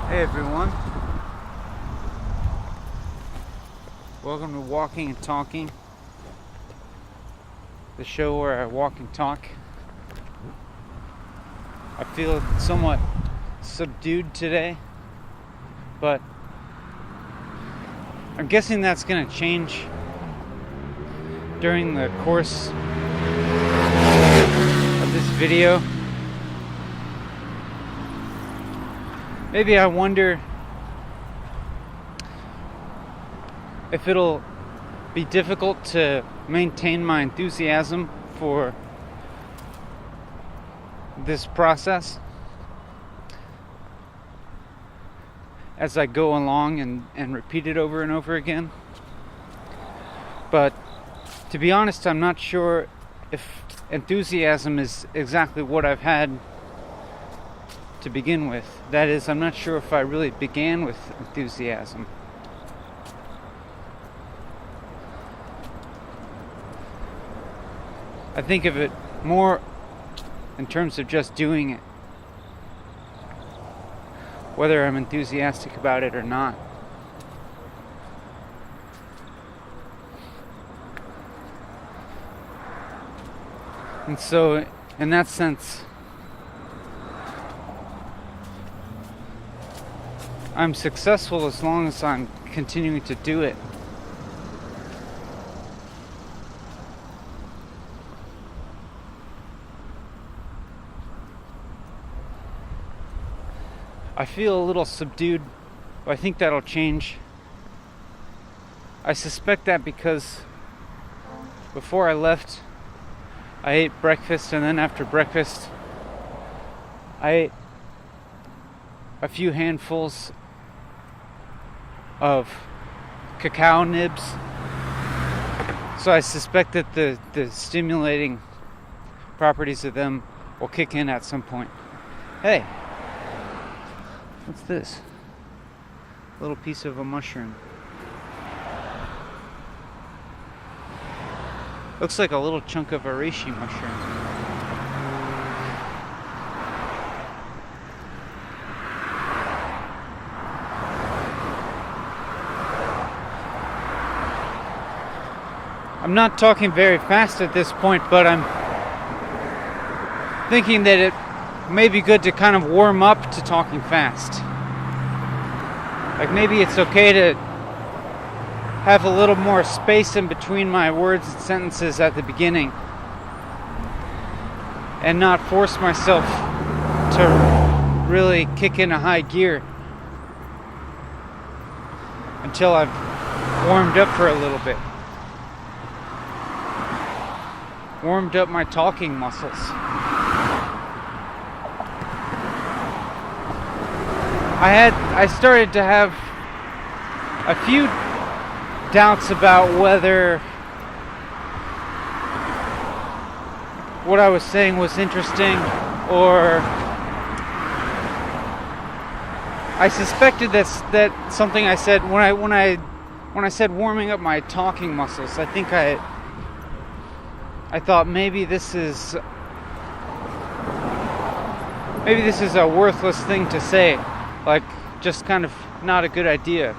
Hey everyone, welcome to Walking and Talking, the show where I walk and talk. I feel somewhat subdued today, but I'm guessing that's going to change during the course of this video. Maybe I wonder if it'll be difficult to maintain my enthusiasm for this process as I go along and repeat it over and over again. But to be honest, I'm not sure if enthusiasm is exactly what I've had to begin with. That is, I'm not sure if I really began with enthusiasm. I think of it more in terms of just doing it, whether I'm enthusiastic about it or not. And so, in that sense, I'm successful as long as I'm continuing to do it. I feel a little subdued, but I think that'll change. I suspect that because before I left, I ate breakfast, and then after breakfast, I ate a few handfuls of cacao nibs. So I suspect that the stimulating properties of them will kick in at some point. Hey, what's this? A little piece of a mushroom. Looks like a little chunk of a reishi mushroom. I'm not talking very fast at this point, but I'm thinking that it may be good to kind of warm up to talking fast. Like maybe it's okay to have a little more space in between my words and sentences at the beginning and not force myself to really kick in a high gear until I've warmed up for a little bit. Warmed up my talking muscles. I started to have a few doubts about whether what I was saying was interesting, or I suspected that something I said when I said warming up my talking muscles, I think I thought maybe this is a worthless thing to say, like just kind of not a good idea.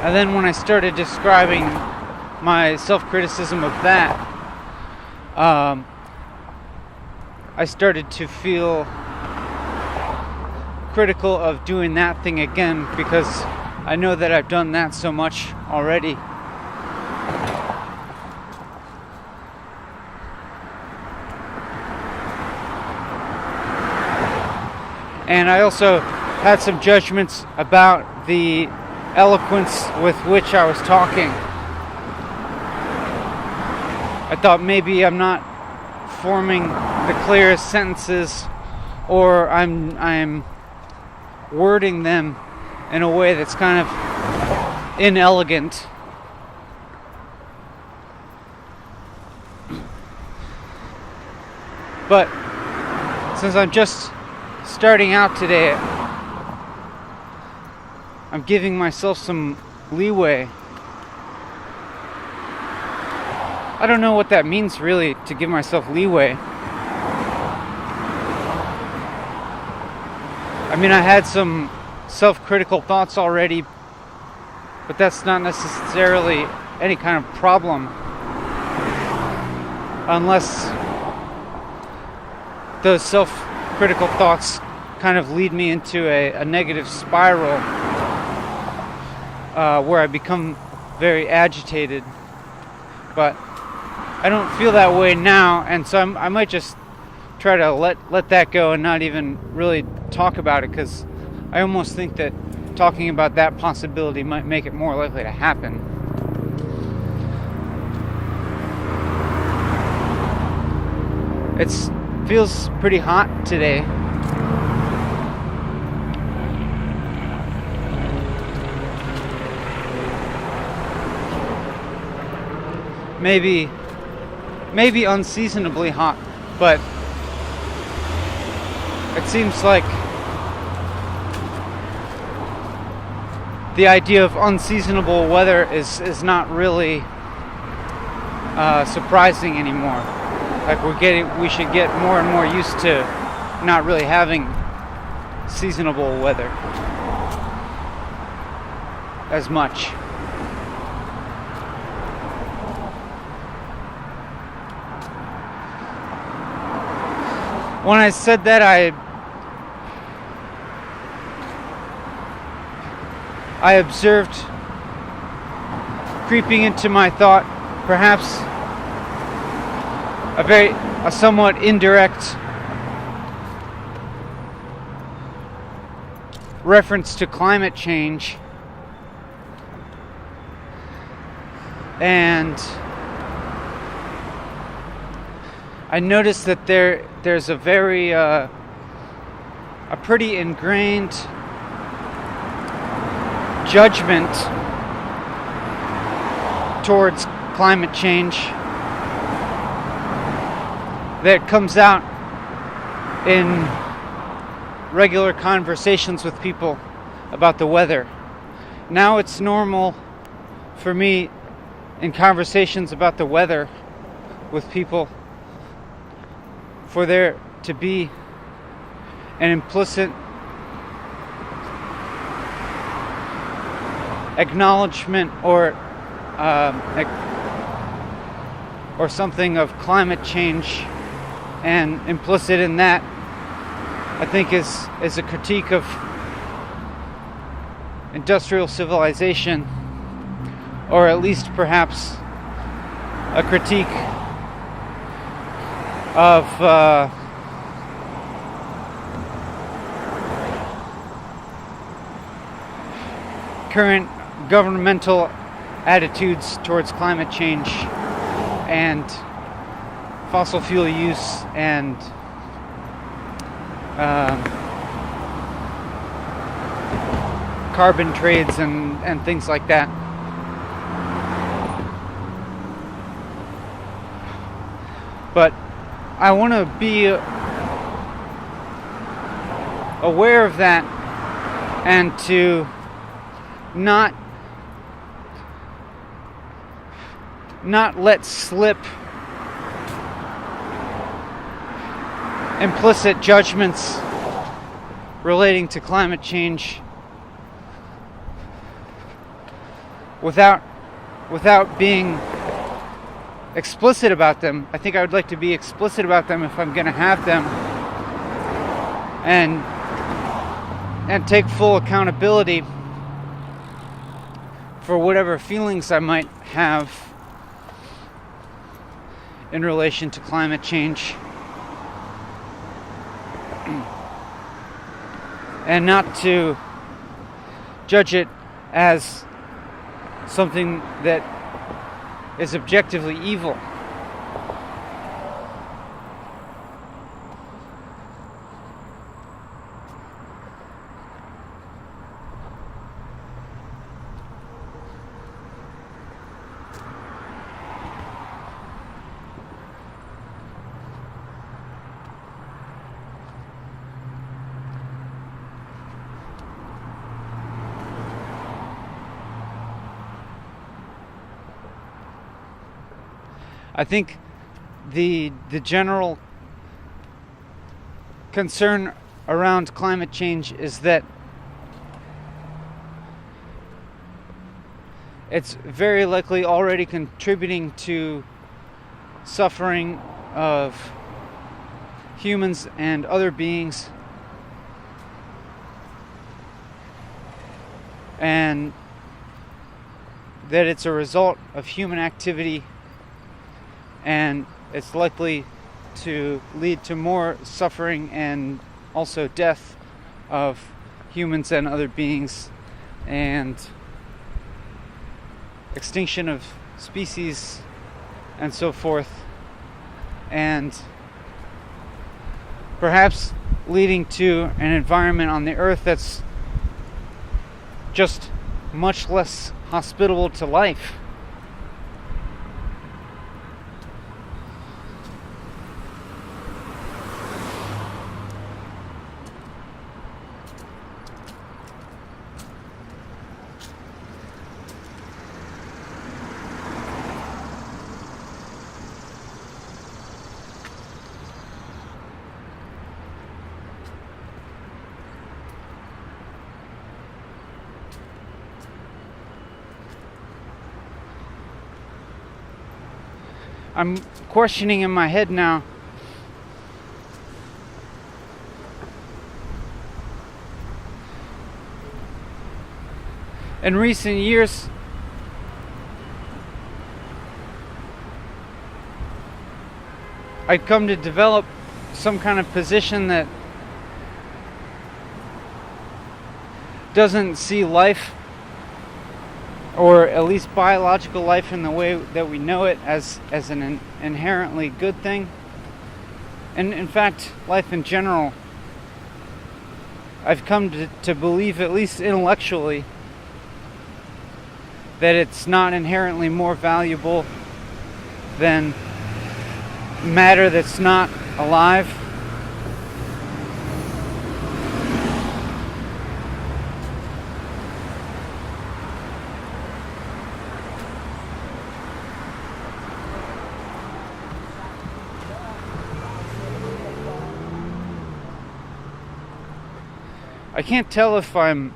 And then when I started describing my self-criticism of that, I started to feel critical of doing that thing again because I know that I've done that so much already. And I also had some judgments about the eloquence with which I was talking. I thought maybe I'm not forming the clearest sentences, or I'm wording them in a way that's kind of inelegant. But since I'm just starting out today, I'm giving myself some leeway. I don't know what that means really, to give myself leeway. I mean, I had some self-critical thoughts already, but that's not necessarily any kind of problem unless those self-critical thoughts kind of lead me into a negative spiral where I become very agitated. But I don't feel that way now, and so I might just try to let that go and not even really talk about it, because I almost think that talking about that possibility might make it more likely to happen. It feels pretty hot today. Maybe unseasonably hot, but it seems like the idea of unseasonable weather is not really surprising anymore. Like we should get more and more used to not really having seasonable weather as much. When I said that, I observed creeping into my thought perhaps a somewhat indirect reference to climate change, and I noticed that there's a very a pretty ingrained judgment towards climate change that comes out in regular conversations with people about the weather. Now it's normal for me in conversations about the weather with people for there to be an implicit acknowledgement or something of climate change, and implicit in that, I think, is a critique of industrial civilization, or at least perhaps a critique of current governmental attitudes towards climate change and fossil fuel use and carbon trades and things like that. But I want to be aware of that, and to not let slip implicit judgments relating to climate change without being explicit about them. I think I would like to be explicit about them if I'm going to have them, and take full accountability for whatever feelings I might have in relation to climate change, and not to judge it as something that is objectively evil. I think the general concern around climate change is that it's very likely already contributing to suffering of humans and other beings, and that it's a result of human activity, and it's likely to lead to more suffering and also death of humans and other beings, and extinction of species and so forth, and perhaps leading to an environment on the earth that's just much less hospitable to life. I'm questioning in my head now, in recent years, I'd come to develop some kind of position that doesn't see life, or at least biological life in the way that we know it, as an inherently good thing. And in fact, life in general, I've come to believe, at least intellectually, that it's not inherently more valuable than matter that's not alive. I can't tell if I'm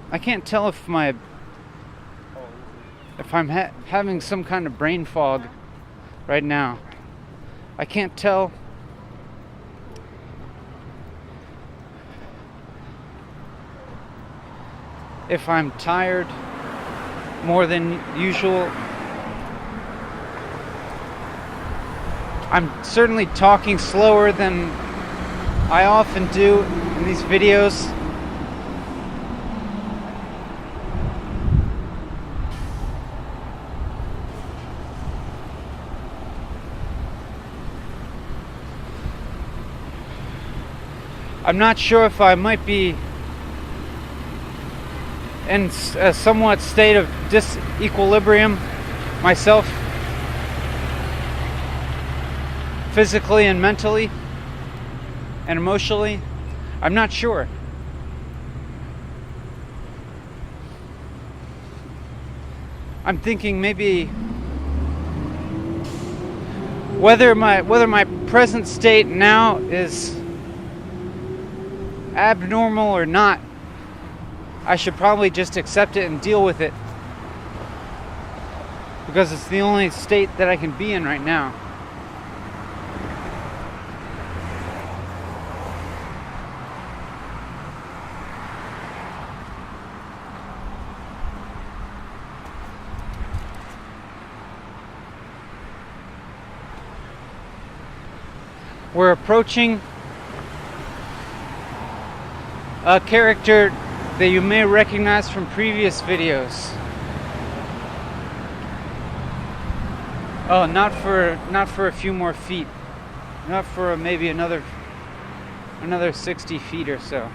having some kind of brain fog right now. I can't tell if I'm tired more than usual. I'm certainly talking slower than I often do in these videos. I'm not sure if I might be in a somewhat state of disequilibrium myself, physically and mentally and emotionally. I'm not sure. I'm thinking maybe whether my present state now is abnormal or not, I should probably just accept it and deal with it, because it's the only state that I can be in right now. We're approaching a character that you may recognize from previous videos. Oh, not for a few more feet. Not for maybe another 60 feet or so.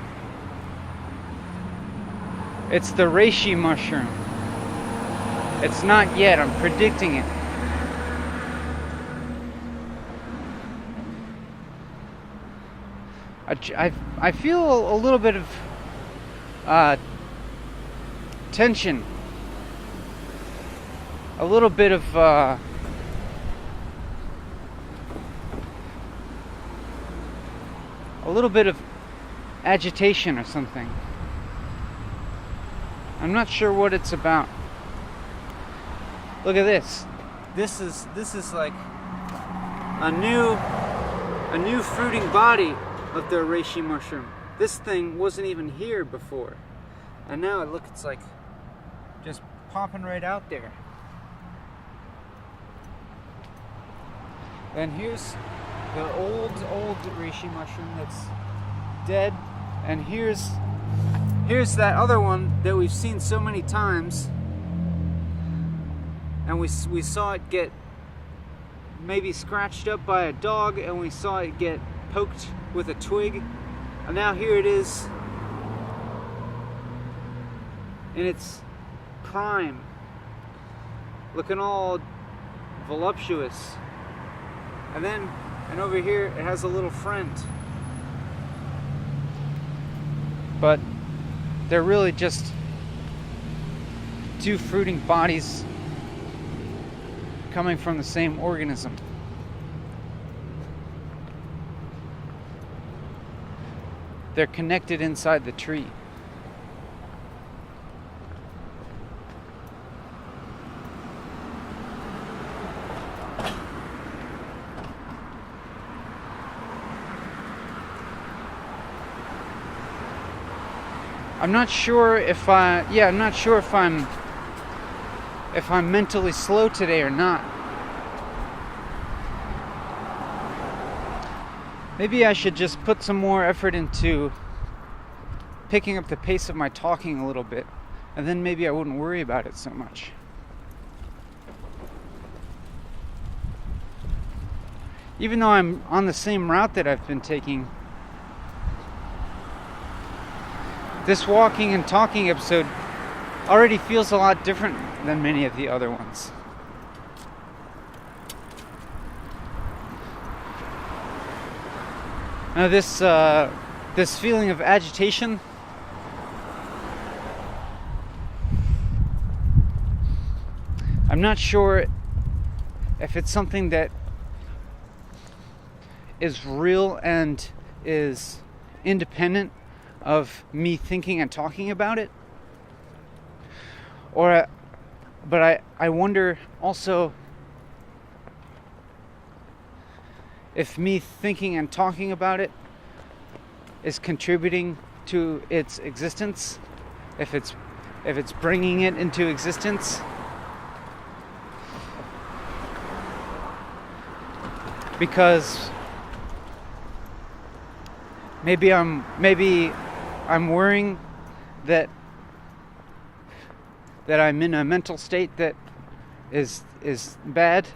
It's the reishi mushroom. It's not yet, I'm predicting it. I feel a little bit of tension, a little bit of agitation or something. I'm not sure what it's about. Look at this. This is like a new fruiting body of the reishi mushroom. This thing wasn't even here before, and now it's like just popping right out there. And here's the old reishi mushroom that's dead, and here's that other one that we've seen so many times, and we saw it get maybe scratched up by a dog, and we saw it get poked with a twig, and now here it is in its prime, looking all voluptuous. And over here it has a little friend. But they're really just two fruiting bodies coming from the same organism. They're connected inside the tree. I'm not sure if I'm mentally slow today or not. Maybe I should just put some more effort into picking up the pace of my talking a little bit, and then maybe I wouldn't worry about it so much. Even though I'm on the same route that I've been taking, this walking and talking episode already feels a lot different than many of the other ones. Now this feeling of agitation, I'm not sure if it's something that is real and is independent of me thinking and talking about it, but I wonder also if me thinking and talking about it is contributing to its existence, if it's bringing it into existence. Because maybe I'm worrying that I'm in a mental state that is bad,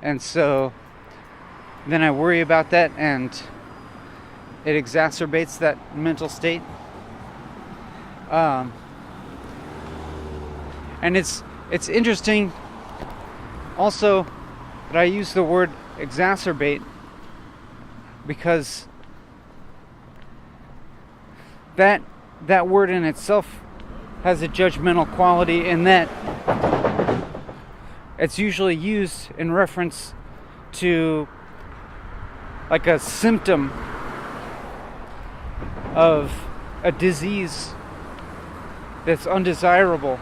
and so then I worry about that, and it exacerbates that mental state. And it's interesting also that I use the word exacerbate, because that word in itself has a judgmental quality, in that it's usually used in reference to like a symptom of a disease that's undesirable,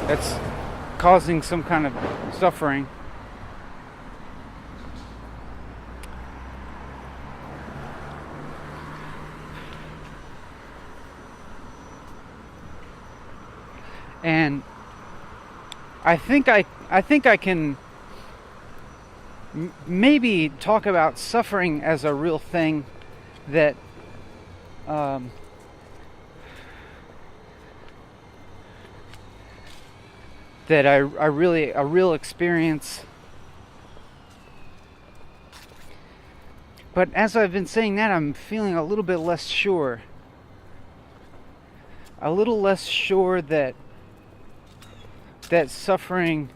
that's causing some kind of suffering. And I think I can maybe talk about suffering as a real thing that a real experience. But as I've been saying that, I'm feeling a little bit less sure. A little less sure that suffering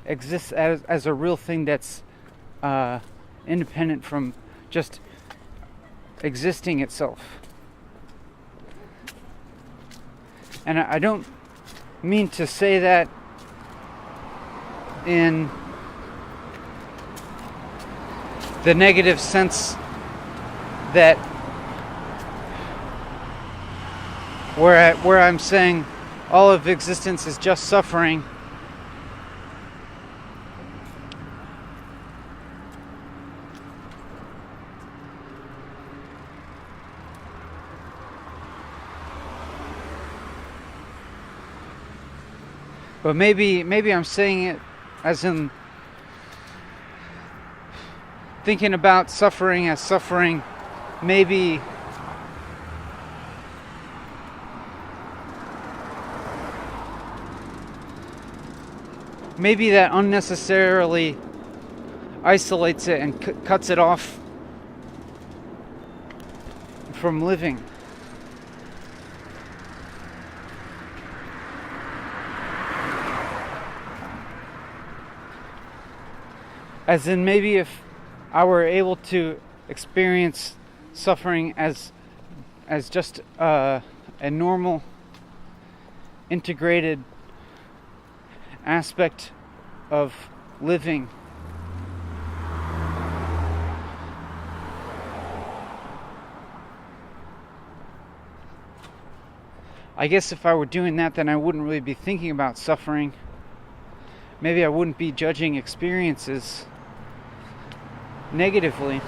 exists as a real thing that's independent from just existing itself. And I don't mean to say that in the negative sense that where I'm saying all of existence is just suffering. But maybe I'm saying it as in thinking about suffering as suffering. Maybe that unnecessarily isolates it and cuts it off from living. As in, maybe if I were able to experience suffering as just a normal, integrated aspect of living, I guess if I were doing that, then I wouldn't really be thinking about suffering. Maybe I wouldn't be judging experiences negatively.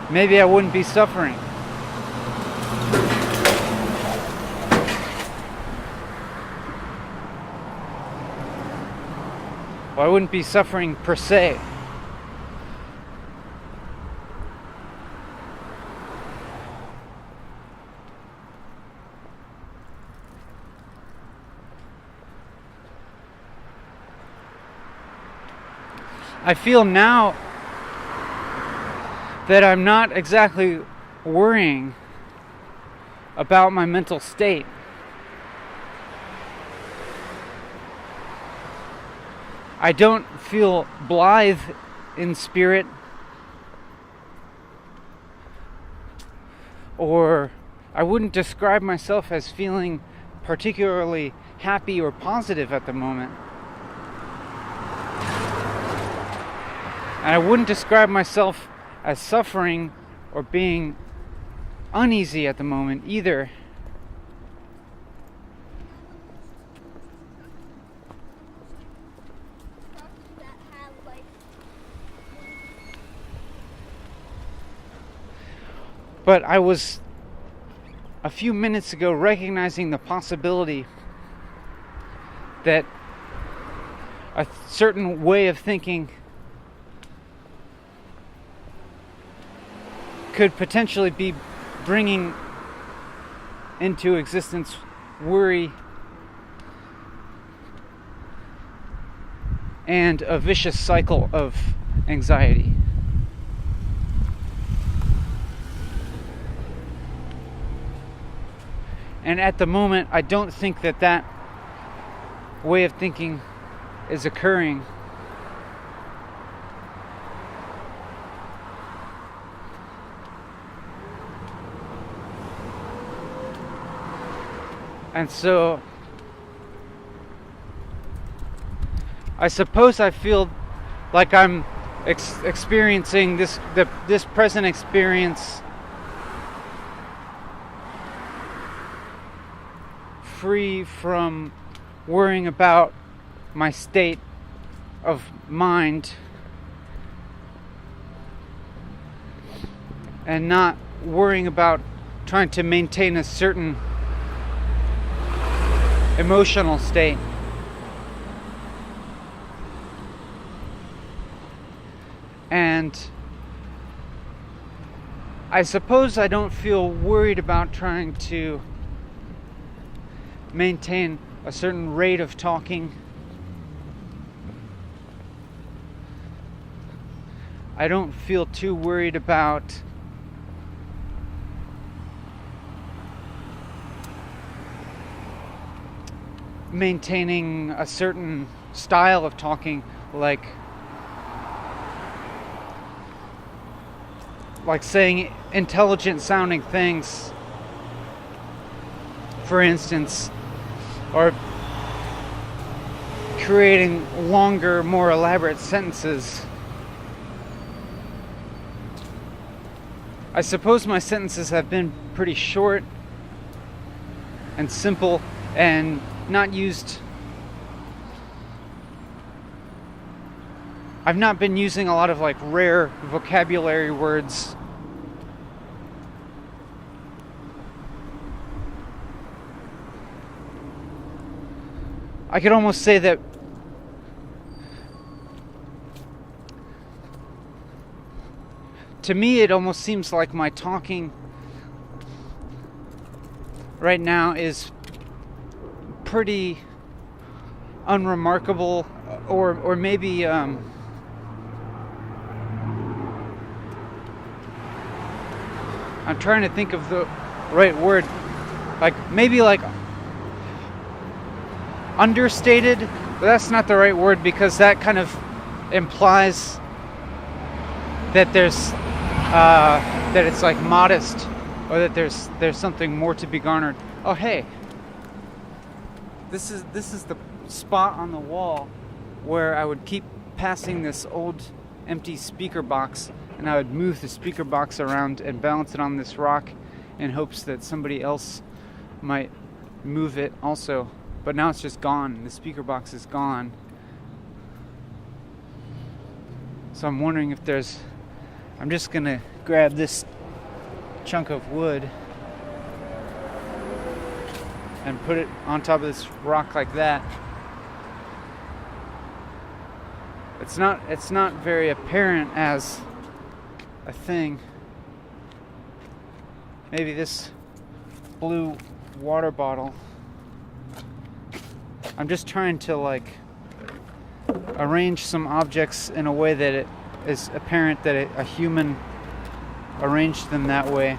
Maybe I wouldn't be suffering. Well, I wouldn't be suffering per se. I feel now that I'm not exactly worrying about my mental state. I don't feel blithe in spirit, or I wouldn't describe myself as feeling particularly happy or positive at the moment. And I wouldn't describe myself as suffering or being uneasy at the moment either. But I was a few minutes ago recognizing the possibility that a certain way of thinking could potentially be bringing into existence worry and a vicious cycle of anxiety. And at the moment, I don't think that way of thinking is occurring. And so I suppose I feel like I'm experiencing this present experience free from worrying about my state of mind and not worrying about trying to maintain a certain emotional state. And I suppose I don't feel worried about trying to maintain a certain rate of talking. I don't feel too worried about maintaining a certain style of talking, like saying intelligent sounding things, for instance, or creating longer, more elaborate sentences. I suppose my sentences have been pretty short and simple and not used. I've not been using a lot of like rare vocabulary words. I could almost say that to me it almost seems like my talking right now is pretty unremarkable, or maybe I'm trying to think of the right word, like maybe like understated, but that's not the right word because that kind of implies that that it's like modest, or that there's something more to be garnered. Oh hey, this is the spot on the wall where I would keep passing this old empty speaker box, and I would move the speaker box around and balance it on this rock in hopes that somebody else might move it also. But now it's just gone. The speaker box is gone. So I'm wondering if I'm just gonna grab this chunk of wood and put it on top of this rock like that. It's not very apparent as a thing. Maybe this blue water bottle. I'm just trying to like arrange some objects in a way that it is apparent that a human arranged them that way.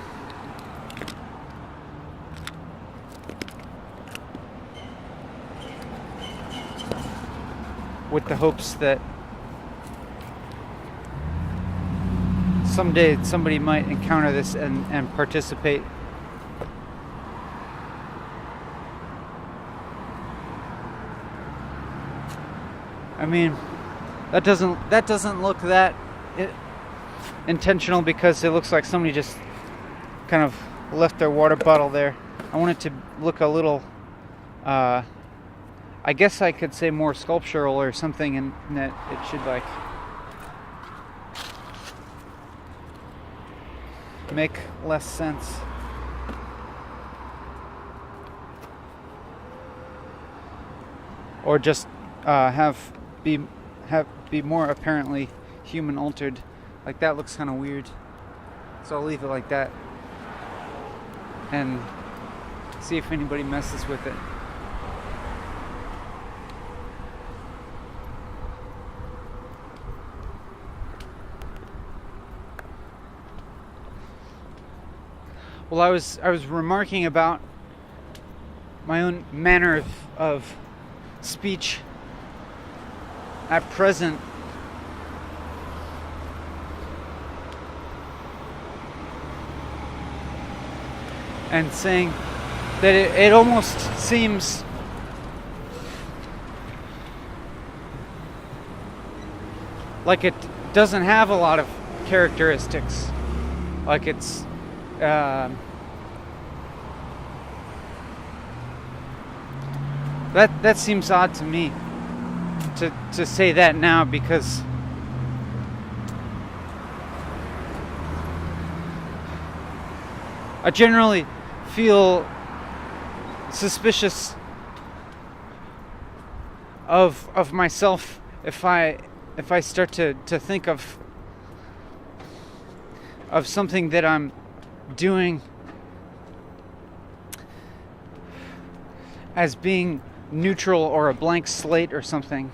With the hopes that someday somebody might encounter this and participate. I mean, that doesn't look that intentional because it looks like somebody just kind of left their water bottle there. I want it to look a little, I guess I could say more sculptural or something, and that it should like make less sense. Or just be more apparently human altered. Like that looks kind of weird, so I'll leave it like that and see if anybody messes with it. Well, I was remarking about my own manner of speech at present, and saying that it almost seems like it doesn't have a lot of characteristics, like it's that seems odd to me to say that now, because I generally feel suspicious of myself if I start to think of something that I'm doing as being neutral or a blank slate or something.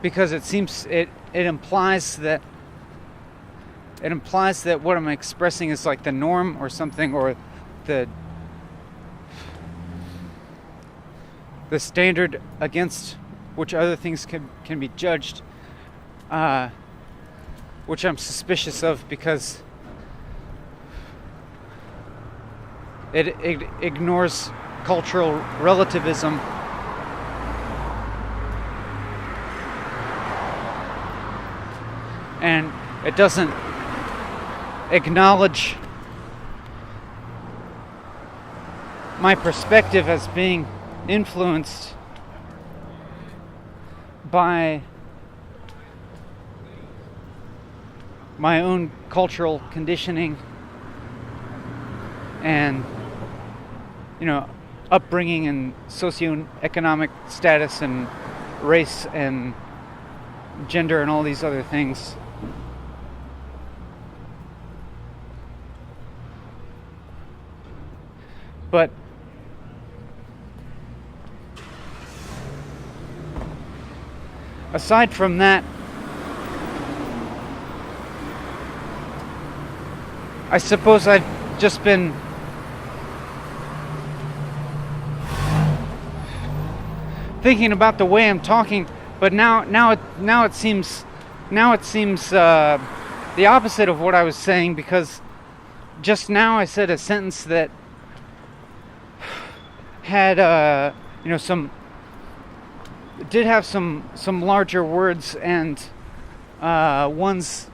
Because it seems it implies that what I'm expressing is like the norm or something, or the standard against which other things can be judged, which I'm suspicious of, because it ignores cultural relativism. and it doesn't acknowledge my perspective as being influenced by my own cultural conditioning and, upbringing and socioeconomic status and race and gender and all these other things. But aside from that, I suppose I've just been thinking about the way I'm talking, but now it seems the opposite of what I was saying, because just now I said a sentence that had did have some larger words and ones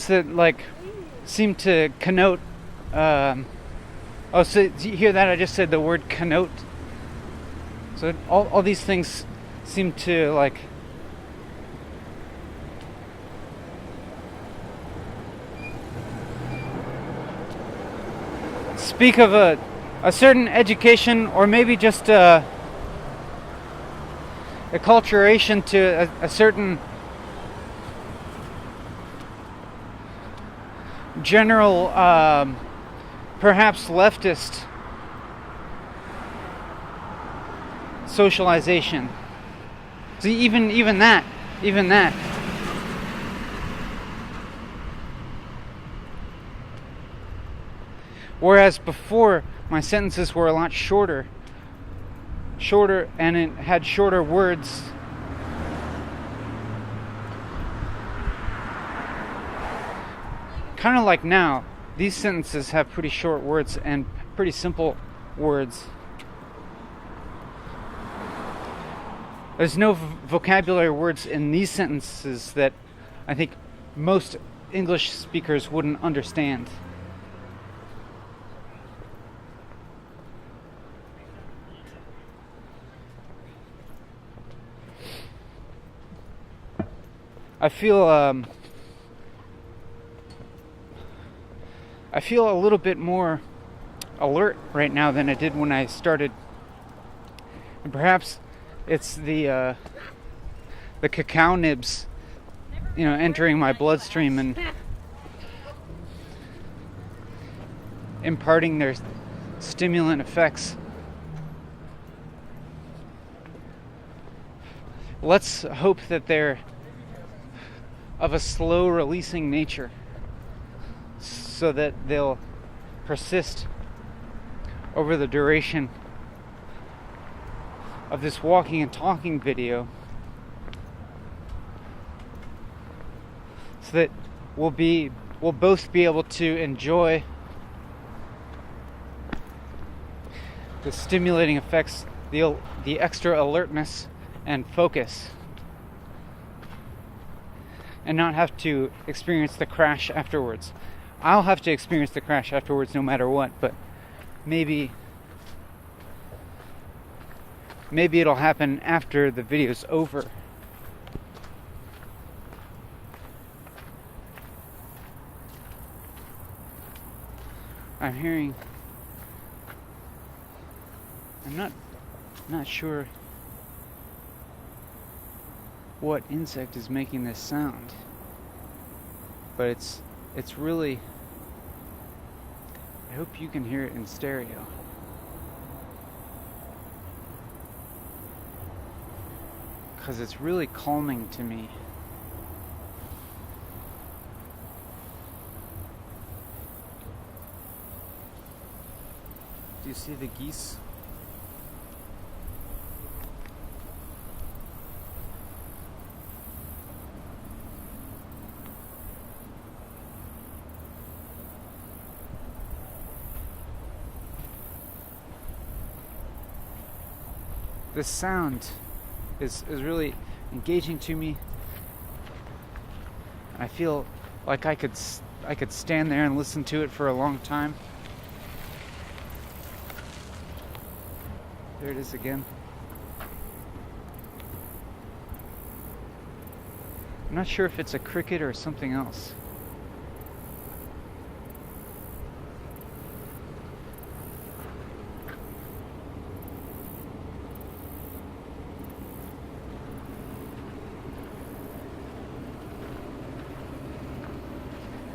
that like seem to connote so do you hear that? I just said the word connote. So all these things seem to like speak of a certain education, or maybe just a acculturation to a certain general, perhaps leftist socialization. See, even that. Whereas before, my sentences were a lot shorter, and it had shorter words. Kind of like now, these sentences have pretty short words and pretty simple words. There's no vocabulary words in these sentences that I think most English speakers wouldn't understand. I feel a little bit more alert right now than I did when I started. And perhaps it's the cacao nibs, entering my bloodstream and imparting their stimulant effects. Let's hope that they're of a slow releasing nature, so that they'll persist over the duration of this walking and talking video, so that we'll both be able to enjoy the stimulating effects, the extra alertness and focus, and not have to experience the crash afterwards. I'll have to experience the crash afterwards no matter what, but maybe it'll happen after the video's over. I'm not sure what insect is making this sound, but it's really, I hope you can hear it in stereo. Because it's really calming to me. Do you see the geese? The sound is really engaging to me. I feel like I could stand there and listen to it for a long time. There it is again. I'm not sure if it's a cricket or something else.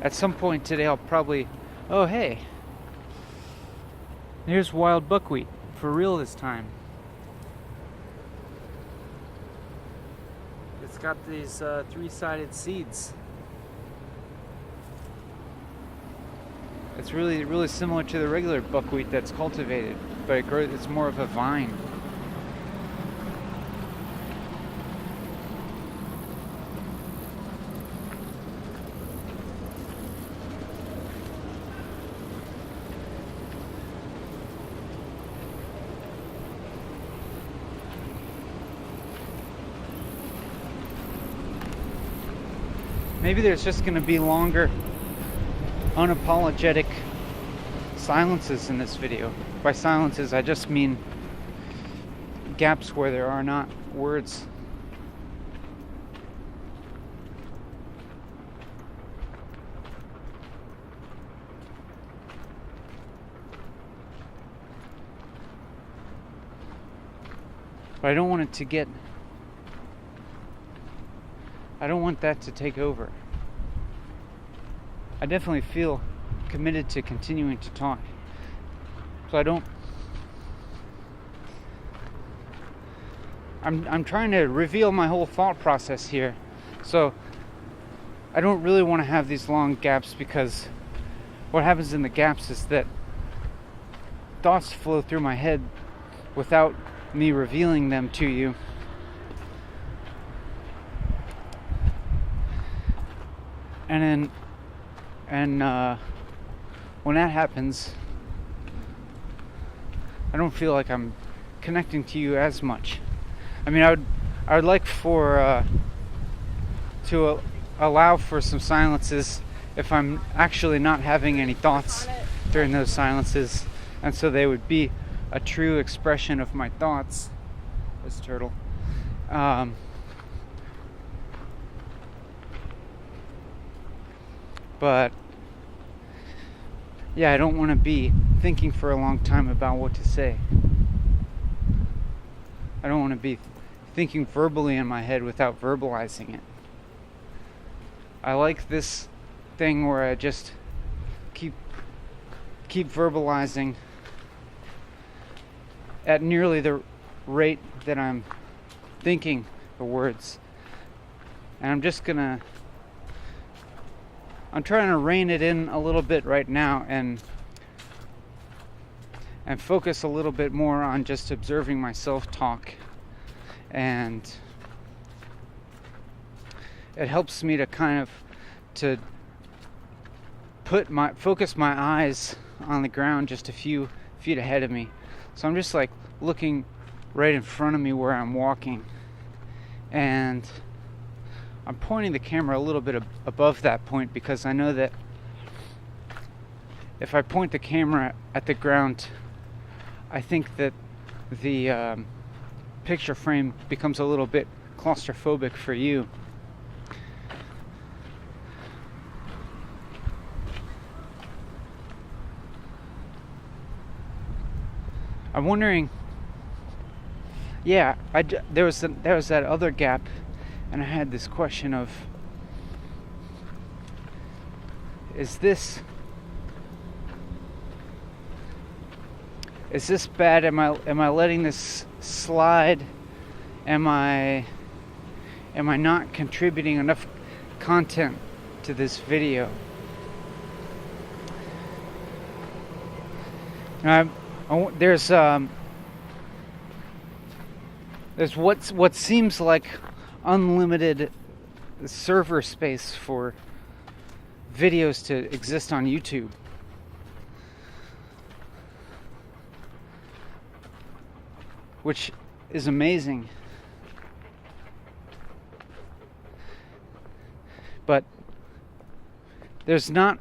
At some point today I'll probably, oh hey, here's wild buckwheat, for real this time. It's got these three-sided seeds. It's really similar to the regular buckwheat that's cultivated, but it's more of a vine. Maybe there's just going to be longer, unapologetic silences in this video. By silences, I just mean gaps where there are not words. But I don't want that to take over. I definitely feel committed to continuing to talk. So I'm trying to reveal my whole thought process here. So I don't really want to have these long gaps, because what happens in the gaps is that thoughts flow through my head without me revealing them to you. And when that happens, I don't feel like I'm connecting to you as much. I mean, I would like for to allow for some silences if I'm actually not having any thoughts during those silences, and so they would be a true expression of my thoughts. This turtle. But yeah, I don't want to be thinking for a long time about what to say. I don't want to be thinking verbally in my head without verbalizing it. I like this thing where I just keep verbalizing at nearly the rate that I'm thinking the words. And I'm trying to rein it in a little bit right now and focus a little bit more on just observing myself talk. And it helps me to kind of to focus my eyes on the ground just a few feet ahead of me. So I'm just like looking right in front of me where I'm walking, and I'm pointing the camera a little bit above that point, because I know that if I point the camera at the ground, I think that the picture frame becomes a little bit claustrophobic for you. I'm wondering, yeah, there was that other gap, and I had this question of, is this bad? Am I letting this slide? Am I not contributing enough content to this video? There's what seems like unlimited server space for videos to exist on YouTube. Which is amazing. but there's not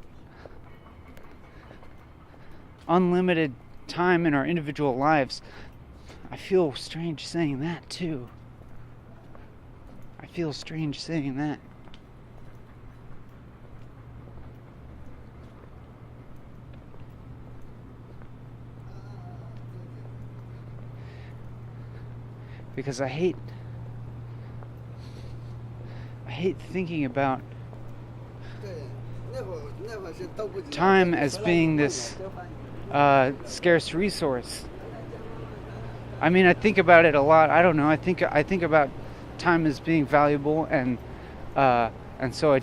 unlimited time in our individual lives. I feel strange saying that too. I feel strange saying that. Because I hate thinking about time as being this scarce resource. I mean, I think about it a lot. I don't know. I think about time as being valuable, and so I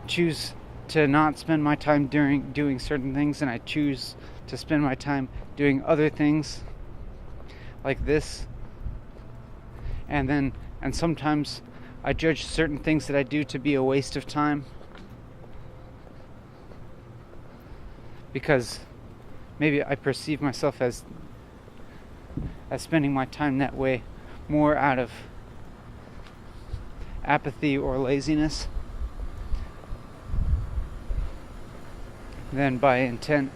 choose to not spend my time doing certain things, and I choose to spend my time doing other things like this. And sometimes I judge certain things that I do to be a waste of time, because maybe I perceive myself as spending my time that way more out of apathy or laziness than by intent.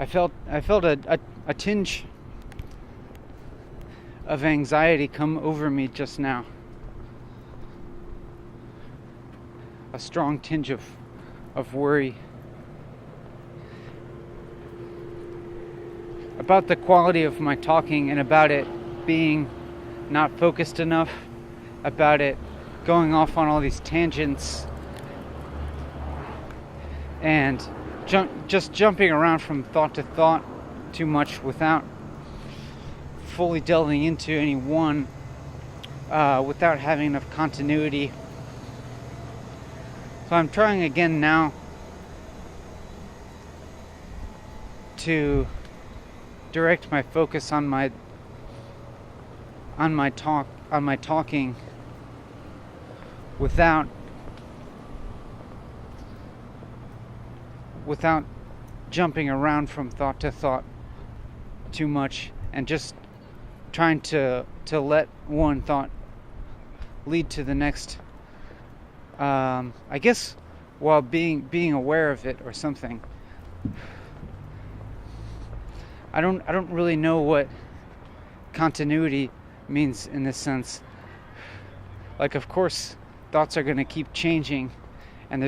I felt a tinge of anxiety come over me just now. A strong tinge of worry about the quality of my talking, and about it being not focused enough, about it going off on all these tangents, and just jumping around from thought to thought too much without fully delving into any one, without having enough continuity. So I'm trying again now to direct my focus on my talking without jumping around from thought to thought too much, and just trying to let one thought lead to the next, I guess, while being aware of it or something. I don't really know what continuity means in this sense. Like, of course, thoughts are going to keep changing, and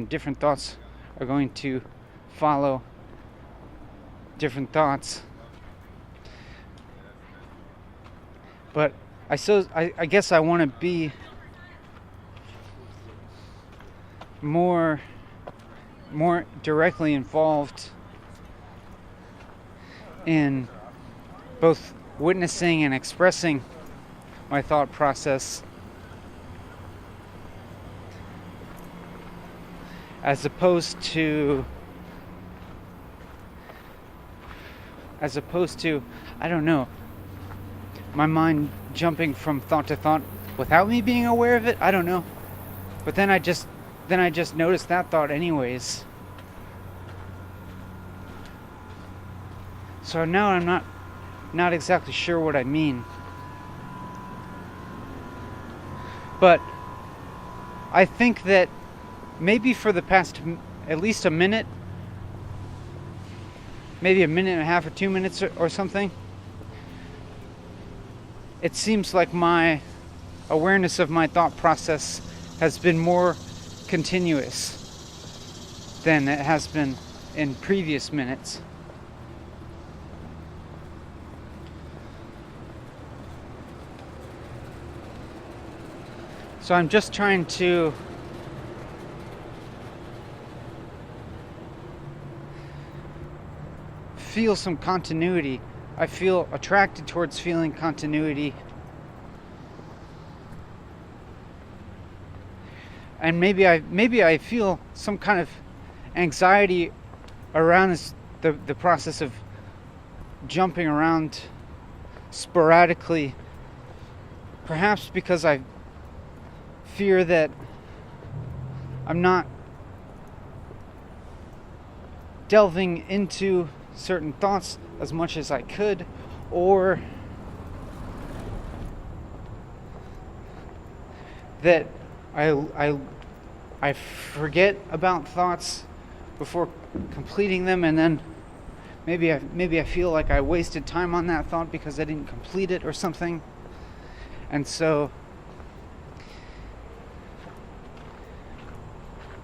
different thoughts are going to follow different thoughts. But I guess I want to be more directly involved in both witnessing and expressing my thought process, as opposed to I don't know, my mind jumping from thought to thought without me being aware of it. I don't know, but then I just noticed that thought anyways. So now I'm not exactly sure what I mean. But I think that maybe for the past at least a minute, maybe a minute and a half or 2 minutes or something, it seems like my awareness of my thought process has been more continuous than it has been in previous minutes. So I'm just trying to feel some continuity. I feel attracted towards feeling continuity. And maybe I feel some kind of anxiety around the process of jumping around sporadically. Perhaps because I fear that I'm not delving into certain thoughts as much as I could, or that I forget about thoughts before completing them, and then maybe I feel like I wasted time on that thought because I didn't complete it or something. And so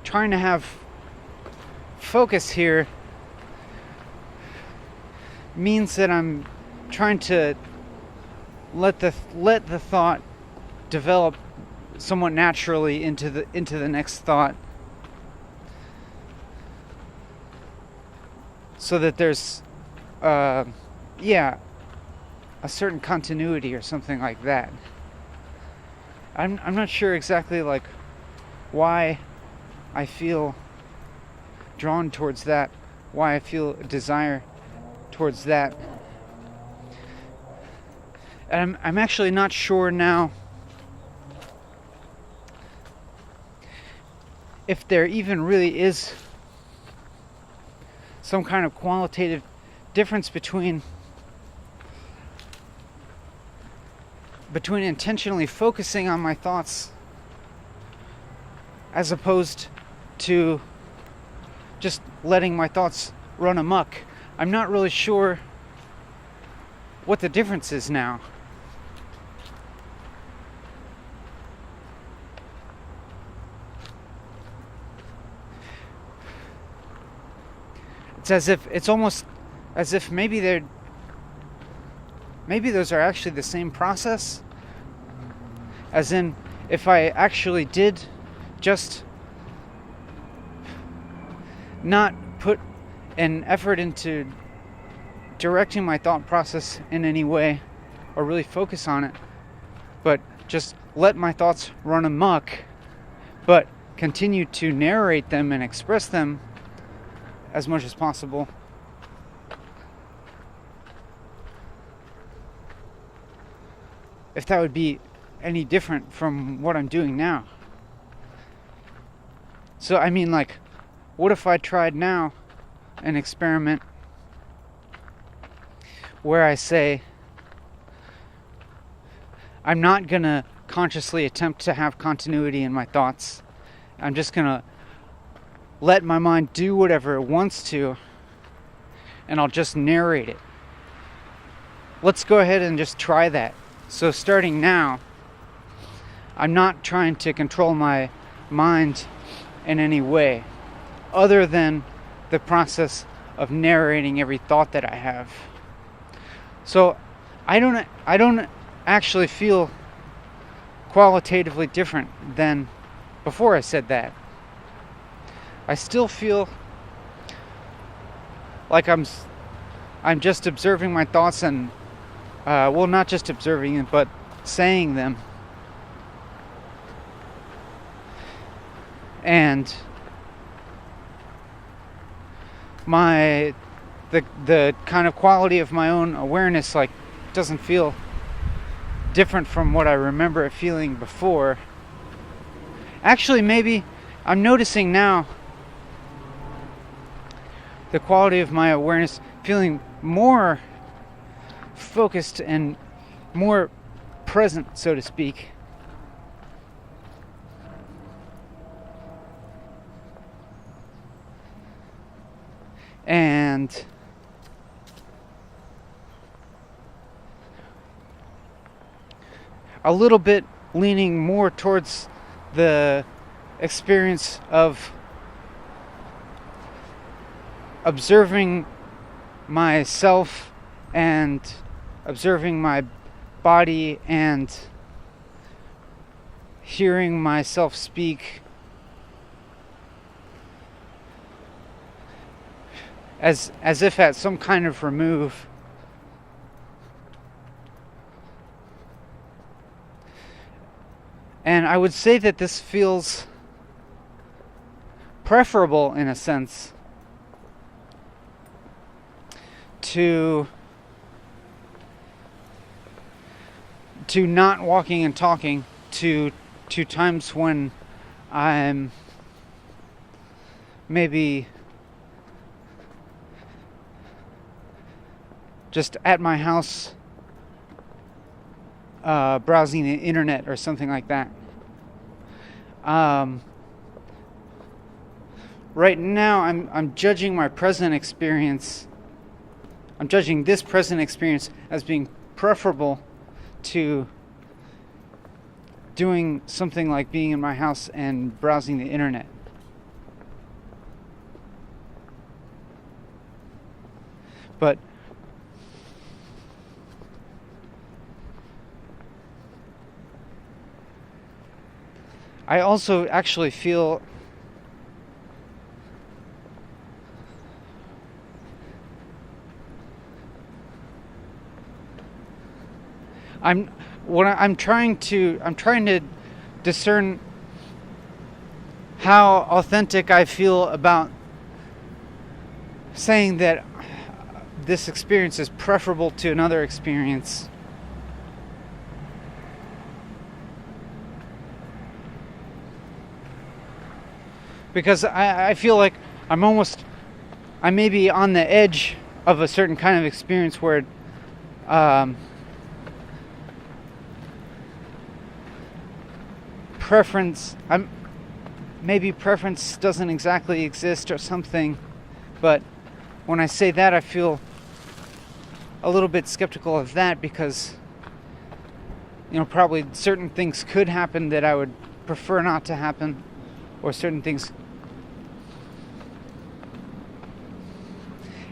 trying to have focus here means that I'm trying to let the thought develop somewhat naturally into the next thought, so that there's a certain continuity or something like that. I'm not sure exactly like why I feel drawn towards that, why I feel a desire towards that. And I'm actually not sure now if there even really is some kind of qualitative difference between intentionally focusing on my thoughts as opposed to just letting my thoughts run amok. I'm not really sure what the difference is now. It's almost as if maybe those are actually the same process. As in, if I actually did just not put an effort into directing my thought process in any way, or really focus on it, but just let my thoughts run amok, but continue to narrate them and express them as much as possible, if that would be any different from what I'm doing now. So I mean, like, what if I tried now an experiment where I say I'm not gonna consciously attempt to have continuity in my thoughts. I'm just gonna let my mind do whatever it wants to, and I'll just narrate it. Let's go ahead and just try that. So starting now, I'm not trying to control my mind in any way other than the process of narrating every thought that I have. So I don't actually feel qualitatively different than before I said that. I still feel like I'm just observing my thoughts and not just observing them, but saying them. And the kind of quality of my own awareness like doesn't feel different from what I remember it feeling before. Actually, maybe I'm noticing now the quality of my awareness feeling more focused and more present, so to speak. And a little bit leaning more towards the experience of observing myself and observing my body and hearing myself speak as if at some kind of remove. And I would say that this feels preferable in a sense to not walking and talking, to times when I'm maybe just at my house browsing the internet or something like that. Um, right now, I'm judging my present experience. I'm judging this present experience as being preferable to doing something like being in my house and browsing the internet. But I also actually feel I'm trying to discern how authentic I feel about saying that this experience is preferable to another experience. Because I feel like I may be on the edge of a certain kind of experience where maybe preference doesn't exactly exist or something, but when I say that, I feel a little bit skeptical of that because, probably certain things could happen that I would prefer not to happen, or certain things.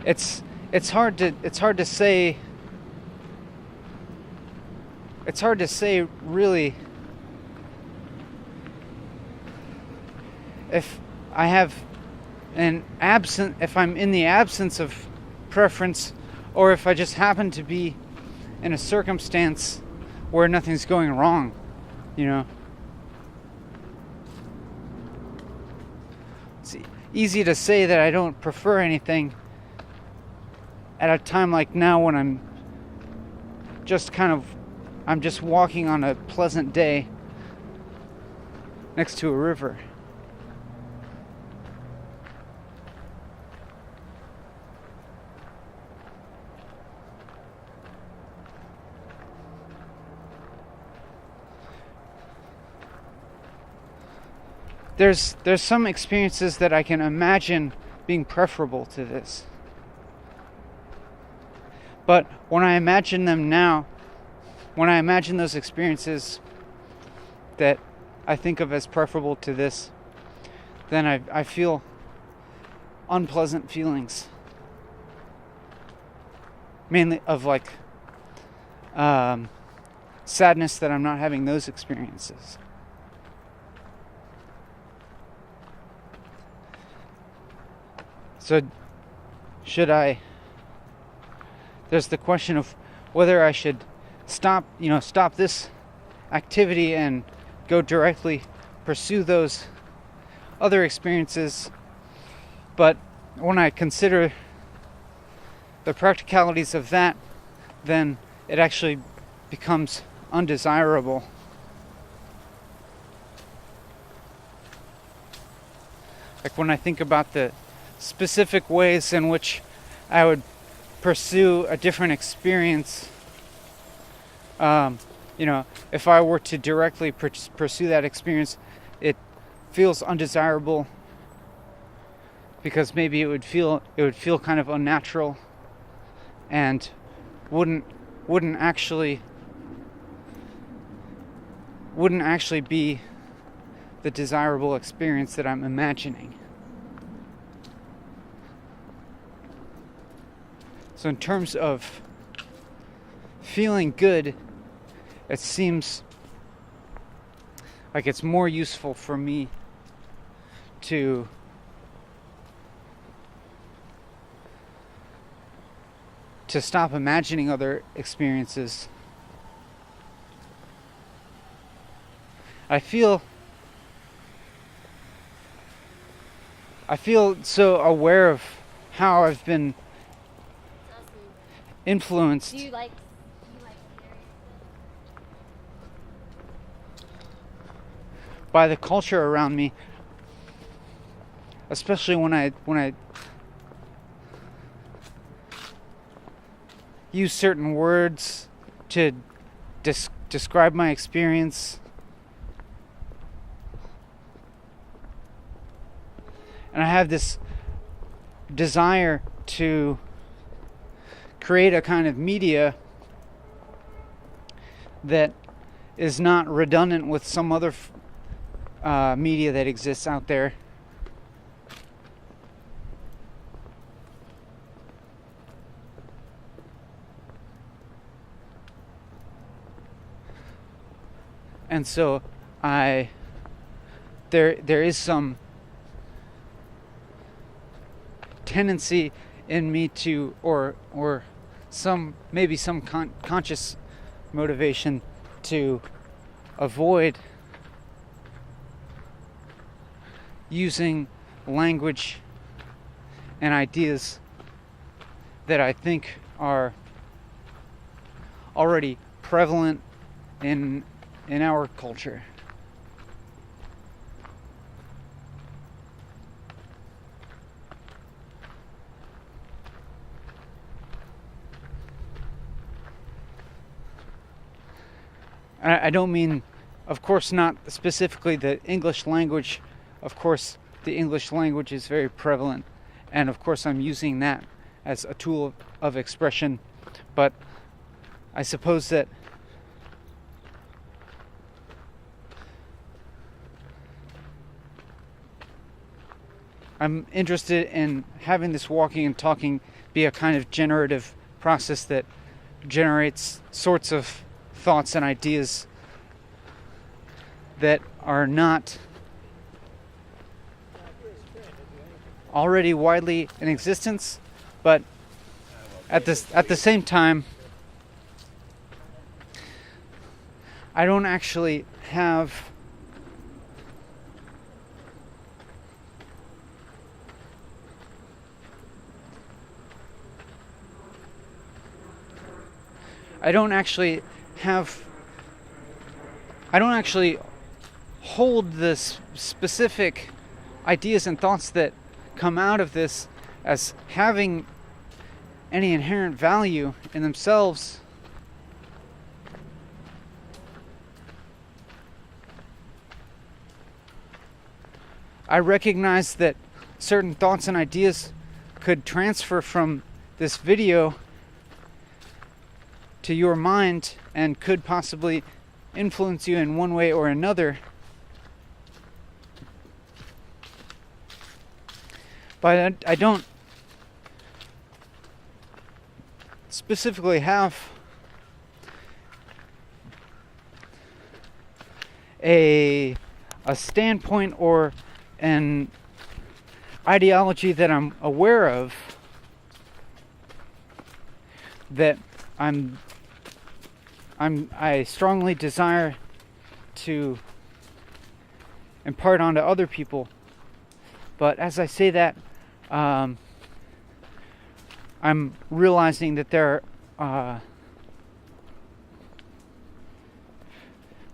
It's hard to say. It's hard to say really if I'm in the absence of preference, or if I just happen to be in a circumstance where nothing's going wrong, It's easy to say that I don't prefer anything at a time like now when I'm just walking on a pleasant day next to a river. There's some experiences that I can imagine being preferable to this. But when I imagine those experiences that I think of as preferable to this, then I feel unpleasant feelings. Mainly of sadness that I'm not having those experiences. So there's the question of whether I should stop this activity and go directly pursue those other experiences. But when I consider the practicalities of that, then it actually becomes undesirable. Like when I think about the specific ways in which I would pursue a different experience, if I were to directly pursue that experience, it feels undesirable because maybe it would feel kind of unnatural and wouldn't actually be the desirable experience that I'm imagining. So in terms of feeling good, it seems like it's more useful for me to stop imagining other experiences. I feel so aware of how I've been influenced. Do you like by the culture around me, especially when I use certain words to describe my experience. And I have this desire to create a kind of media that is not redundant with some other media that exists out there. And so there is some tendency in me to, or some conscious motivation to avoid using language and ideas that I think are already prevalent in our culture. I don't mean, of course, not specifically the English language. Of course, the English language is very prevalent, and of course I'm using that as a tool of expression, but I suppose that I'm interested in having this walking and talking be a kind of generative process that generates sorts of thoughts and ideas that are not already widely in existence, but at the same time, I don't actually have I don't actually hold the specific ideas and thoughts that come out of this as having any inherent value in themselves. I recognize that certain thoughts and ideas could transfer from this video to your mind and could possibly influence you in one way or another. But I don't specifically have a standpoint or an ideology that I'm aware of that I strongly desire to impart onto other people. But as I say that, I'm realizing that there are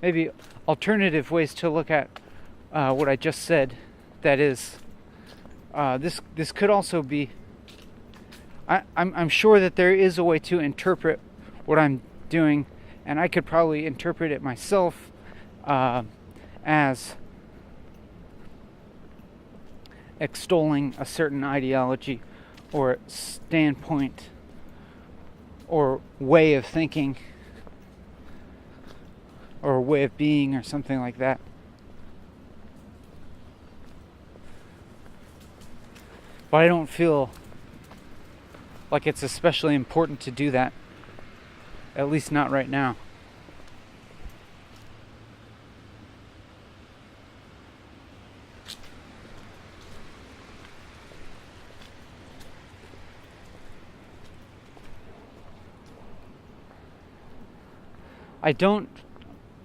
maybe alternative ways to look at what I just said. That is, this could also be. I'm sure that there is a way to interpret what I'm doing, and I could probably interpret it myself as extolling a certain ideology or standpoint or way of thinking or way of being or something like that. But I don't feel like it's especially important to do that, at least not right now. I don't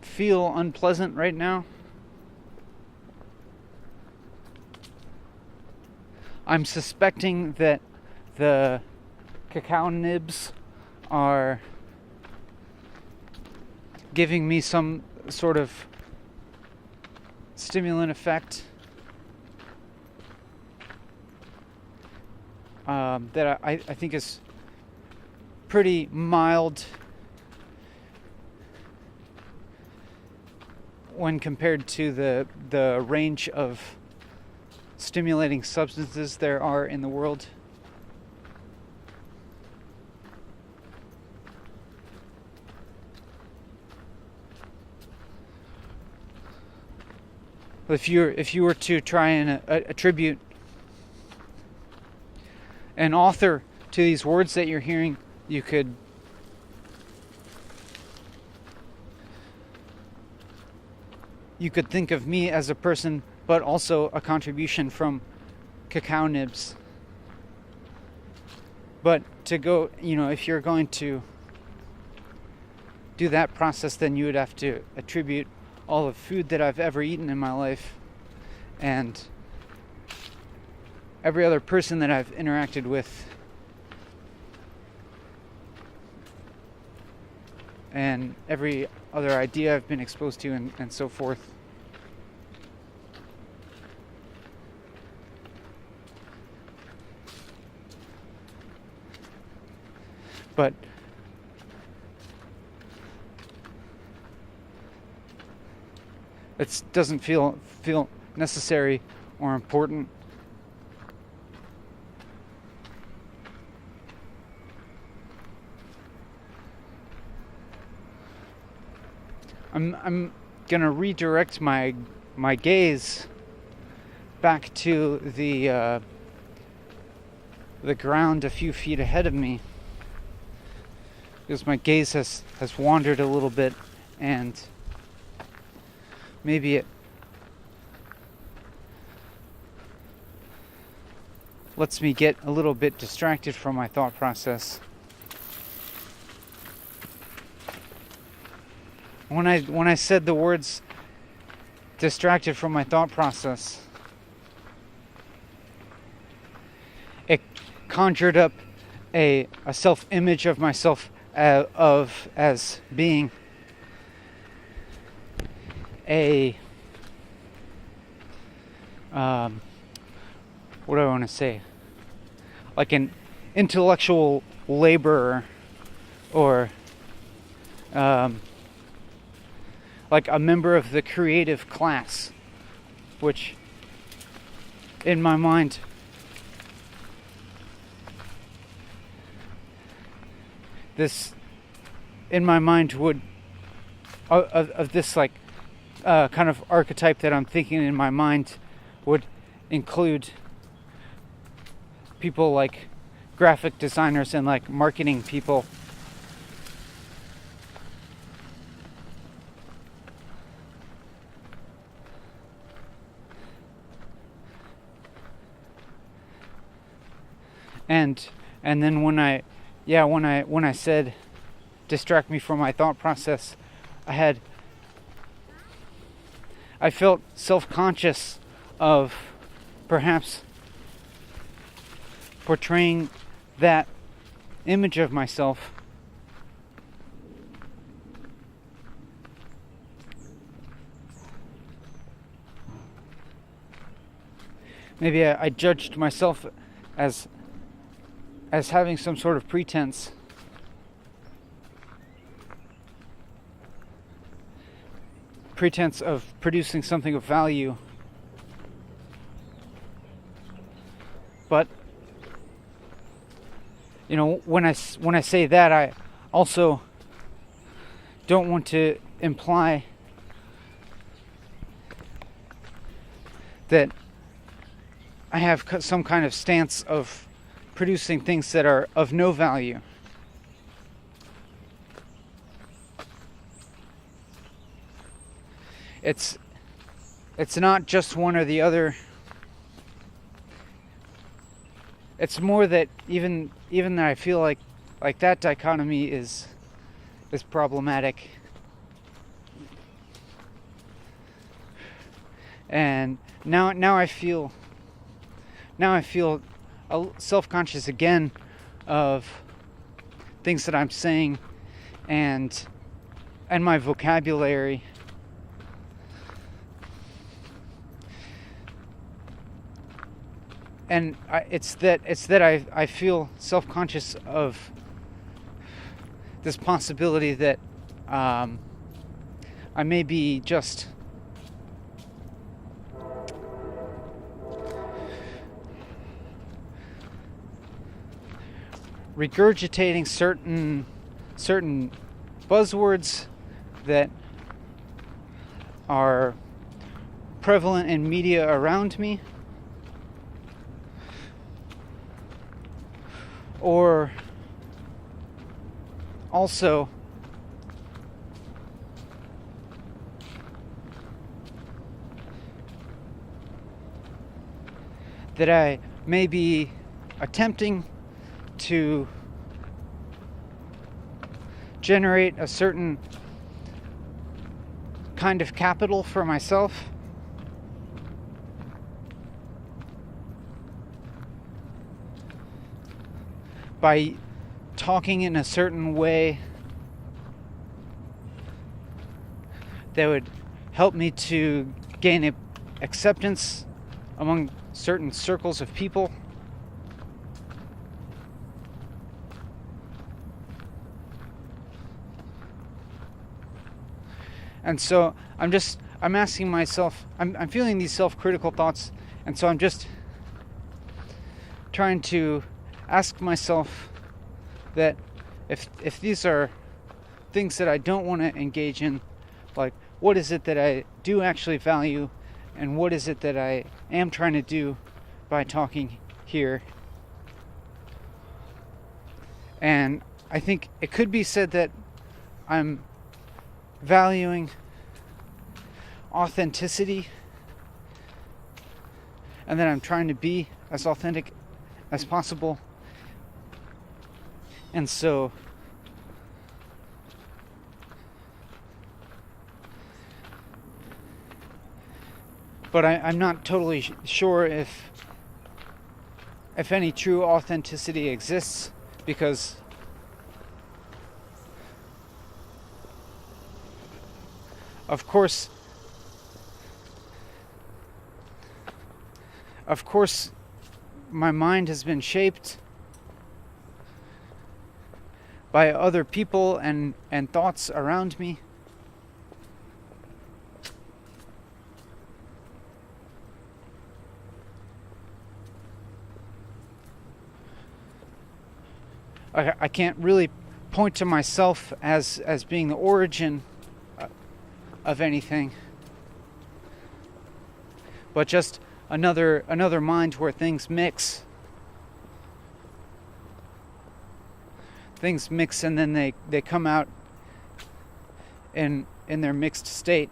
feel unpleasant right now. I'm suspecting that the cacao nibs are giving me some sort of stimulant effect that I think is pretty mild when compared to the range of stimulating substances there are in the world. If you were to try and attribute an author to these words that you're hearing, you could think of me as a person, but also a contribution from Cacao Nibs. But to go, if you're going to do that process, then you would have to attribute all the food that I've ever eaten in my life and every other person that I've interacted with and every other idea I've been exposed to and so forth. But it doesn't feel necessary or important. I'm gonna redirect my gaze back to the ground a few feet ahead of me, because my gaze has wandered a little bit, and maybe it lets me get a little bit distracted from my thought process. When I said the words distracted from my thought process, it conjured up a self-image of myself as being a what do I want to say? Like an intellectual laborer, or like a member of the creative class, which in my mind would of this like kind of archetype that I'm thinking in my mind would include people like graphic designers and like marketing people. And then when I said distract me from my thought process, I felt self-conscious of perhaps portraying that image of myself maybe I judged myself as having some sort of pretense of producing something of value. But when I say that, I also don't want to imply that I have some kind of stance of producing things that are of no value. It's not just one or the other. It's more that even that I feel like that dichotomy is problematic. And now I feel self-conscious again of things that I'm saying and my vocabulary. And it's that I feel self-conscious of this possibility that I may be just regurgitating certain buzzwords that are prevalent in media around me, or also that I may be attempting to generate a certain kind of capital for myself by talking in a certain way that would help me to gain acceptance among certain circles of people. And so I'm asking myself, I'm feeling these self-critical thoughts, and so I'm just trying to ask myself that if these are things that I don't want to engage in, like, what is it that I do actually value, and what is it that I am trying to do by talking here? And I think it could be said that I'm valuing authenticity, and that I'm trying to be as authentic as possible. And so but I'm not totally sure if any true authenticity exists, because of course my mind has been shaped by other people and thoughts around me. I can't really point to myself as being the origin of anything, but just another mind where things mix. Things mix, and then they come out in their mixed state.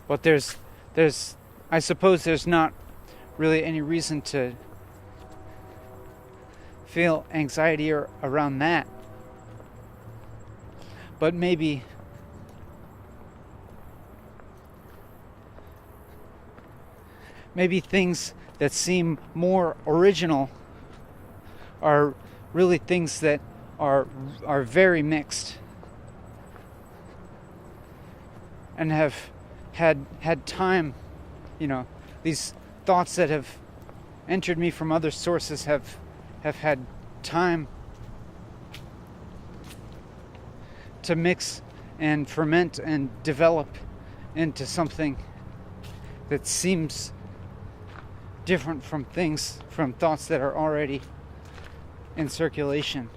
But I suppose there's not really any reason to feel anxiety around that. But maybe things that seem more original are really things that are very mixed and have had time, these thoughts that have entered me from other sources have had time to mix and ferment and develop into something that seems different from thoughts that are already in circulation.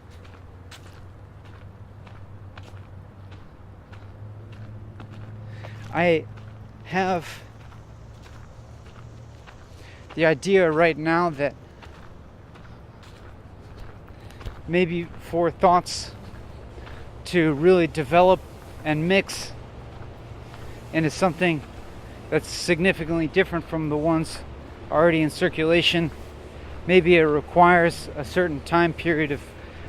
I have the idea right now that maybe for thoughts to really develop and mix into something that's significantly different from the ones already in circulation, maybe it requires a certain time period of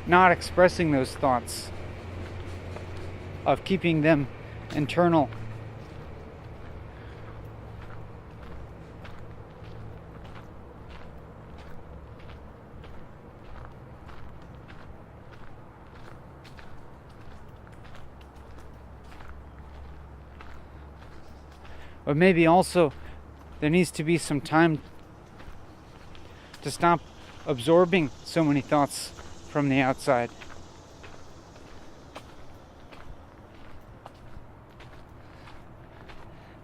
not expressing those thoughts, of keeping them internal. But maybe also there needs to be some time to stop absorbing so many thoughts from the outside.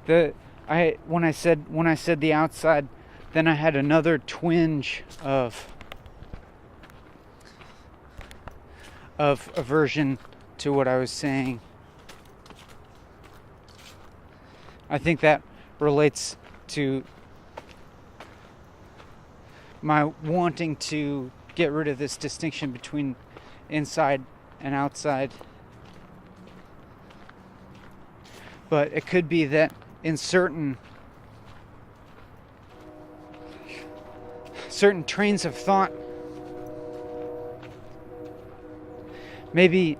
When I said the outside, then I had another twinge of aversion to what I was saying. I think that relates to my wanting to get rid of this distinction between inside and outside. But it could be that in certain trains of thought, maybe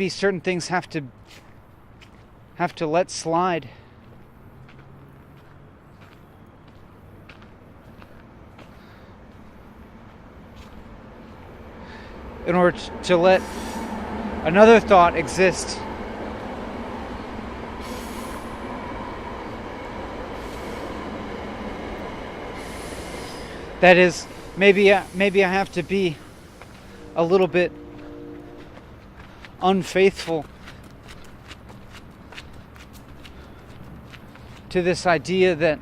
certain things have to let slide in order to let another thought exist. That is, maybe I have to be a little bit unfaithful to this idea that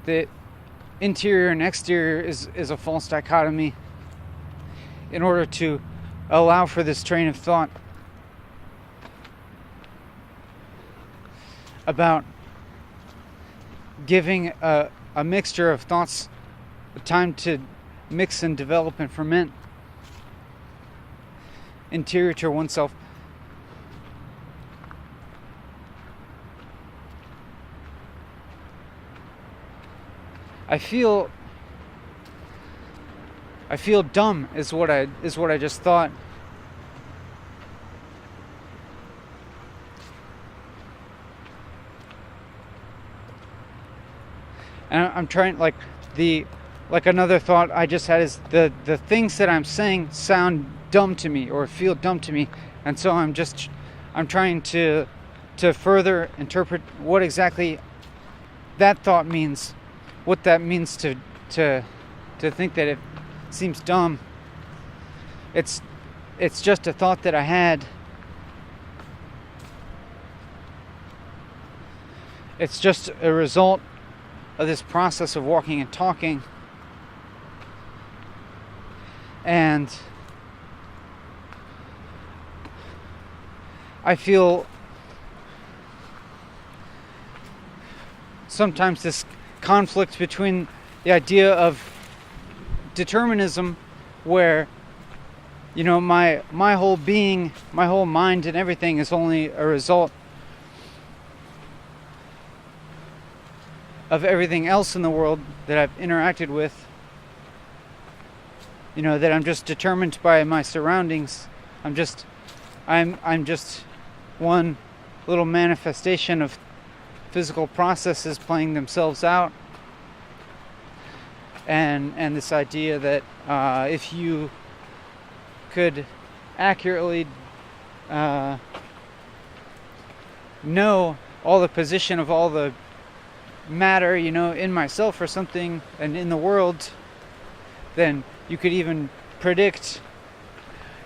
the interior and exterior is a false dichotomy, in order to allow for this train of thought about giving a mixture of thoughts time to mix and develop and ferment interior to oneself. I feel dumb is what I just thought. And I'm trying, another thought I just had is the things that I'm saying sound dumb to me or feel dumb to me, and so I'm trying to further interpret what exactly that thought means, what that means to think that it seems dumb. It's just a thought that I had. It's just a result of this process of walking and talking. And I feel sometimes this conflict between the idea of determinism, where my whole being, my whole mind and everything is only a result of everything else in the world that I've interacted with, that I'm just determined by my surroundings. I'm just one little manifestation of physical processes playing themselves out. And this idea that if you could accurately know all the position of all the matter, in myself or something, and in the world, then you could even predict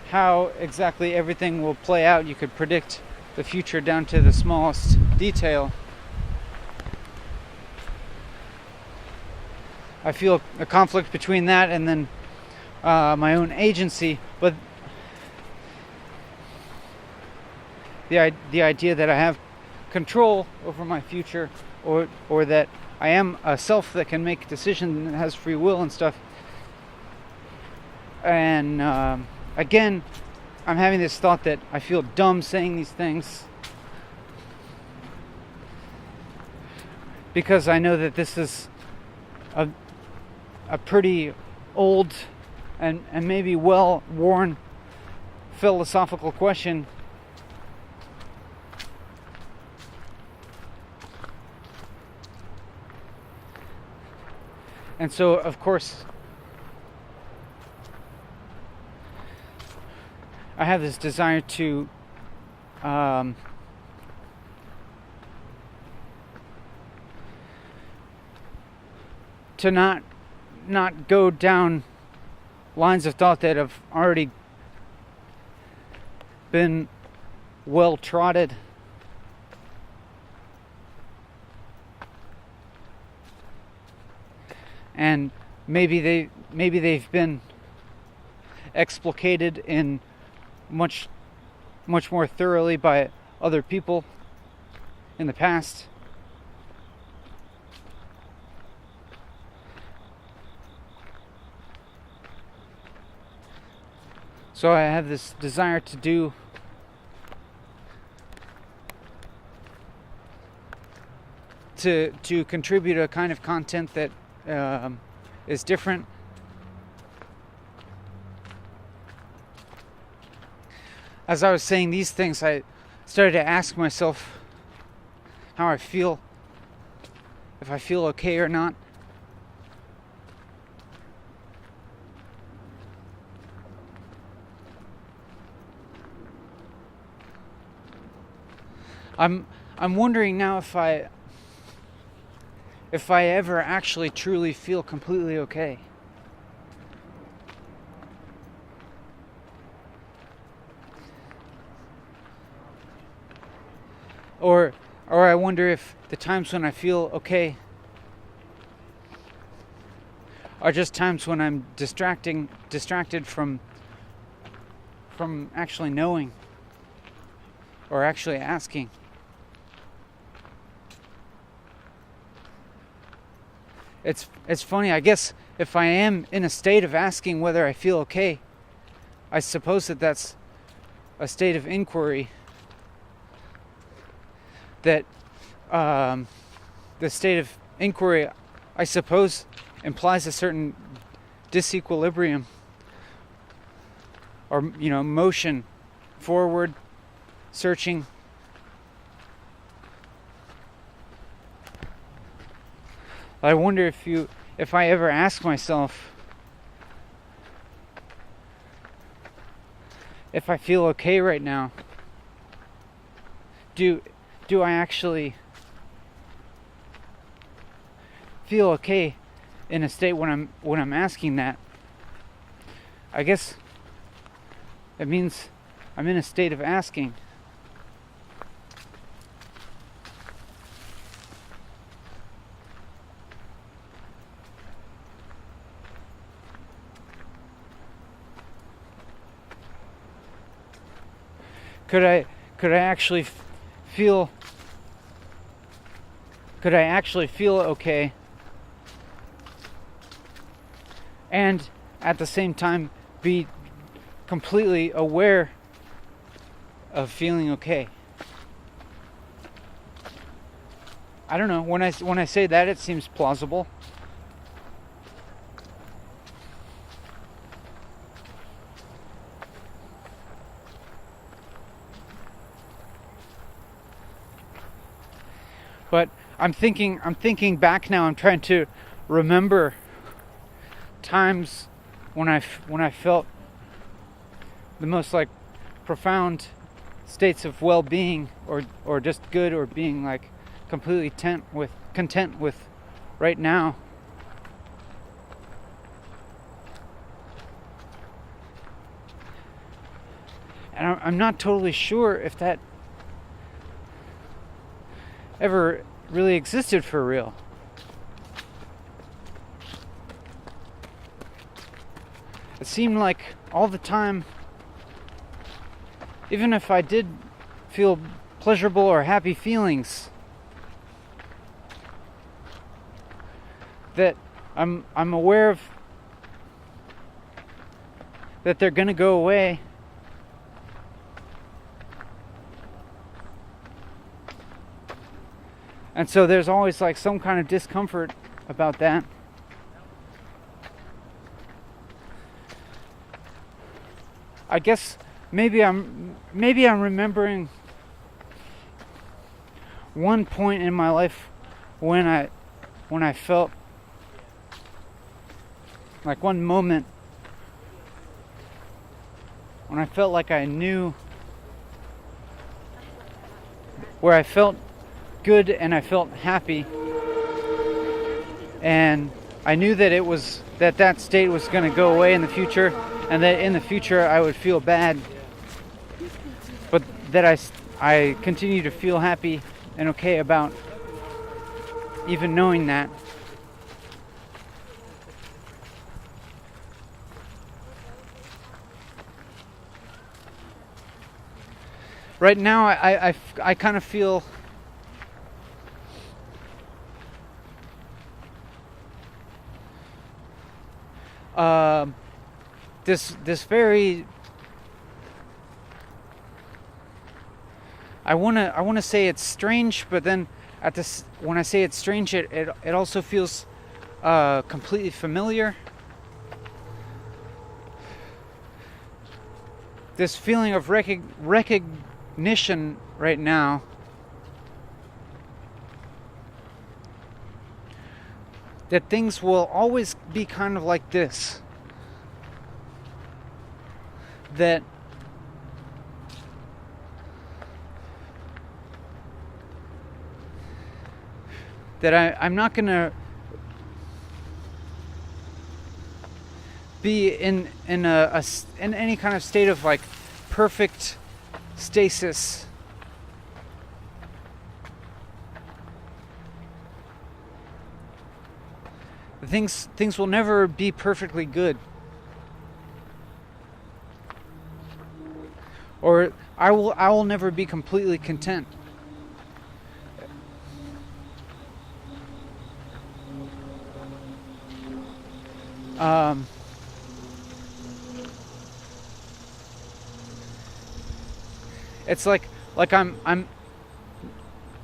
how exactly everything will play out. You could predict the future down to the smallest detail. I feel a conflict between that and then my own agency, but the idea that I have control over my future, or that I am a self that can make decisions and has free will and stuff. And again, I'm having this thought that I feel dumb saying these things, because I know that this is a pretty old and maybe well-worn philosophical question. And so, of course, I have this desire to not go down lines of thought that have already been well trodden. And maybe they've been explicated in much more thoroughly by other people in the past. So I have this desire to contribute a kind of content that is different. As I was saying these things, I started to ask myself how I feel, if I feel okay or not. I'm wondering now if I ever actually truly feel completely okay. Or I wonder if the times when I feel okay are just times when I'm distracted from actually knowing or actually asking. It's funny, I guess if I am in a state of asking whether I feel okay, I suppose that's a state of inquiry. That the state of inquiry, I suppose, implies a certain disequilibrium or, motion forward, searching. I wonder if I ever ask myself if I feel okay right now. Do I actually feel okay in a state when I'm asking that? I guess it means I'm in a state of asking. Could I actually feel okay and at the same time be completely aware of feeling okay? I don't know, when I say that, it seems plausible. But I'm thinking back now. I'm trying to remember times when I felt the most like profound states of well-being or just good, or being like completely content with right now. And I'm not totally sure if that ever really existed for real. It seemed like all the time, even if I did feel pleasurable or happy feelings, that I'm aware of that they're gonna go away. And so there's always like some kind of discomfort about that. I guess maybe I'm remembering one point in my life when I felt like one moment when I felt like I knew, where I felt good and I felt happy, and I knew that that state was going to go away in the future, and that in the future I would feel bad. I continue to feel happy and okay about even knowing that. Right now, I kind of feel this very, I wanna say it's strange, but then when I say it's strange, it also feels completely familiar. This feeling of recognition right now that things will always be kind of like this. That I'm not gonna be in any kind of state of like perfect stasis. Things will never be perfectly good. Or I will never be completely content. It's like I'm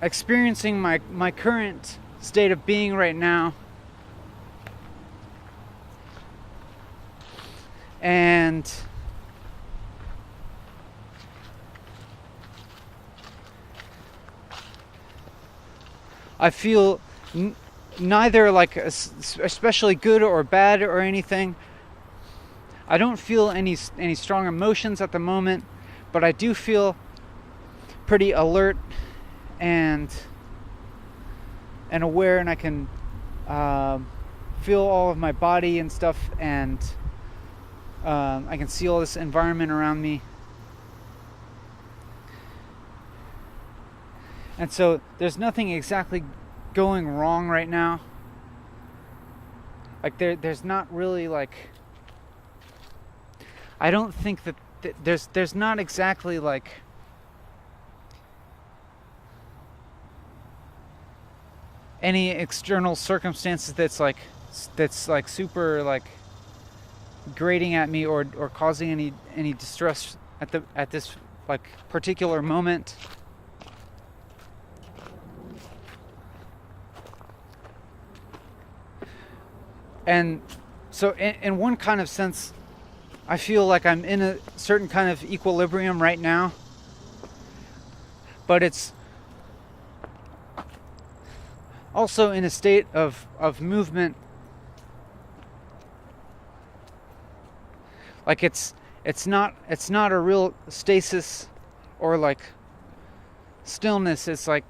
experiencing my current state of being right now, and I feel neither like especially good or bad or anything. I don't feel any strong emotions at the moment, but I do feel pretty alert and aware, and I can feel all of my body and stuff, and I can see all this environment around me. And so there's nothing exactly going wrong right now. Like there's not really like, I don't think that there's not exactly like any external circumstances that's like super like grating at me or causing any distress at this like particular moment. And so in one kind of sense, I feel like I'm in a certain kind of equilibrium right now, but it's also in a state of movement. Like it's not a real stasis or like stillness. It's like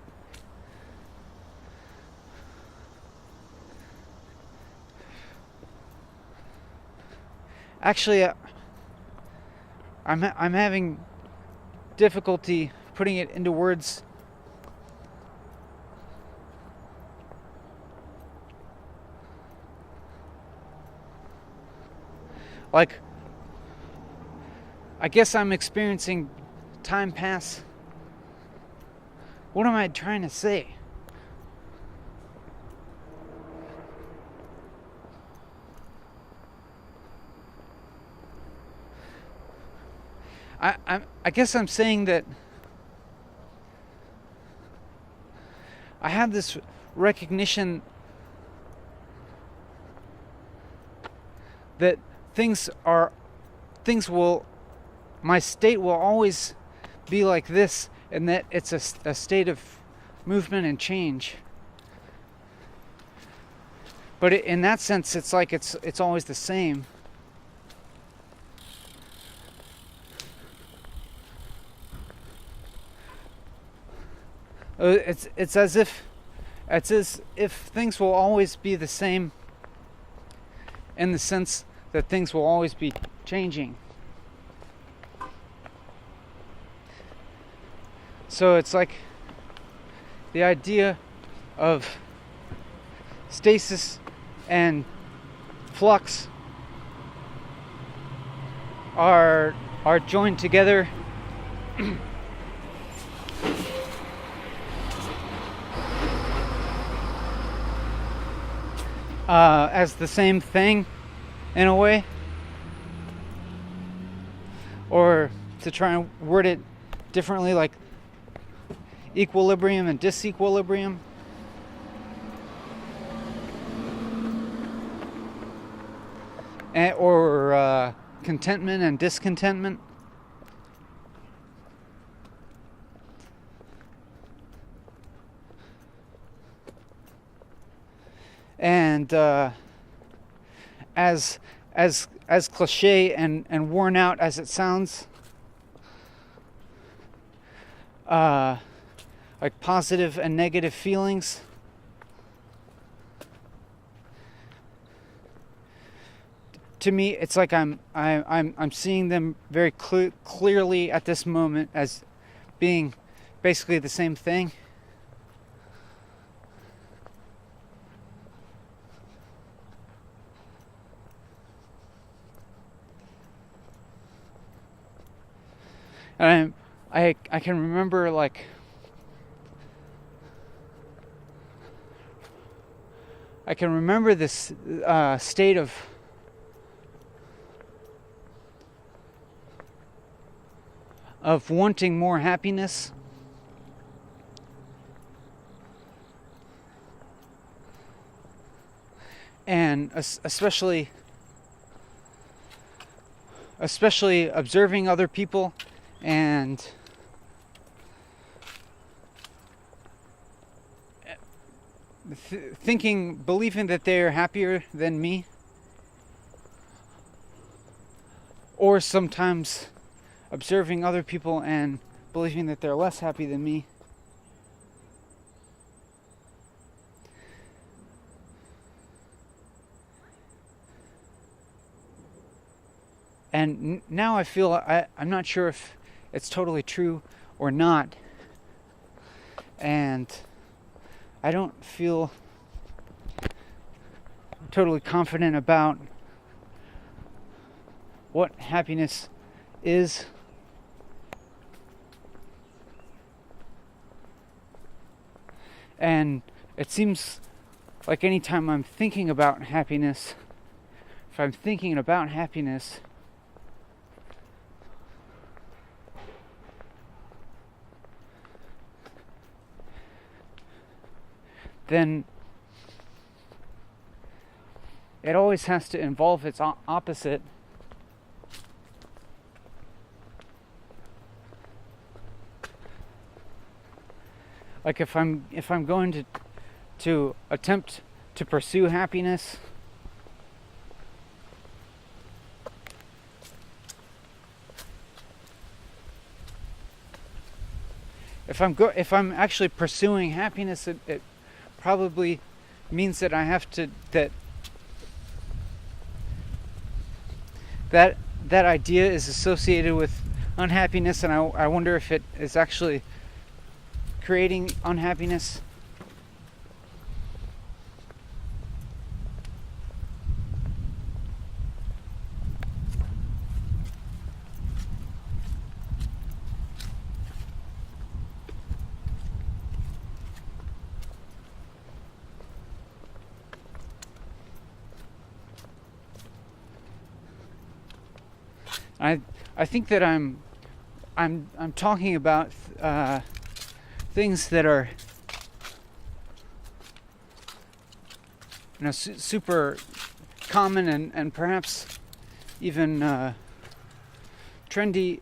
actually I'm having difficulty putting it into words. Like, I guess I'm experiencing time pass. What am I trying to say? I guess I'm saying that I have this recognition that my state will always be like this, and that it's a state of movement and change. But in that sense, it's like it's always the same. It's as if things will always be the same, in the sense that things will always be changing. So it's like the idea of stasis and flux are joined together as the same thing in a way, or to try and word it differently, like equilibrium and disequilibrium. Or contentment and discontentment. And as cliche and worn out as it sounds, like positive and negative feelings, to me, it's like I'm seeing them very clearly at this moment as being basically the same thing. And I can remember, like, I can remember this state of wanting more happiness, and especially observing other people and believing that they're happier than me, or sometimes observing other people and believing that they're less happy than me. And now I feel I'm not sure if it's totally true or not. And I don't feel totally confident about what happiness is. And it seems like anytime I'm thinking about happiness, if I'm thinking about happiness, then it always has to involve its opposite. Like if I'm going to attempt to pursue happiness, if I'm actually pursuing happiness, it probably means that I have to that idea is associated with unhappiness, and I wonder if it is actually creating unhappiness. I think that I'm talking about things that are, super common and perhaps even trendy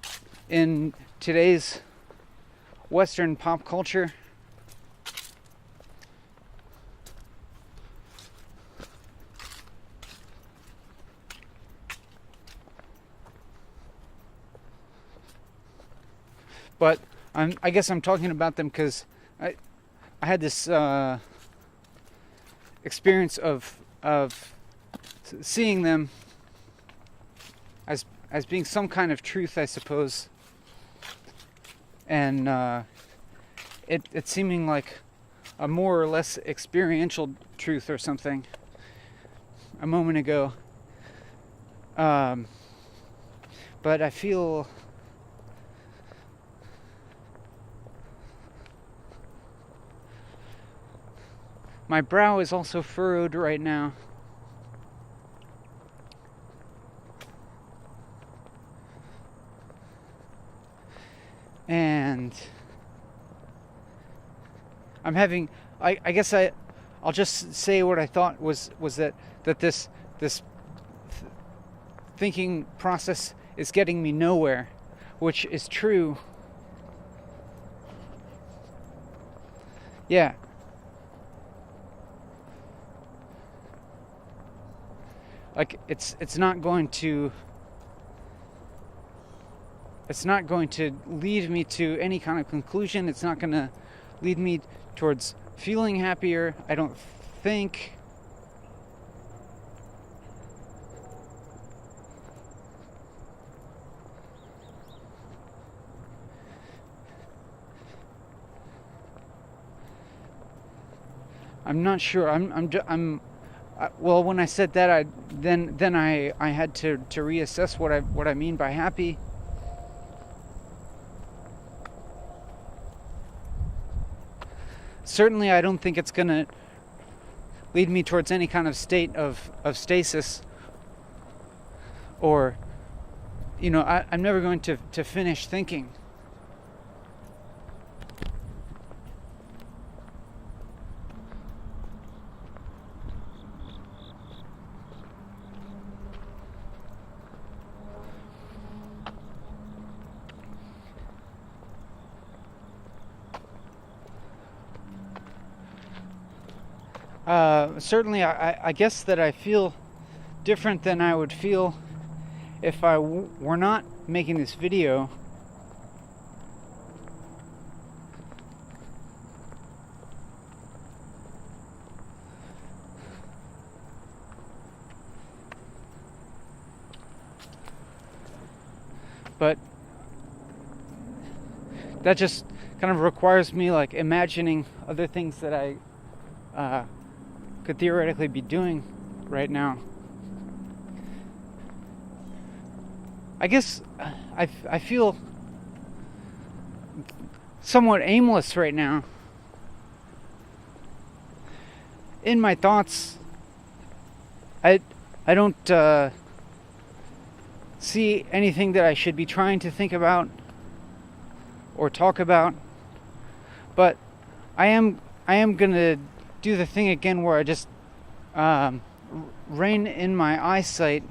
in today's Western pop culture. But I guess I'm talking about them because I had this experience of seeing them as being some kind of truth, I suppose, and it seeming like a more or less experiential truth or something a moment ago. But I feel my brow is also furrowed right now. And I'm having, I guess I'll just say what I thought was that this thinking process is getting me nowhere, which is true. Yeah. Like it's not going to lead me to any kind of conclusion. It's not going to lead me towards feeling happier, I don't think. I'm not sure. Well, when I said that, I had to reassess what I mean by happy. Certainly, I don't think it's going to lead me towards any kind of state of stasis, or, I'm never going to finish thinking. Certainly, I guess that I feel different than I would feel if I were not making this video. But that just kind of requires me like imagining other things that I could theoretically be doing right now. I guess I feel somewhat aimless right now. In my thoughts, I don't see anything that I should be trying to think about or talk about, but I am gonna do the thing again where I just rein in my eyesight.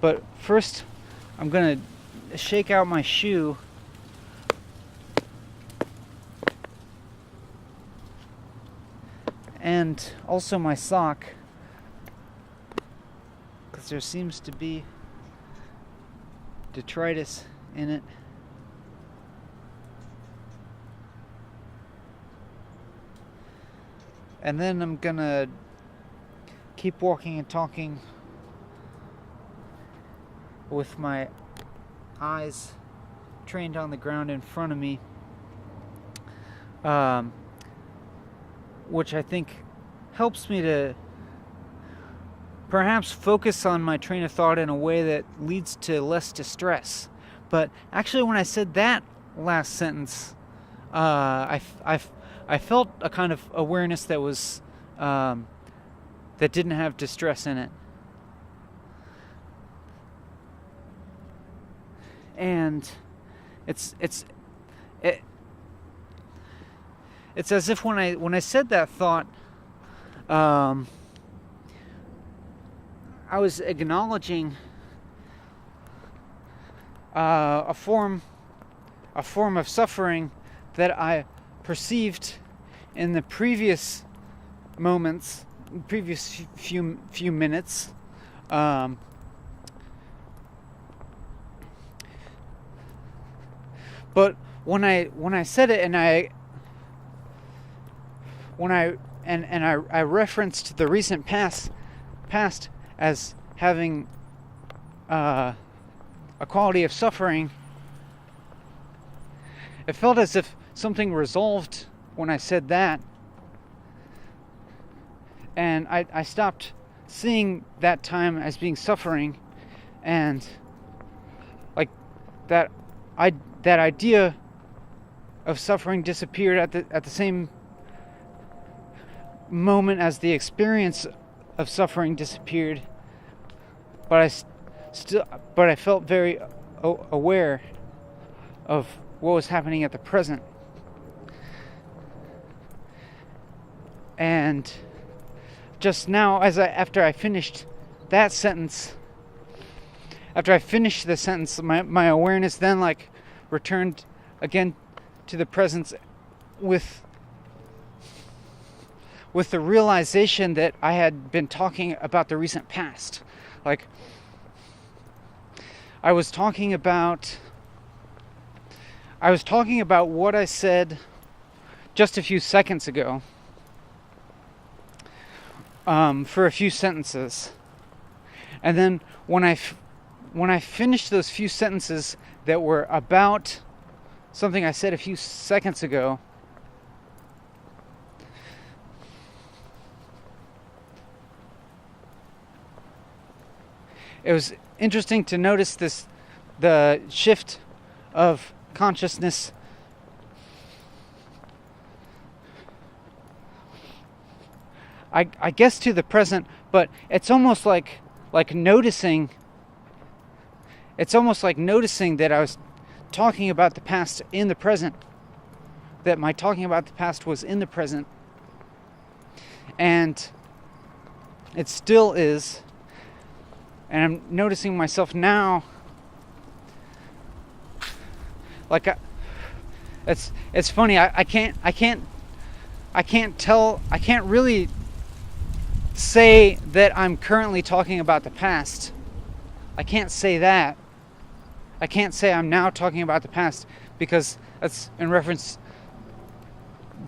But first, I'm gonna shake out my shoe and also my sock, because there seems to be detritus in it. And then I'm gonna keep walking and talking with my eyes trained on the ground in front of me, which I think helps me to perhaps focus on my train of thought in a way that leads to less distress. But actually, when I said that last sentence, I felt a kind of awareness that was that didn't have distress in it, and it's as if when I said that thought, I was acknowledging a form of suffering that I perceived in the previous moments, previous few minutes, but when I said it and I referenced the recent past as having a quality of suffering, it felt as if something resolved when I said that. And I stopped seeing that time as being suffering, and like that idea of suffering disappeared at the same moment as the experience of suffering disappeared. But I felt very aware of what was happening at the present. And just now, after I finished that sentence, after I finished the sentence, my awareness then like returned again to the presence with the realization that I had been talking about the recent past. Like, I was talking about what I said just a few seconds ago, for a few sentences. And then when I finished those few sentences that were about something I said a few seconds ago, it was interesting to notice the shift of consciousness I guess to the present, but it's almost like noticing. It's almost like noticing that I was talking about the past in the present. That my talking about the past was in the present. And it still is. And I'm noticing myself now. Like it's funny. I can't really say that I'm currently talking about the past. I can't say that. I can't say I'm now talking about the past, because that's in reference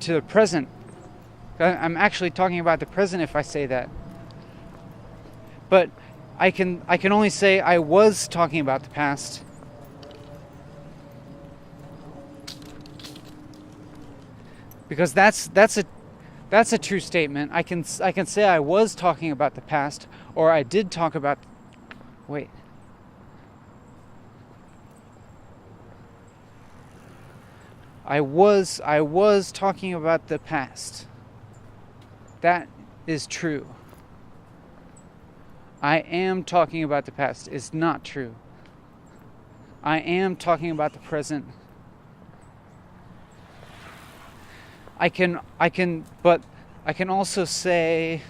to the present. I'm actually talking about the present if I say that. But I can only say I was talking about the past. Because that's a true statement. I can say I was talking about the past, or I did talk about. Wait. I was talking about the past. That is true. I am talking about the past is not true. I am talking about the present. I can also say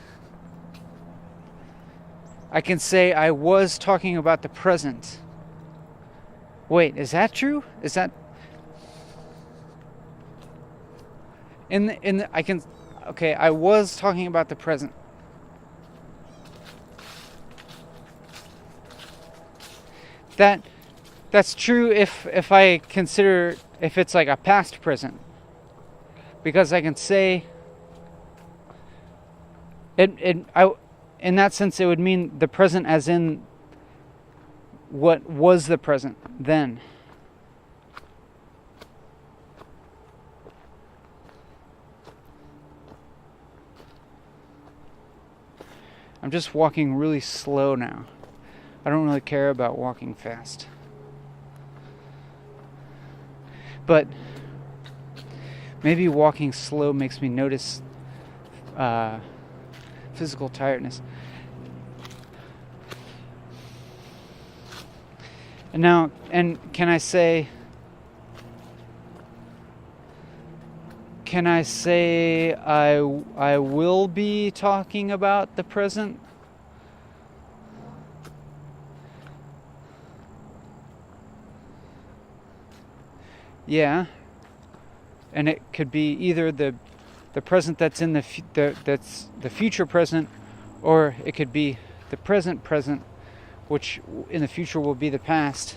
I was talking about the present. Wait, is that true? Is that I was talking about the present. That's true if I consider if it's like a past present. Because I can say in that sense it would mean the present as in what was the present then. I'm just walking really slow now. I don't really care about walking fast. But maybe walking slow makes me notice physical tiredness. And can I say I will be talking about the present? Yeah. And it could be either the present that's in that's the future present, or it could be the present, which in the future will be the past.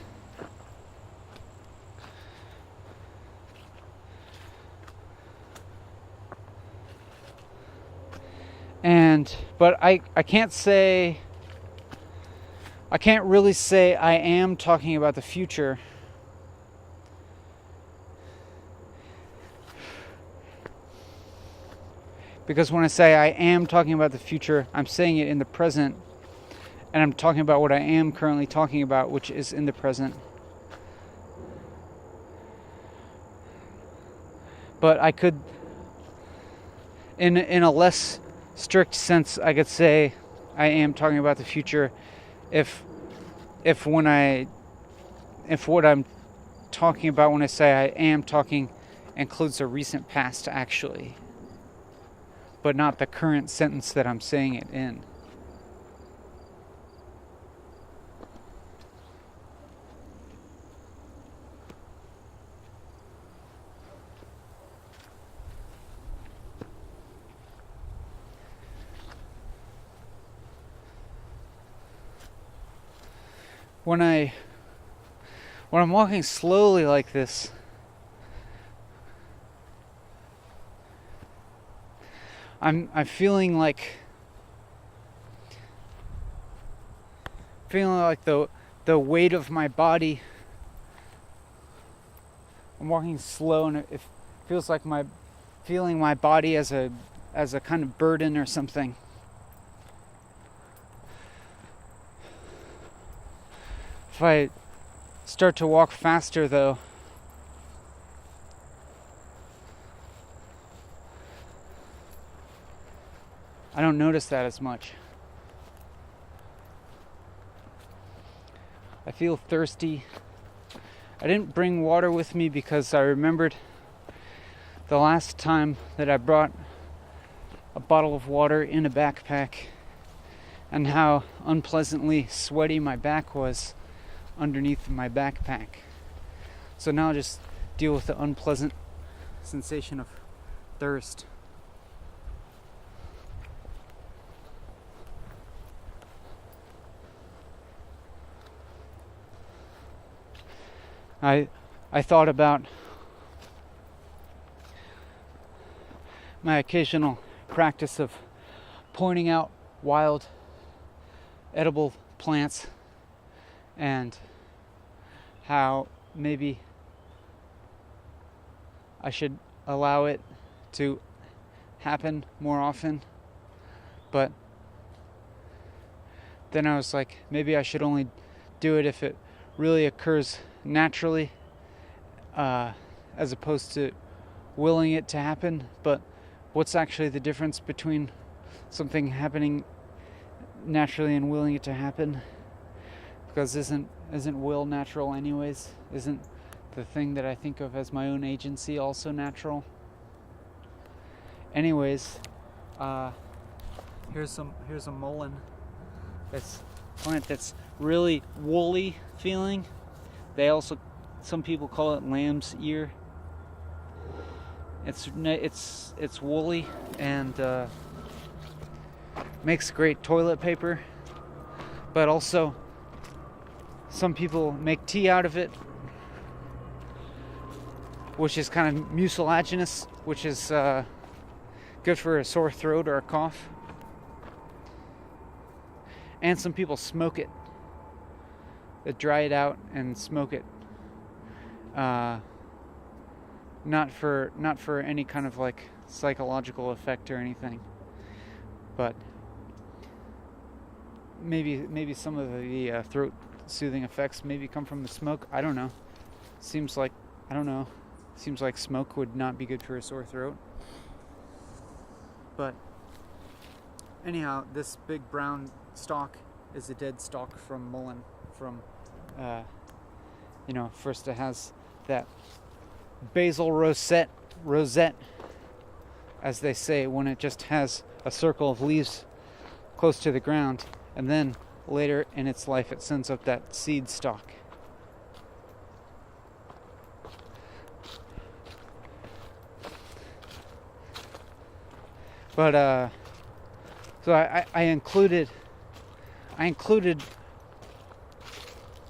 But I can't really say I am talking about the future. Because when I say I am talking about the future, I'm saying it in the present, and I'm talking about what I am currently talking about, which is in the present. But I could, in a less strict sense, I could say I am talking about the future if what I'm talking about when I say I am talking includes a recent past actually, but not the current sentence that I'm saying it in. When I'm walking slowly like this, I'm feeling like the weight of my body. I'm walking slow, and it feels like feeling my body as a kind of burden or something. If I start to walk faster, though, I don't notice that as much. I feel thirsty. I didn't bring water with me because I remembered the last time that I brought a bottle of water in a backpack and how unpleasantly sweaty my back was underneath my backpack. So now I'll just deal with the unpleasant sensation of thirst. I thought about my occasional practice of pointing out wild edible plants and how maybe I should allow it to happen more often. But then I was like, maybe I should only do it if it really occurs naturally, as opposed to willing it to happen. But what's actually the difference between something happening naturally and willing it to happen? Because isn't will natural anyways? Isn't the thing that I think of as my own agency also natural? Anyways, here's a mullein. This plant that's really woolly feeling. Some people call it lamb's ear. It's woolly and makes great toilet paper, but also some people make tea out of it, which is kind of mucilaginous, which is good for a sore throat or a cough. And some people smoke it. They dry it out and smoke it. Not for any kind of like psychological effect or anything, but maybe some of the throat soothing effects maybe come from the smoke. I don't know. Seems like smoke would not be good for a sore throat. But anyhow, this big brown stalk is a dead stalk from mullein. From first it has that basal rosette, as they say, when it just has a circle of leaves close to the ground, and then later in its life it sends up that seed stalk. But so I included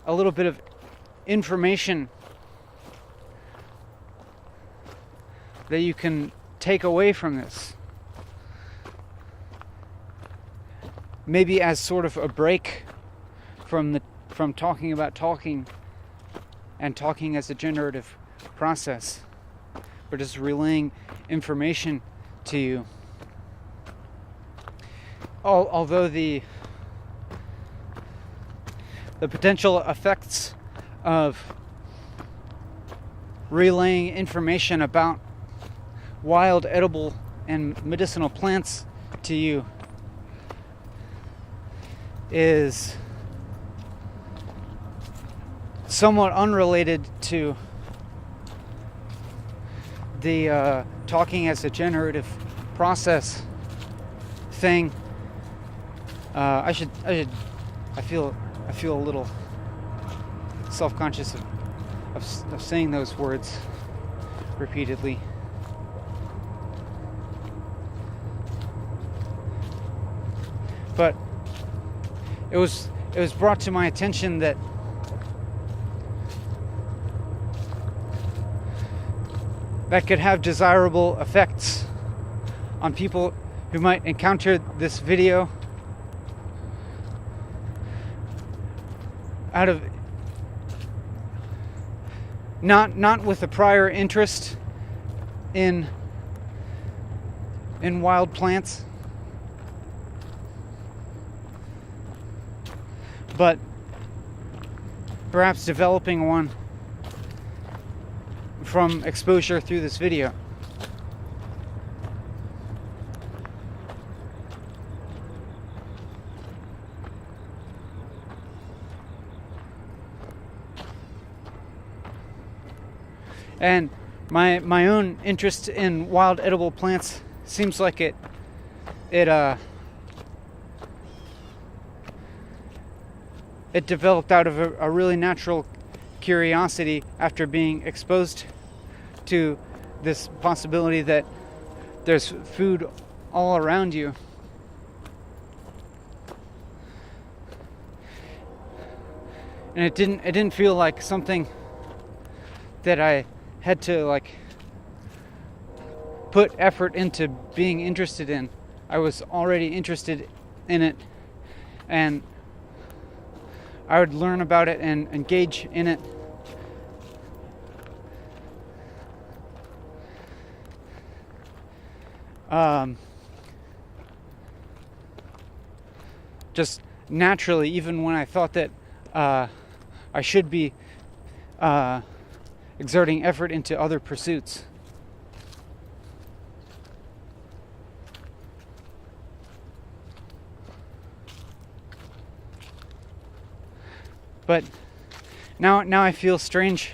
a little bit of information that you can take away from this. Maybe as sort of a break from talking about talking and talking as a generative process. We're just relaying information to you. although the potential effects of relaying information about wild, edible, and medicinal plants to you is somewhat unrelated to the talking as a generative process thing. I feel a little self-conscious of saying those words repeatedly. But it was brought to my attention that could have desirable effects on people who might encounter this video out of not with a prior interest in wild plants, but perhaps developing one from exposure through this video. And my own interest in wild edible plants seems like it developed out of a really natural curiosity after being exposed to this possibility that there's food all around you. And it didn't feel like something that I had to like put effort into being interested in. I was already interested in it, and I would learn about it and engage in it. Just naturally, even when I thought that I should be exerting effort into other pursuits. But now I feel strange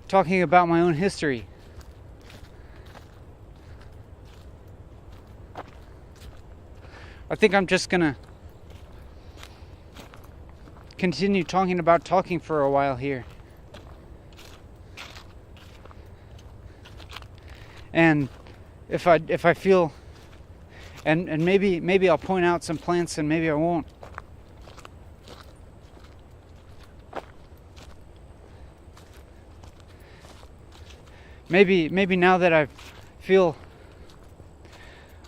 talking about my own history. I think I'm just gonna continue talking about talking for a while here. And if I feel, and maybe I'll point out some plants and maybe I won't. Maybe now that I feel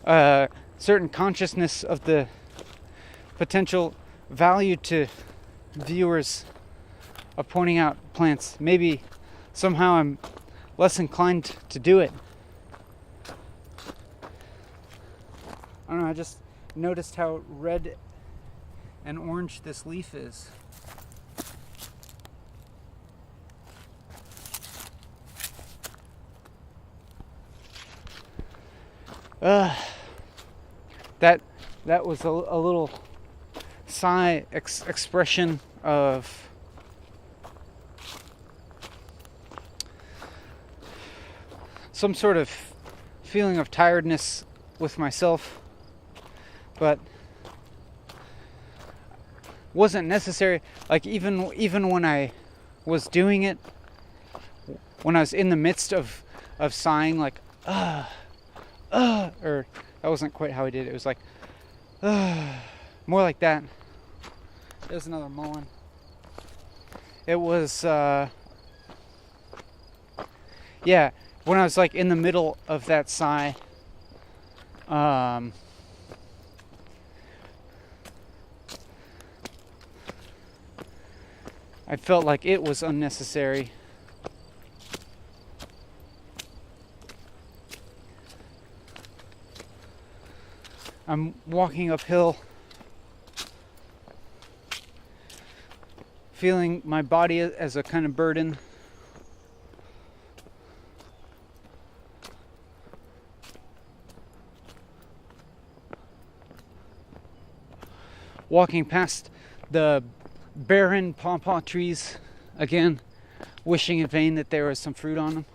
a certain consciousness of the potential value to viewers of pointing out plants, maybe somehow I'm less inclined to do it. I don't know, I just noticed how red and orange this leaf is. That was a little sigh expression of some sort of feeling of tiredness with myself, but wasn't necessary. Like even when I was doing it, when I was in the midst of sighing, like or that wasn't quite how I did it. It was like more like that. There's another mullen. It was yeah, when I was like in the middle of that sigh, I felt like it was unnecessary. I'm walking uphill, feeling my body as a kind of burden. Walking past the barren pawpaw trees again, wishing in vain that there was some fruit on them.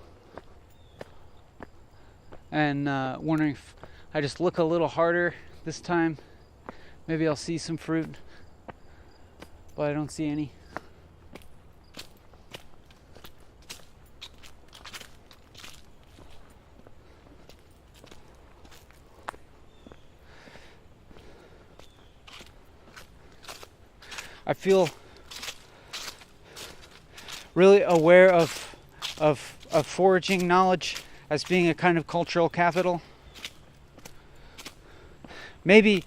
And wondering if I just look a little harder this time, maybe I'll see some fruit, but I don't see any. I feel really aware of foraging knowledge as being a kind of cultural capital. Maybe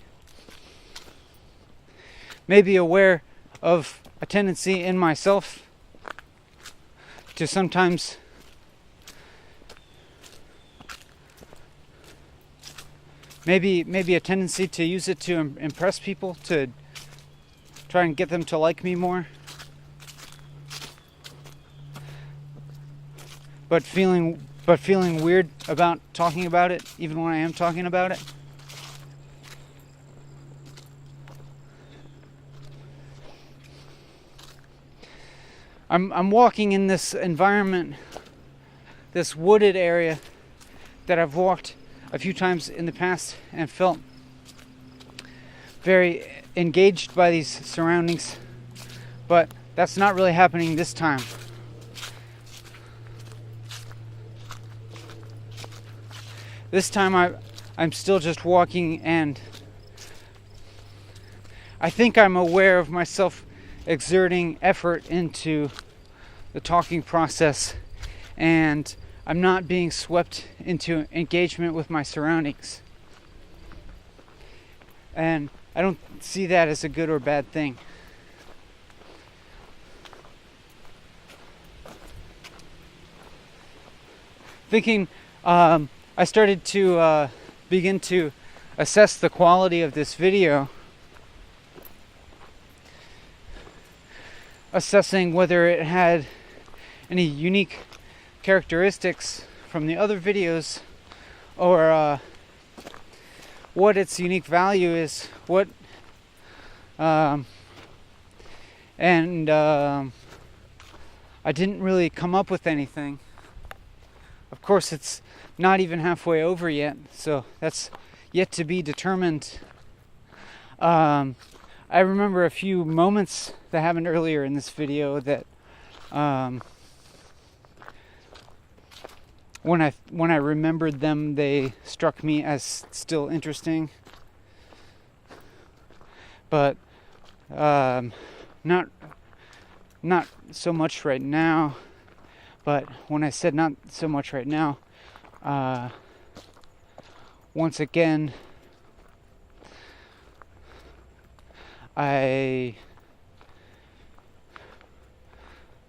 aware of a tendency in myself to sometimes maybe a tendency to use it to impress people, to try and get them to like me more. But feeling weird about talking about it, even when I am talking about it. I'm walking in this environment, this wooded area that I've walked a few times in the past and felt very engaged by these surroundings, but that's not really happening this time. This time I'm still just walking, and I think I'm aware of myself exerting effort into the talking process, and I'm not being swept into engagement with my surroundings. And I don't see that as a good or bad thing. Thinking, I started to begin to assess the quality of this video, assessing whether it had any unique characteristics from the other videos, or what its unique value is, I didn't really come up with anything. Of course, it's not even halfway over yet, so that's yet to be determined. I remember a few moments that happened earlier in this video that when I remembered them, they struck me as still interesting, but not so much right now. But when I said not so much right now, once again, I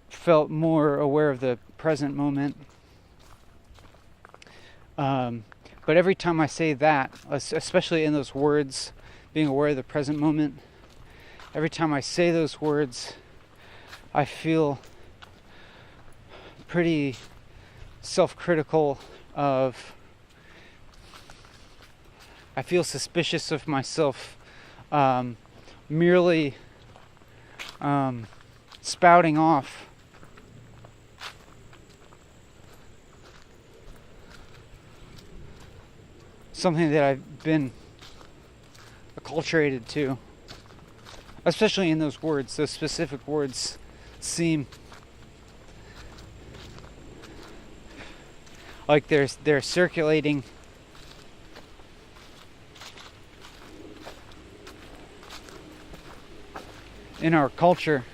felt more aware of the present moment. But every time I say that, especially in those words, being aware of the present moment, every time I say those words, I feel pretty self-critical I feel suspicious of myself merely spouting off something that I've been acculturated to, especially in those words. Those specific words seem like they're circulating in our culture.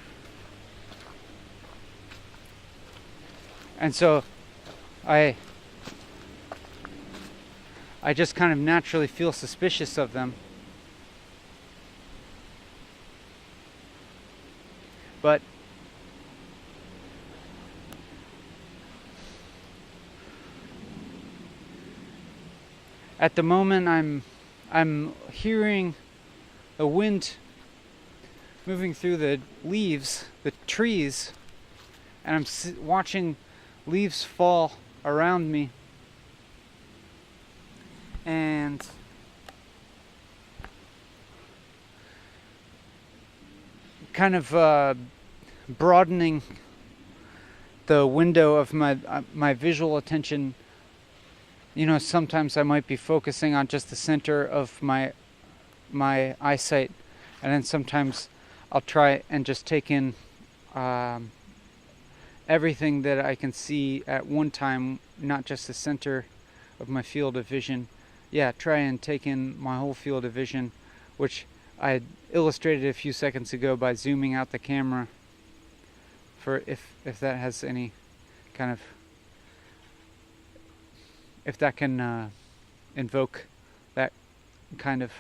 And so I just kind of naturally feel suspicious of them. But at the moment I'm hearing the wind moving through the leaves, the trees, and I'm watching leaves fall around me. And kind of broadening the window of my visual attention. You know, sometimes I might be focusing on just the center of my eyesight, and then sometimes I'll try and just take in everything that I can see at one time, not just the center of my field of vision. Yeah, try and take in my whole field of vision, which I illustrated a few seconds ago by zooming out the camera, for if that has any kind of, if that can invoke that kind of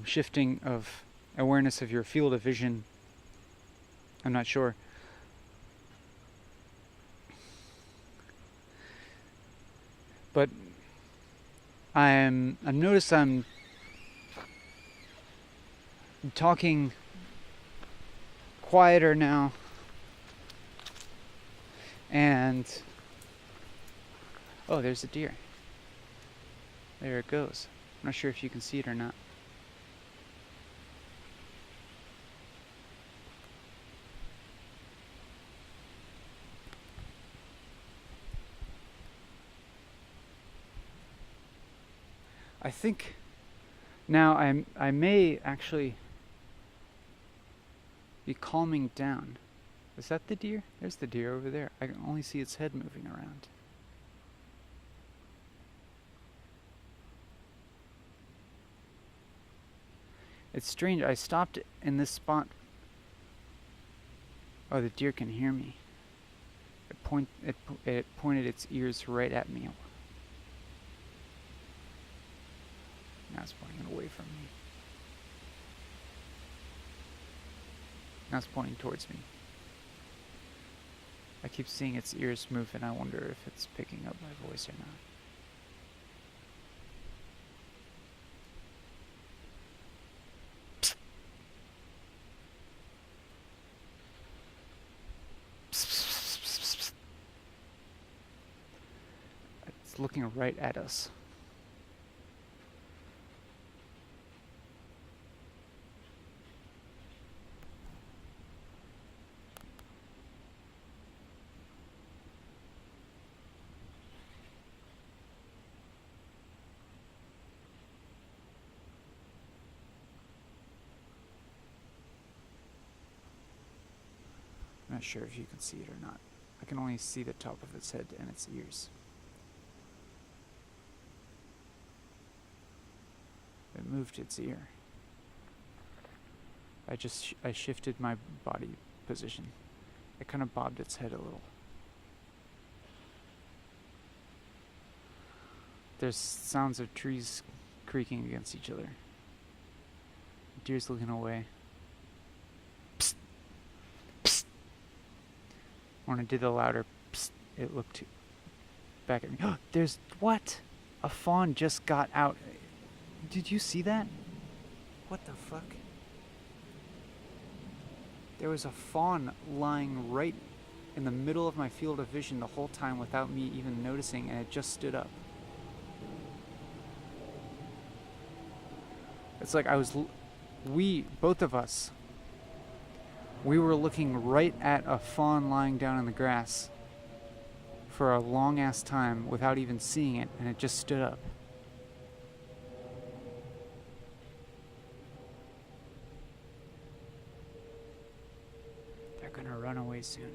shifting of awareness of your field of vision. I'm not sure. But I notice I'm talking quieter now, and oh, there's a deer. There it goes. I'm not sure if you can see it or not. I think now I may actually be calming down. Is that the deer? There's the deer over there. I can only see its head moving around. It's strange. I stopped in this spot. Oh, the deer can hear me. It pointed its ears right at me. Now it's pointing away from me. Now it's pointing towards me. I keep seeing its ears move, and I wonder if it's picking up my voice or not. It's looking right at us. I'm not sure if you can see it or not. I can only see the top of its head and its ears. It moved its ear. I shifted my body position. It kind of bobbed its head a little. There's sounds of trees creaking against each other. Deer's looking away. Psst. Psst. When I did the louder psst, it looked back at me. There's what? A fawn just got out. Did you see that? What the fuck? There was a fawn lying right in the middle of my field of vision the whole time without me even noticing, and it just stood up. It's like both of us, we were looking right at a fawn lying down in the grass for a long ass time without even seeing it, and it just stood up. They're gonna run away soon.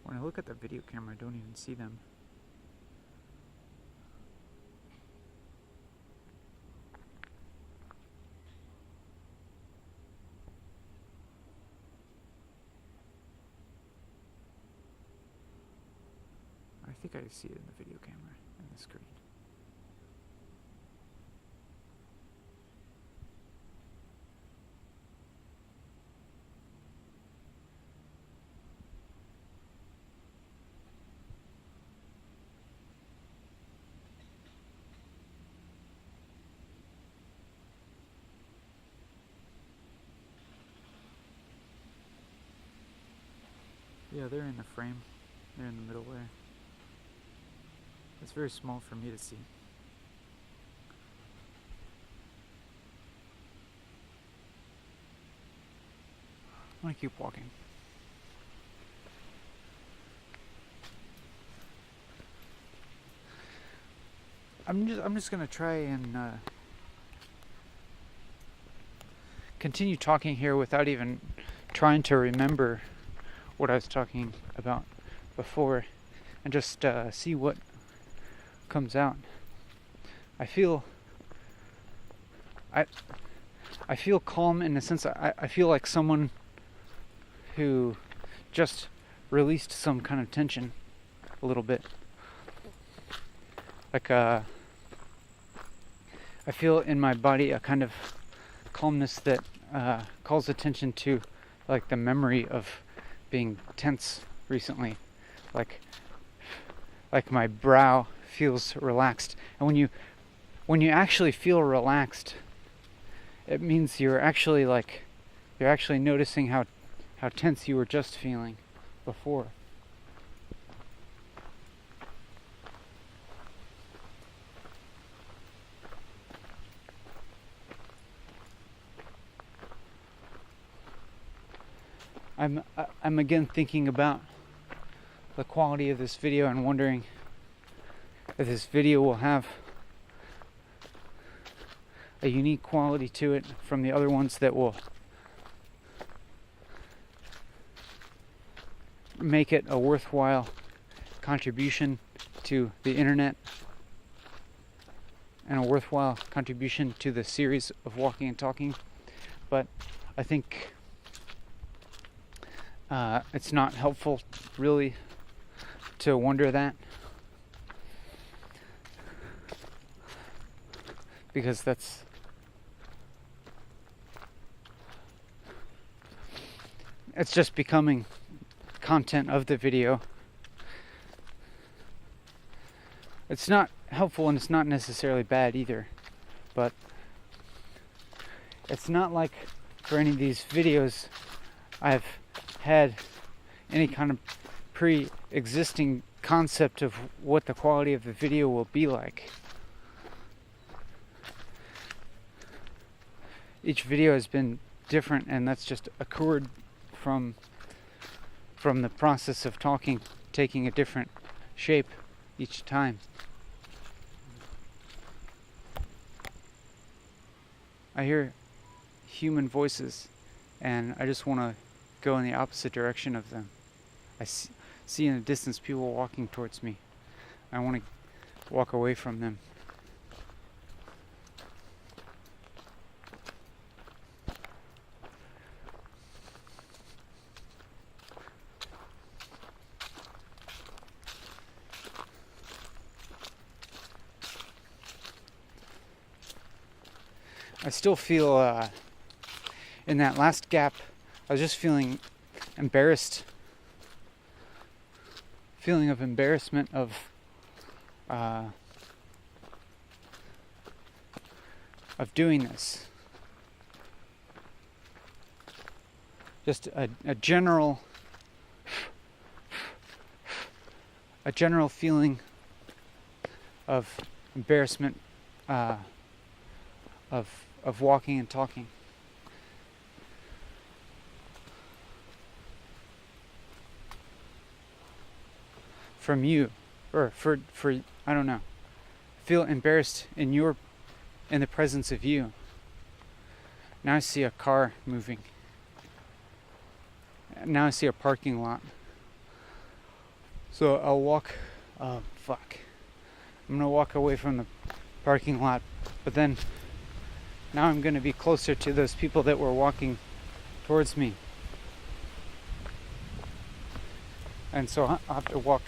When I look at the video camera, I don't even see them. think I see it in the video camera and the screen. Yeah, they're in the frame. They're in the middle there. It's very small for me to see. I'm gonna keep walking. I'm just gonna try and continue talking here without even trying to remember what I was talking about before, and just see what comes out. I feel calm in the sense I feel like someone who just released some kind of tension a little bit. Like I feel in my body a kind of calmness that calls attention to like the memory of being tense recently. Like my brow feels relaxed, and when you actually feel relaxed, it means you're actually noticing how tense you were just feeling before. I'm again thinking about the quality of this video and wondering if this video will have a unique quality to it from the other ones that will make it a worthwhile contribution to the internet and a worthwhile contribution to the series of Walking and Talking. But I think it's not helpful really to wonder that, because it's just becoming content of the video. It's not helpful and it's not necessarily bad either, but it's not like for any of these videos I've had any kind of pre-existing concept of what the quality of the video will be like. Each video has been different, and that's just occurred from the process of talking taking a different shape each time. I hear human voices, and I just want to go in the opposite direction of them. I see in the distance people walking towards me. I want to walk away from them. I still feel in that last gap I was just feeling embarrassed. Feeling of embarrassment of doing this. Just a general feeling of embarrassment of walking and talking. From you, or for I don't know. Feel embarrassed in the presence of you. Now I see a car moving. Now I see a parking lot. So I'll walk. I'm gonna walk away from the parking lot, but then now I'm gonna be closer to those people that were walking towards me. And so I'll have to walk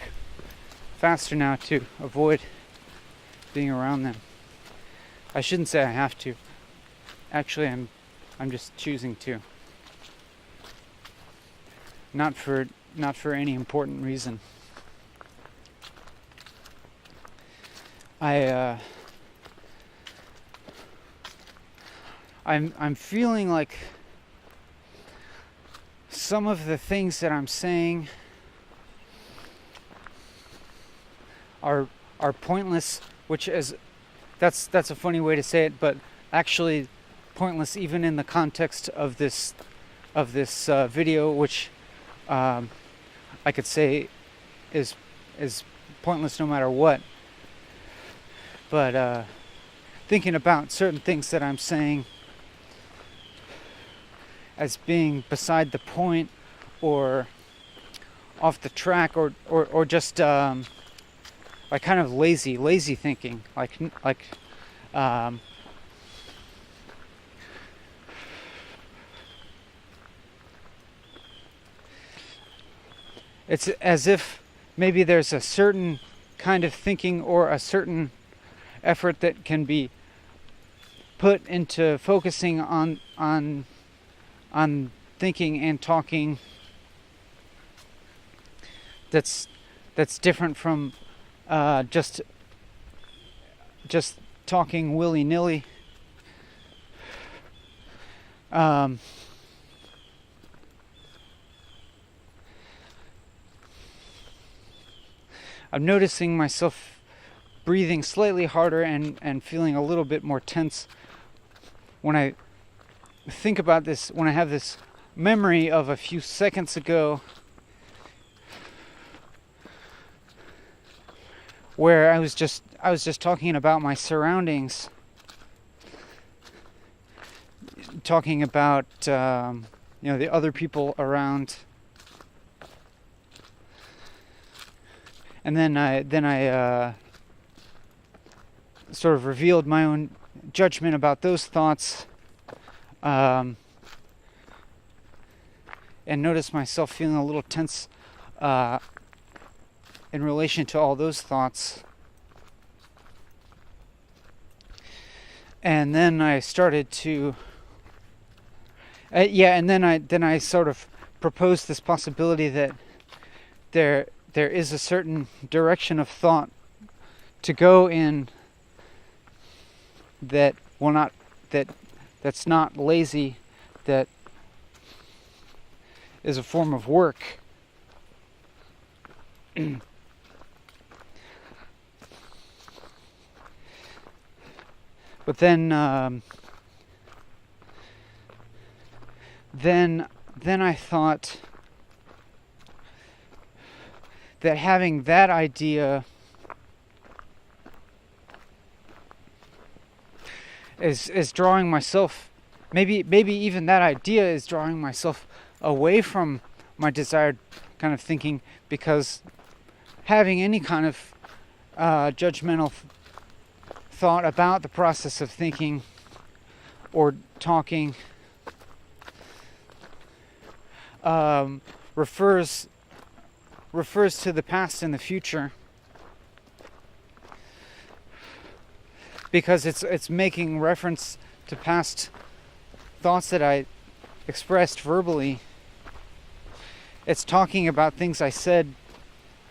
faster now to avoid being around them. I shouldn't say I have to. Actually, I'm just choosing to. Not for any important reason. I'm feeling like some of the things that I'm saying are pointless, which is that's a funny way to say it, but actually pointless even in the context of this video, which I could say is pointless no matter what. But thinking about certain things that I'm saying as being beside the point or off the track or just like kind of lazy thinking, it's as if maybe there's a certain kind of thinking or a certain effort that can be put into focusing on thinking and talking that's different from just talking willy-nilly. I'm noticing myself breathing slightly harder and feeling a little bit more tense when I think about this, when I have this memory of a few seconds ago where I was just talking about my surroundings, talking about the other people around, and then I sort of revealed my own judgment about those thoughts, and noticed myself feeling a little tense in relation to all those thoughts. And then I started to and then I sort of proposed this possibility that there is a certain direction of thought to go in that's not lazy, that is a form of work. But then I thought that having that idea is drawing myself, maybe even that idea is drawing myself away from my desired kind of thinking, because having any kind of judgmental thought about the process of thinking or talking refers to the past and the future, because it's making reference to past thoughts that I expressed verbally. It's talking about things I said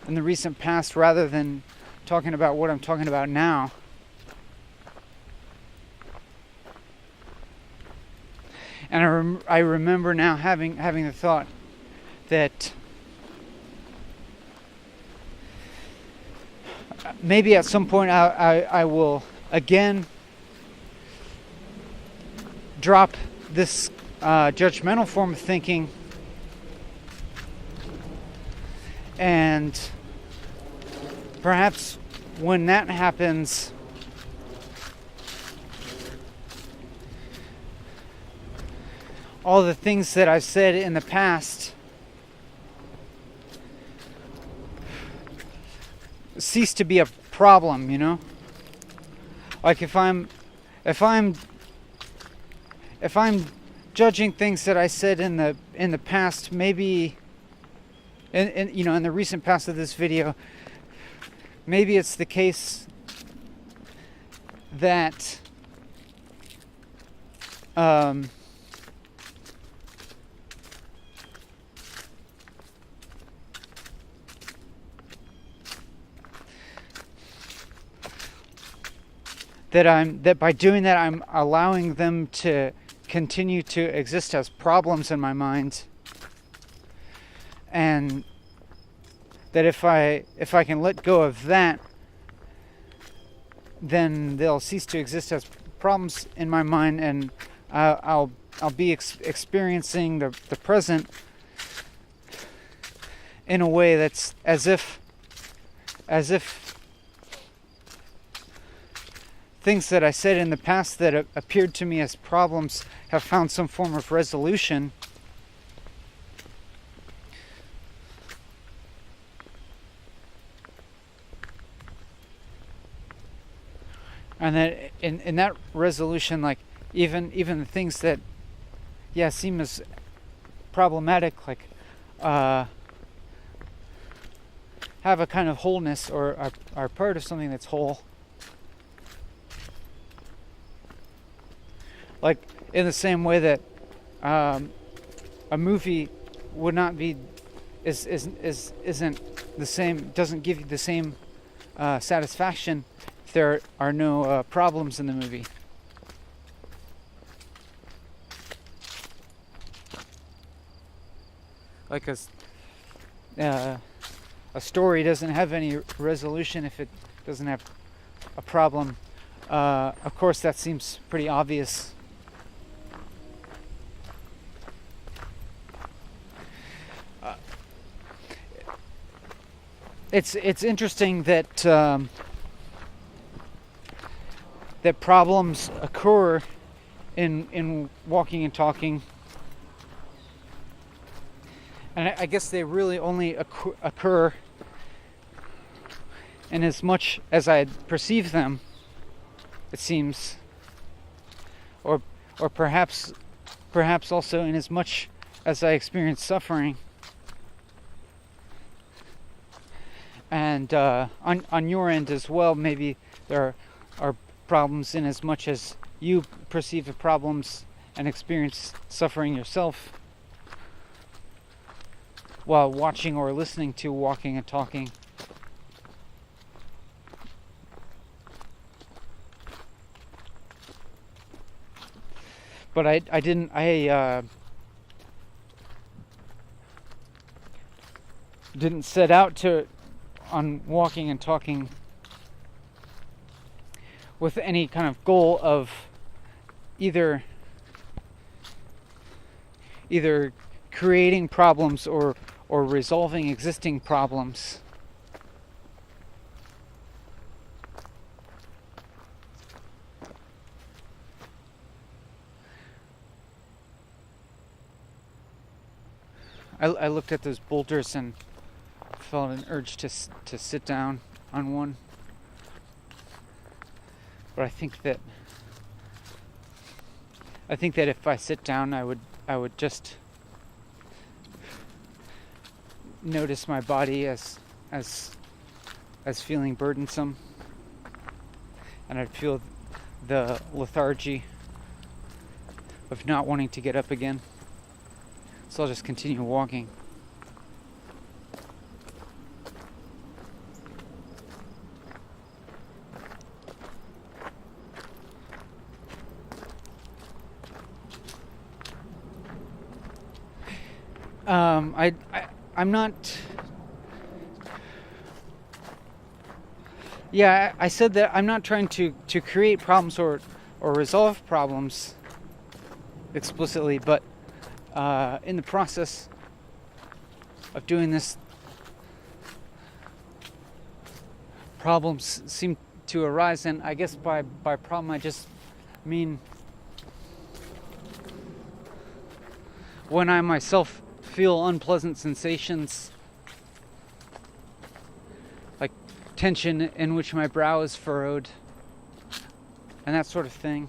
in the recent past rather than talking about what I'm talking about now. And I remember now having the thought that maybe at some point I will again drop this judgmental form of thinking, and perhaps when that happens, all the things that I've said in the past cease to be a problem, you know? Like if I'm judging things that I said in the past, maybe in the recent past of this video, maybe it's the case that that by doing that I'm allowing them to continue to exist as problems in my mind, and that if I can let go of that, then they'll cease to exist as problems in my mind, and I'll be experiencing the present in a way that's as if things that I said in the past that appeared to me as problems have found some form of resolution. And that in that resolution, like even the things that seem as problematic, like have a kind of wholeness, or are part of something that's whole. Like in the same way that a movie would not be isn't the same, doesn't give you the same satisfaction if there are no problems in the movie. Like a story doesn't have any resolution if it doesn't have a problem. Of course, that seems pretty obvious. It's interesting that that problems occur in walking and talking, and I guess they really only occur in as much as I perceive them, it seems, or perhaps also in as much as I experience suffering. And on your end as well, maybe there are problems in as much as you perceive the problems and experience suffering yourself while watching or listening to walking and talking. But I didn't set out on walking and talking with any kind of goal of either creating problems or resolving existing problems. I looked at those boulders and felt an urge to sit down on one, but I think that if I sit down, I would just notice my body as feeling burdensome, and I'd feel the lethargy of not wanting to get up again. So I'll just continue walking. I'm not. Yeah, I said that I'm not trying to create problems or resolve problems explicitly, but in the process of doing this, problems seem to arise, and I guess by problem I just mean when I myself feel unpleasant sensations, like tension in which my brow is furrowed, and that sort of thing.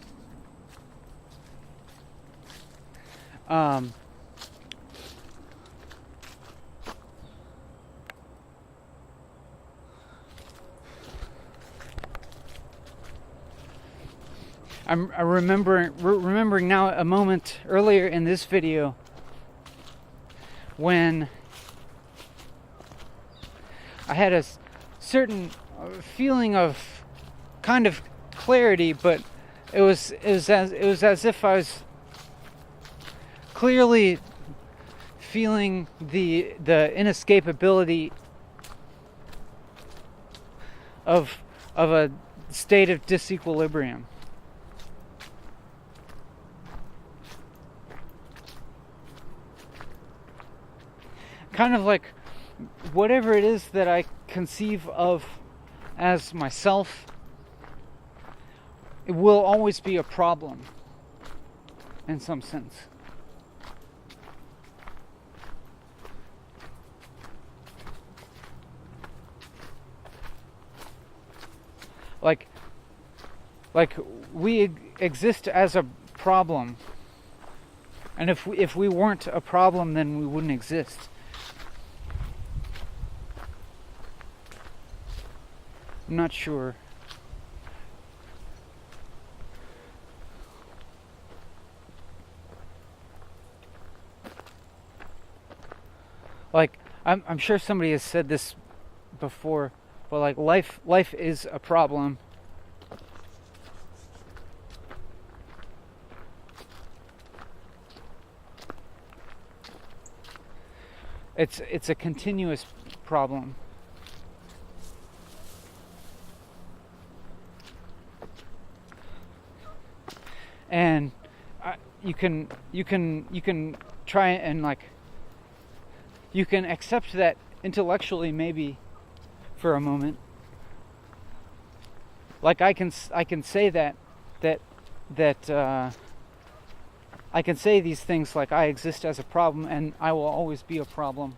I'm remembering now a moment earlier in this video when I had a certain feeling of kind of clarity, but it was as if I was clearly feeling the inescapability of a state of disequilibrium. Kind of like whatever it is that I conceive of as myself, it will always be a problem in some sense. Like we exist as a problem, and if we weren't a problem, then we wouldn't exist. I'm not sure. Like I'm sure somebody has said this before, but like life is a problem. It's a continuous problem. And you can try and like you can accept that intellectually maybe for a moment. Like I can say that I can say these things like I exist as a problem and I will always be a problem.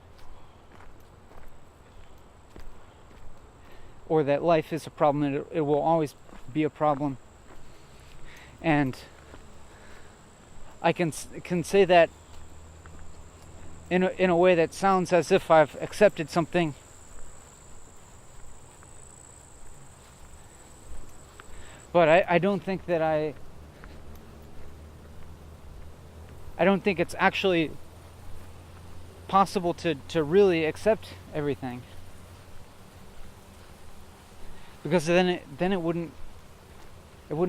Or that life is a problem and it will always be a problem. And I can say that in a way that sounds as if I've accepted something. But I don't think that I don't think it's actually possible to really accept everything. Because then it wouldn't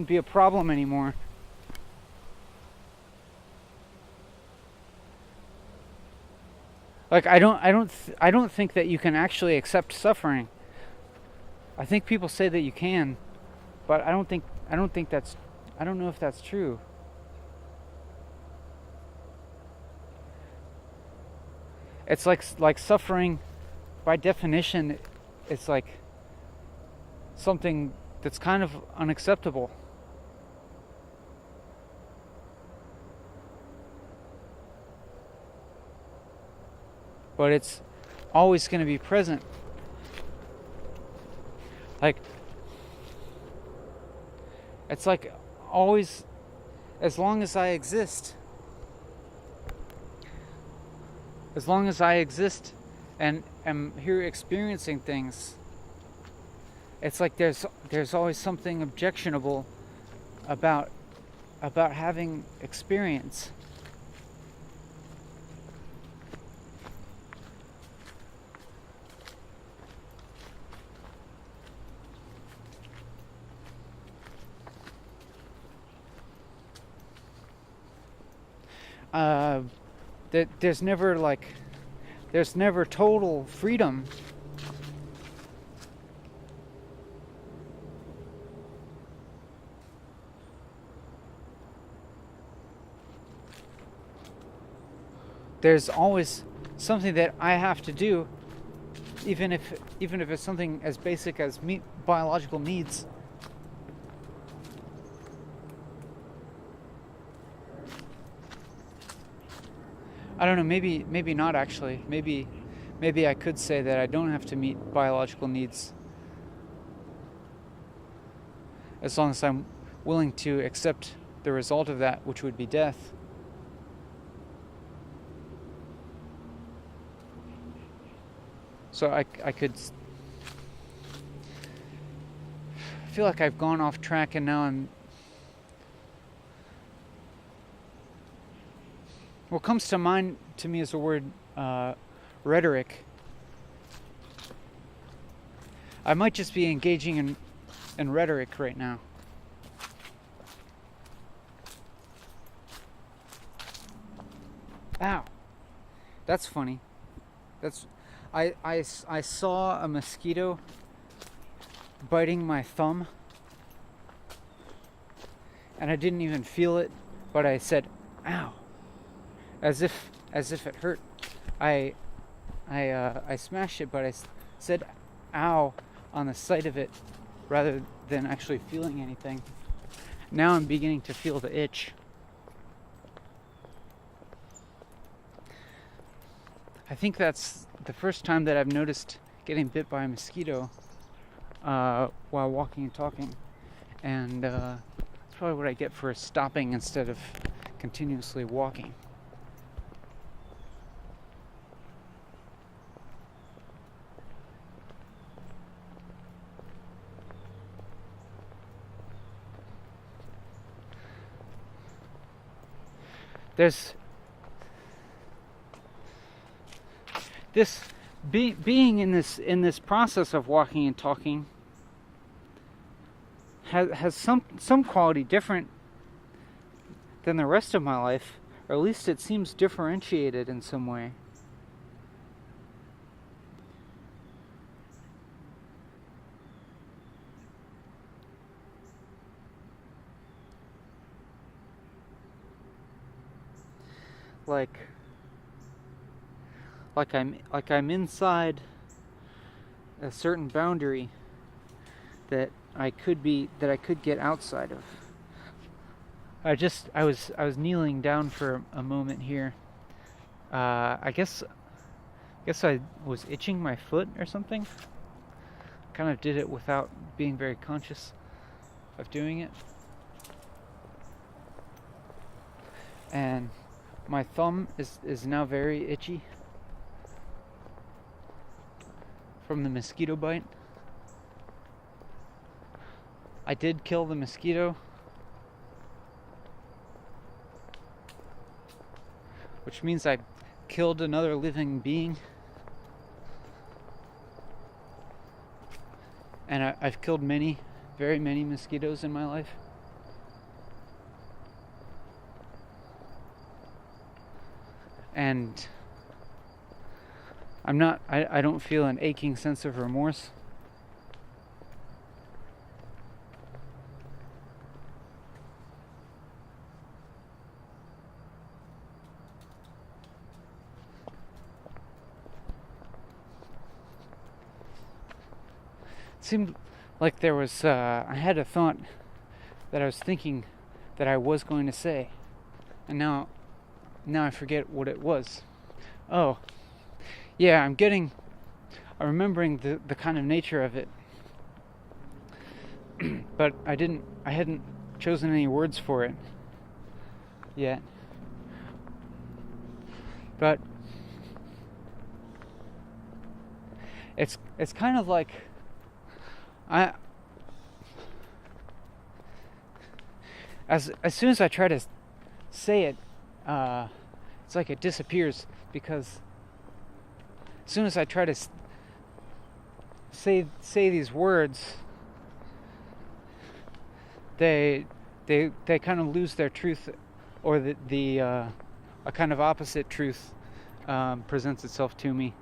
be a problem anymore. Like I don't think that you can actually accept suffering. I think people say that you can, but I don't know if that's true. It's like suffering by definition, it's like something that's kind of unacceptable. But it's always going to be present. Like, it's like always, as long as I exist and am here experiencing things, it's like there's always something objectionable about having experience. There's never total freedom. There's always something that I have to do, even if it's something as basic as meet biological needs. I don't know, maybe not actually. Maybe I could say that I don't have to meet biological needs as long as I'm willing to accept the result of that, which would be death. So I could feel like I've gone off track and now I'm what comes to mind to me is the word rhetoric. I might just be engaging in rhetoric right now. Ow. That's funny. I saw a mosquito biting my thumb, and I didn't even feel it, but I said, ow, as if it hurt. I smashed it, but I said ow on the sight of it rather than actually feeling anything. Now I'm beginning to feel the itch. I think that's the first time that I've noticed getting bit by a mosquito while walking and talking. And that's probably what I get for stopping instead of continuously walking. There's this being in this process of walking and talking has some quality different than the rest of my life, or at least it seems differentiated in some way. Like I'm inside a certain boundary that I could get outside of. I was kneeling down for a moment here. I guess I was itching my foot or something. Kind of did it without being very conscious of doing it. And my thumb is now very itchy from the mosquito bite. I did kill the mosquito, which means I killed another living being. And I've killed very many mosquitoes in my life. And I don't feel an aching sense of remorse. It seemed like there was, I had a thought that I was thinking that I was going to say. And now I forget what it was. Oh, yeah, I'm remembering the kind of nature of it. But I hadn't chosen any words for it yet. But it's kind of like as soon as I try to say it, it's like it disappears, because as soon as I try to say these words, they kind of lose their truth, or a kind of opposite truth presents itself to me.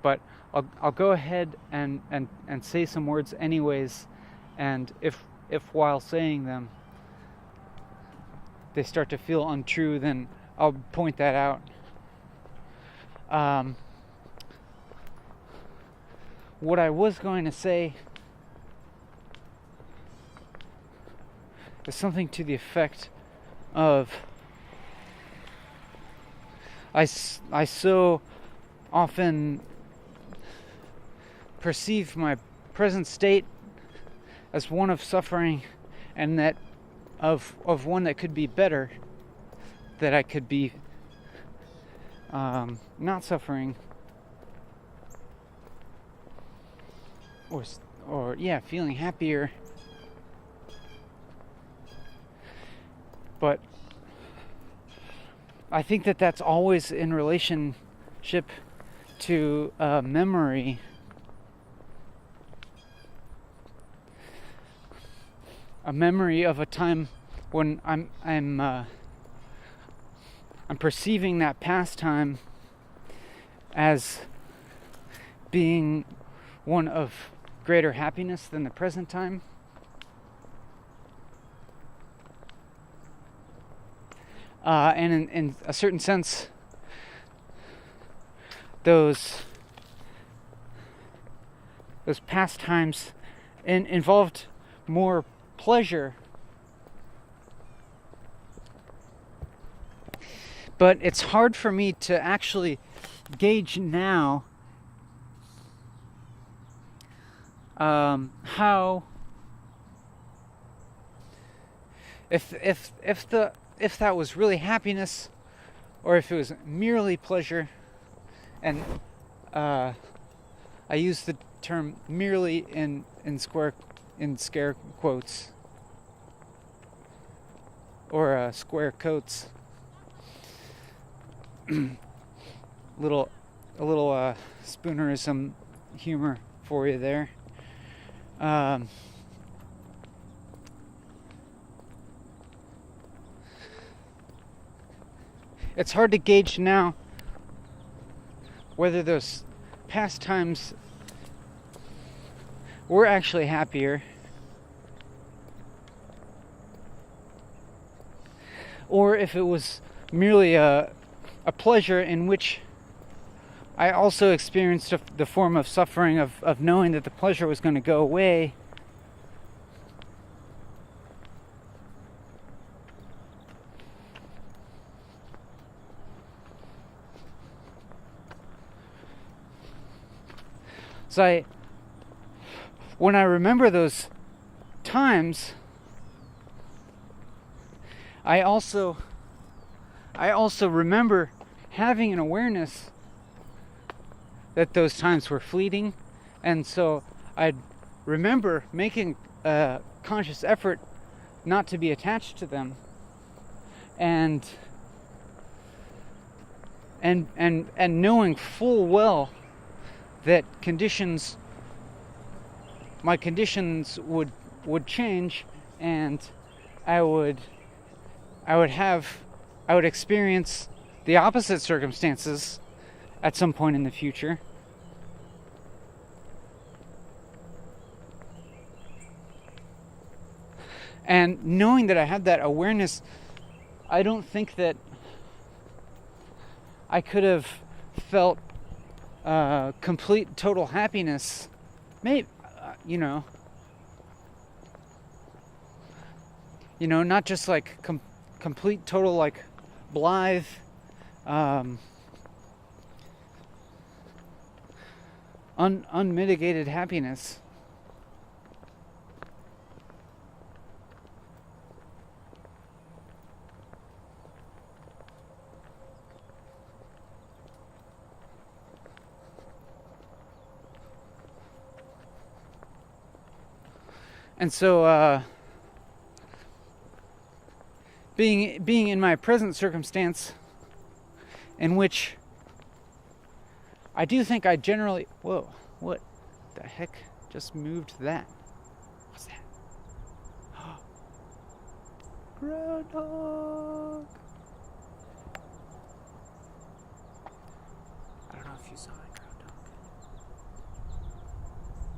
But I'll go ahead and say some words anyways, and if while saying them they start to feel untrue, then I'll point that out. What I was going to say is something to the effect of, I so often perceive my present state as one of suffering, and that of one that could be better, that I could be not suffering, or feeling happier. But I think that that's always in relationship to memory. A memory of a time when I'm perceiving that past time as being one of greater happiness than the present time. And in a certain sense, those past times involved more pleasure. But it's hard for me to actually gauge now how if that was really happiness or if it was merely pleasure. And I use the term merely in scare quotes or square coats. a little Spoonerism humor for you there. It's hard to gauge now whether those past times were actually happier or if it was merely a pleasure in which I also experienced the form of suffering of knowing that the pleasure was going to go away. So when I remember those times, I also remember having an awareness that those times were fleeting, and so I'd remember making a conscious effort not to be attached to them, and knowing full well that my conditions would change, and I would experience the opposite circumstances at some point in the future. And knowing that I had that awareness, I don't think that I could have felt complete, total happiness. Maybe, not just like complete, total, like blithe, unmitigated happiness. And so, being in my present circumstance, in which I do think I generally... Whoa, what the heck just moved that? What's that? Groundhog! I don't know if you saw that groundhog.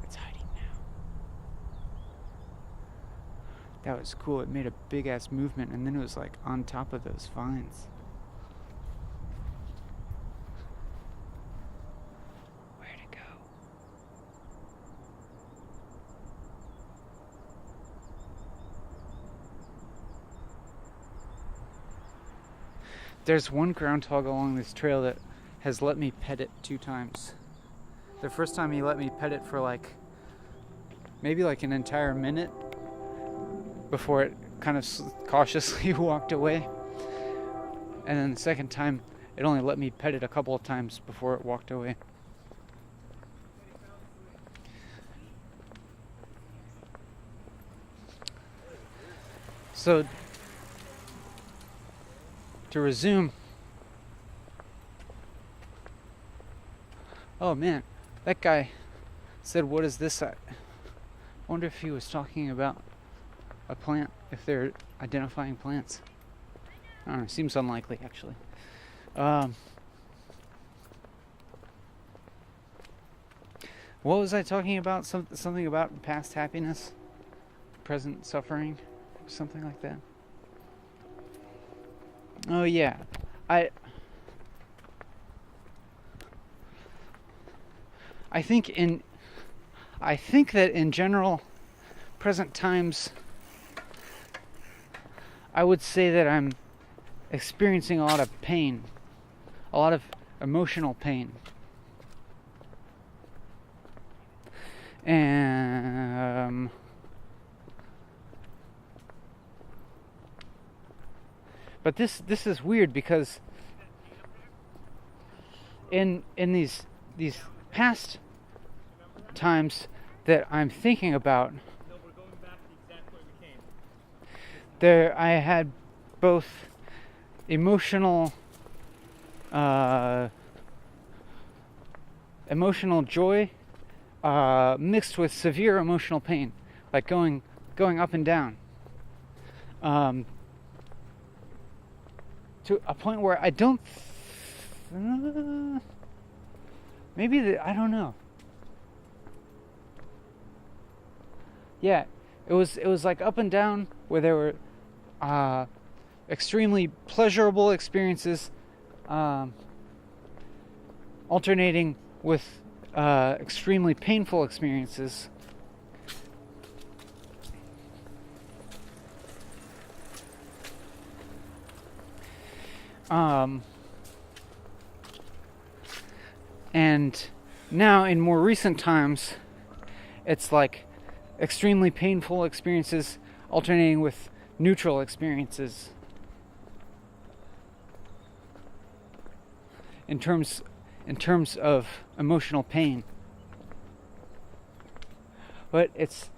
It's hiding now. That was cool. It made a big ass movement and then it was like on top of those vines. Where'd it go? There's one groundhog along this trail that has let me pet it 2 times. The first time he let me pet it for maybe an entire minute before it kind of cautiously walked away. And then the second time, it only let me pet it a couple of times before it walked away. So, to resume, Oh man, that guy said, "What is this?" I wonder if he was talking about a plant, if they're identifying plants. I don't know, seems unlikely actually. Um, what was I talking about? Something about past happiness, present suffering, something like that. Oh yeah, I I think in I think that in general, present times, I would say that I'm experiencing a lot of pain, a lot of emotional pain. And but this is weird because in these past times that I'm thinking about, there I had both emotional joy mixed with severe emotional pain, like going up and down, to a point where I don't I don't know. Yeah, it was like up and down, where there were extremely pleasurable experiences, alternating with extremely painful experiences. And now in more recent times, it's like extremely painful experiences alternating with neutral experiences. In terms of emotional pain. But it's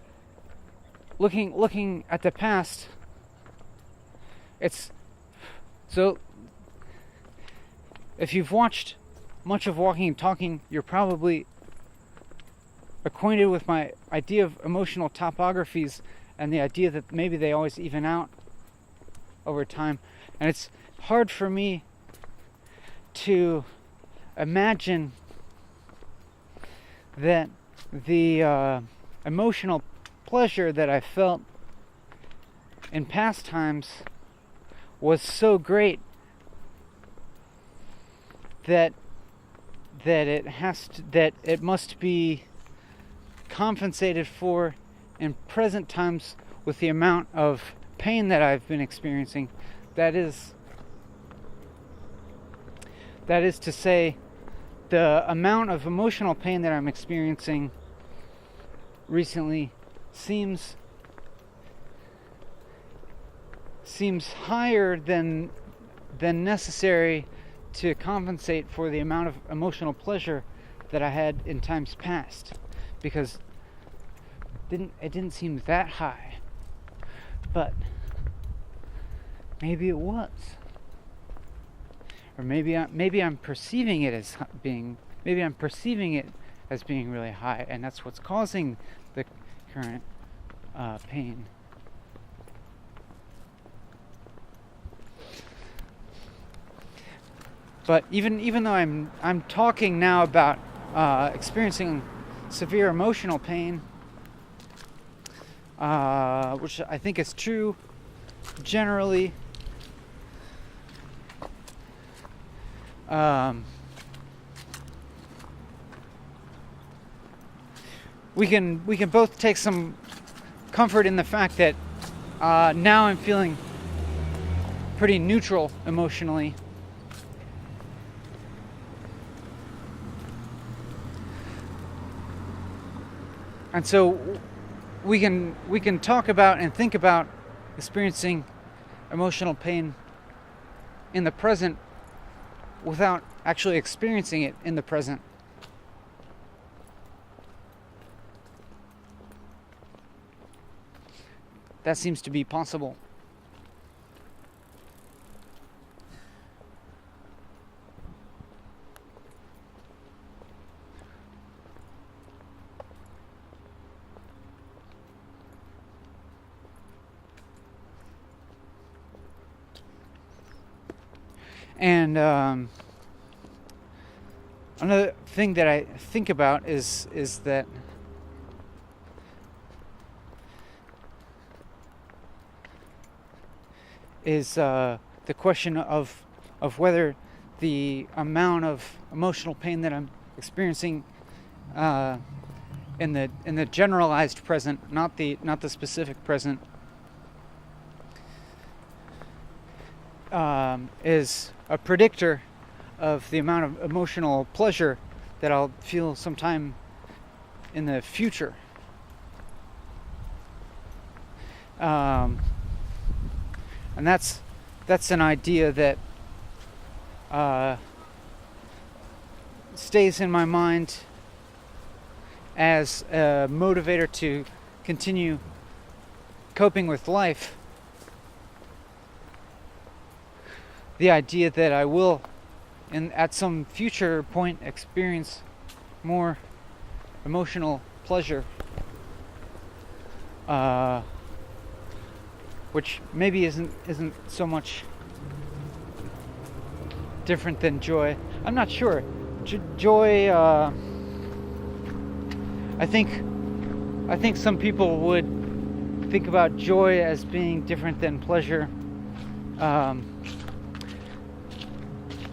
looking at the past, it's so if you've watched much of Walking and Talking, you're probably acquainted with my idea of emotional topographies and the idea that maybe they always even out over time. And it's hard for me to imagine that the emotional pleasure that I felt in past times was so great that it must be compensated for in present times with the amount of pain that I've been experiencing. That is to say, the amount of emotional pain that I'm experiencing recently seems higher than necessary to compensate for the amount of emotional pleasure that I had in times past, because it didn't seem that high, but maybe it was, or maybe I'm perceiving it as being really high, and that's what's causing the current pain. But even though I'm talking now about experiencing severe emotional pain, which I think is true generally, we can both take some comfort in the fact that now I'm feeling pretty neutral emotionally. And so we can talk about and think about experiencing emotional pain in the present without actually experiencing it in the present. That seems to be possible. And another thing that I think about is that the question of whether the amount of emotional pain that I'm experiencing in the generalized present, not the specific present, is a predictor of the amount of emotional pleasure that I'll feel sometime in the future. And that's an idea that stays in my mind as a motivator to continue coping with life. The idea that I will, at some future point, experience more emotional pleasure, which maybe isn't so much different than joy. I'm not sure. Joy, I think some people would think about joy as being different than pleasure.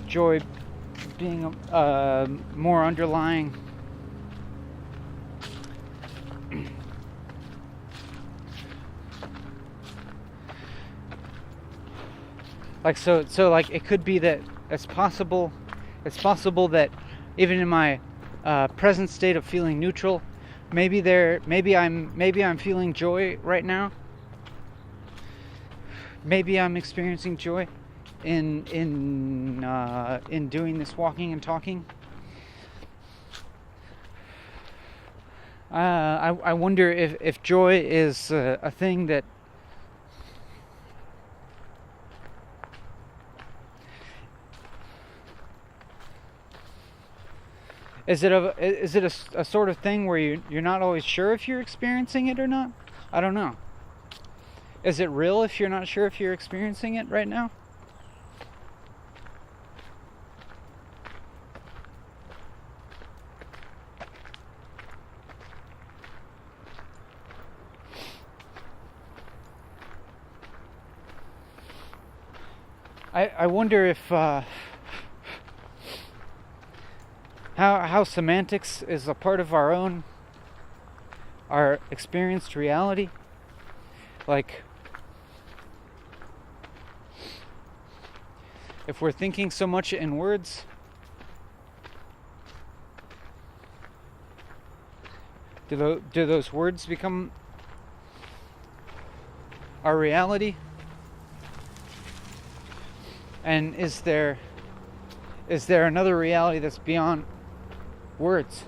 Joy being more underlying. So like it could be that it's possible that even in my present state of feeling neutral, maybe I'm feeling joy right now. Maybe I'm experiencing joy in doing this walking and talking. I wonder if joy is a thing that is it a sort of thing where you're not always sure if you're experiencing it or not? I don't know. Is it real if you're not sure if you're experiencing it right now? I wonder if how semantics is a part of our experienced reality. Like, if we're thinking so much in words, do those words become our reality? And is there another reality that's beyond words?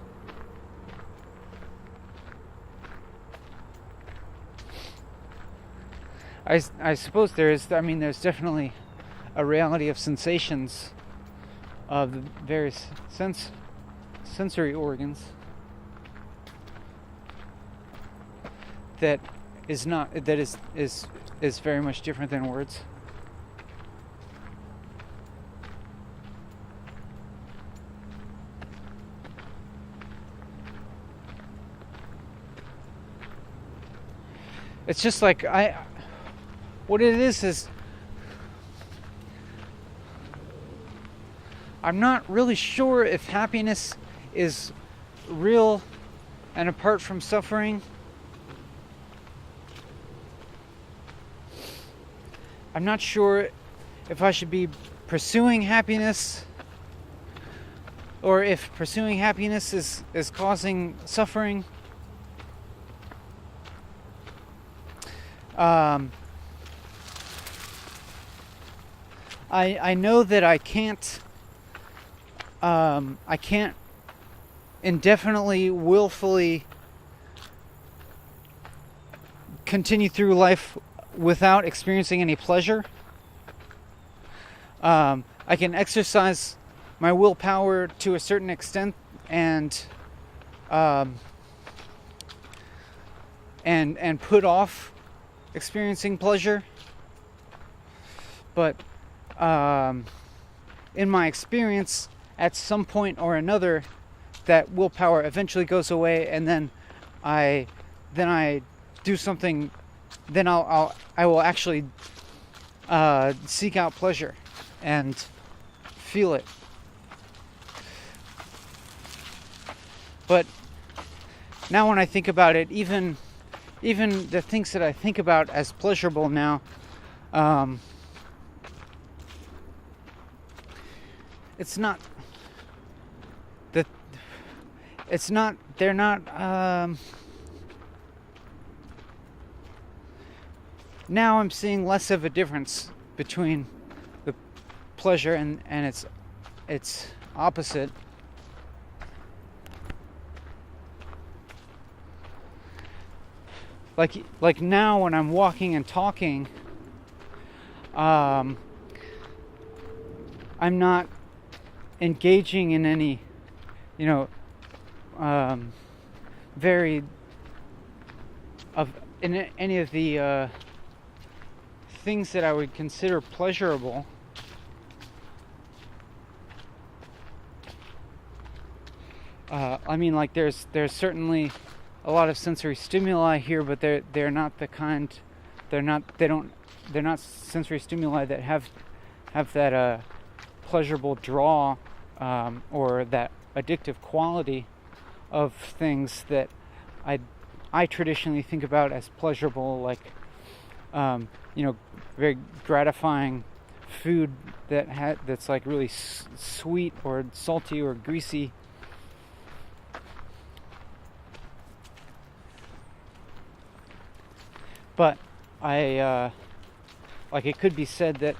I suppose there is. I mean, there's definitely a reality of sensations of the various sensory organs that is very much different than words. It's just like what it is I'm not really sure if happiness is real and apart from suffering. I'm not sure if I should be pursuing happiness or if pursuing happiness is causing suffering. I know that I can't indefinitely, willfully continue through life without experiencing any pleasure. I can exercise my willpower to a certain extent and put off experiencing pleasure, but in my experience, at some point or another, that willpower eventually goes away, and then I do something. Then I will actually seek out pleasure and feel it. But now when I think about it, even the things that I think about as pleasurable now, it's not that it's not they're not now I'm seeing less of a difference between the pleasure and its opposite. Like now when I'm walking and talking, I'm not engaging in any, very in any of the things that I would consider pleasurable. I mean, like there's certainly a lot of sensory stimuli here, but they're not the kind. They're not sensory stimuli that have that pleasurable draw or that addictive quality of things that I traditionally think about as pleasurable, like very gratifying food that's like really sweet or salty or greasy. But it could be said that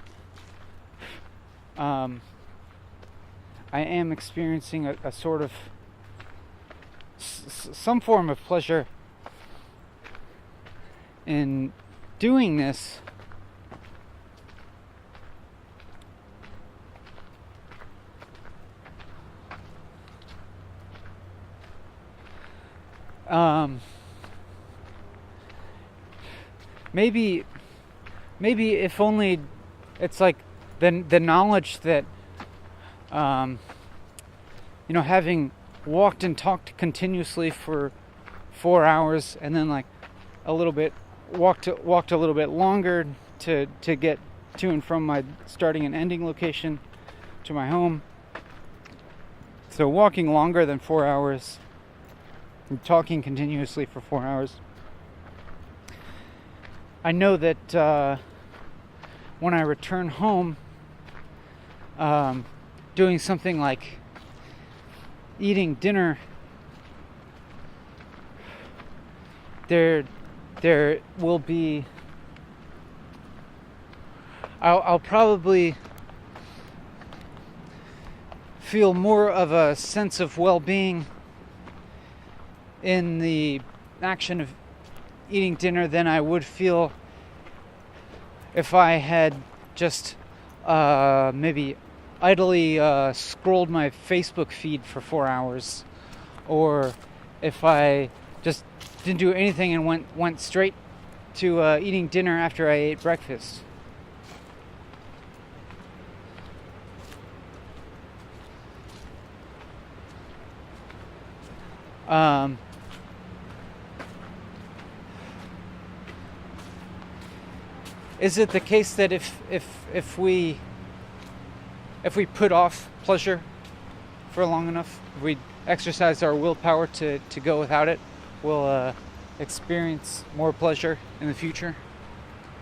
I am experiencing a sort of some form of pleasure in doing this. Maybe if only it's like the knowledge that having walked and talked continuously for 4 hours, and then like a little bit walked a little bit longer to get to and from my starting and ending location to my home. So walking longer than 4 hours and talking continuously for 4 hours. I know that when I return home, doing something like eating dinner, there will be, I'll probably feel more of a sense of well-being in the action of eating dinner than I would feel if I had just maybe idly scrolled my Facebook feed for 4 hours, or if I just didn't do anything and went straight to eating dinner after I ate breakfast. Is it the case that if we put off pleasure for long enough, if we exercise our willpower to go without it, we'll experience more pleasure in the future,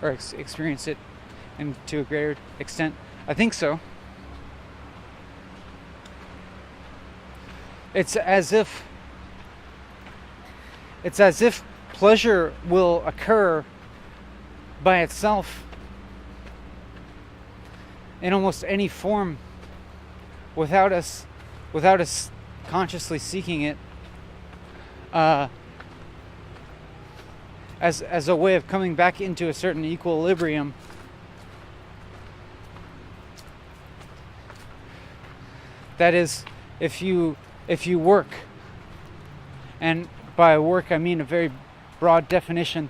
or experience it to a greater extent? I think so. It's as if pleasure will occur by itself in almost any form without us consciously seeking it, as a way of coming back into a certain equilibrium. That is, if you work, and by work I mean a very broad definition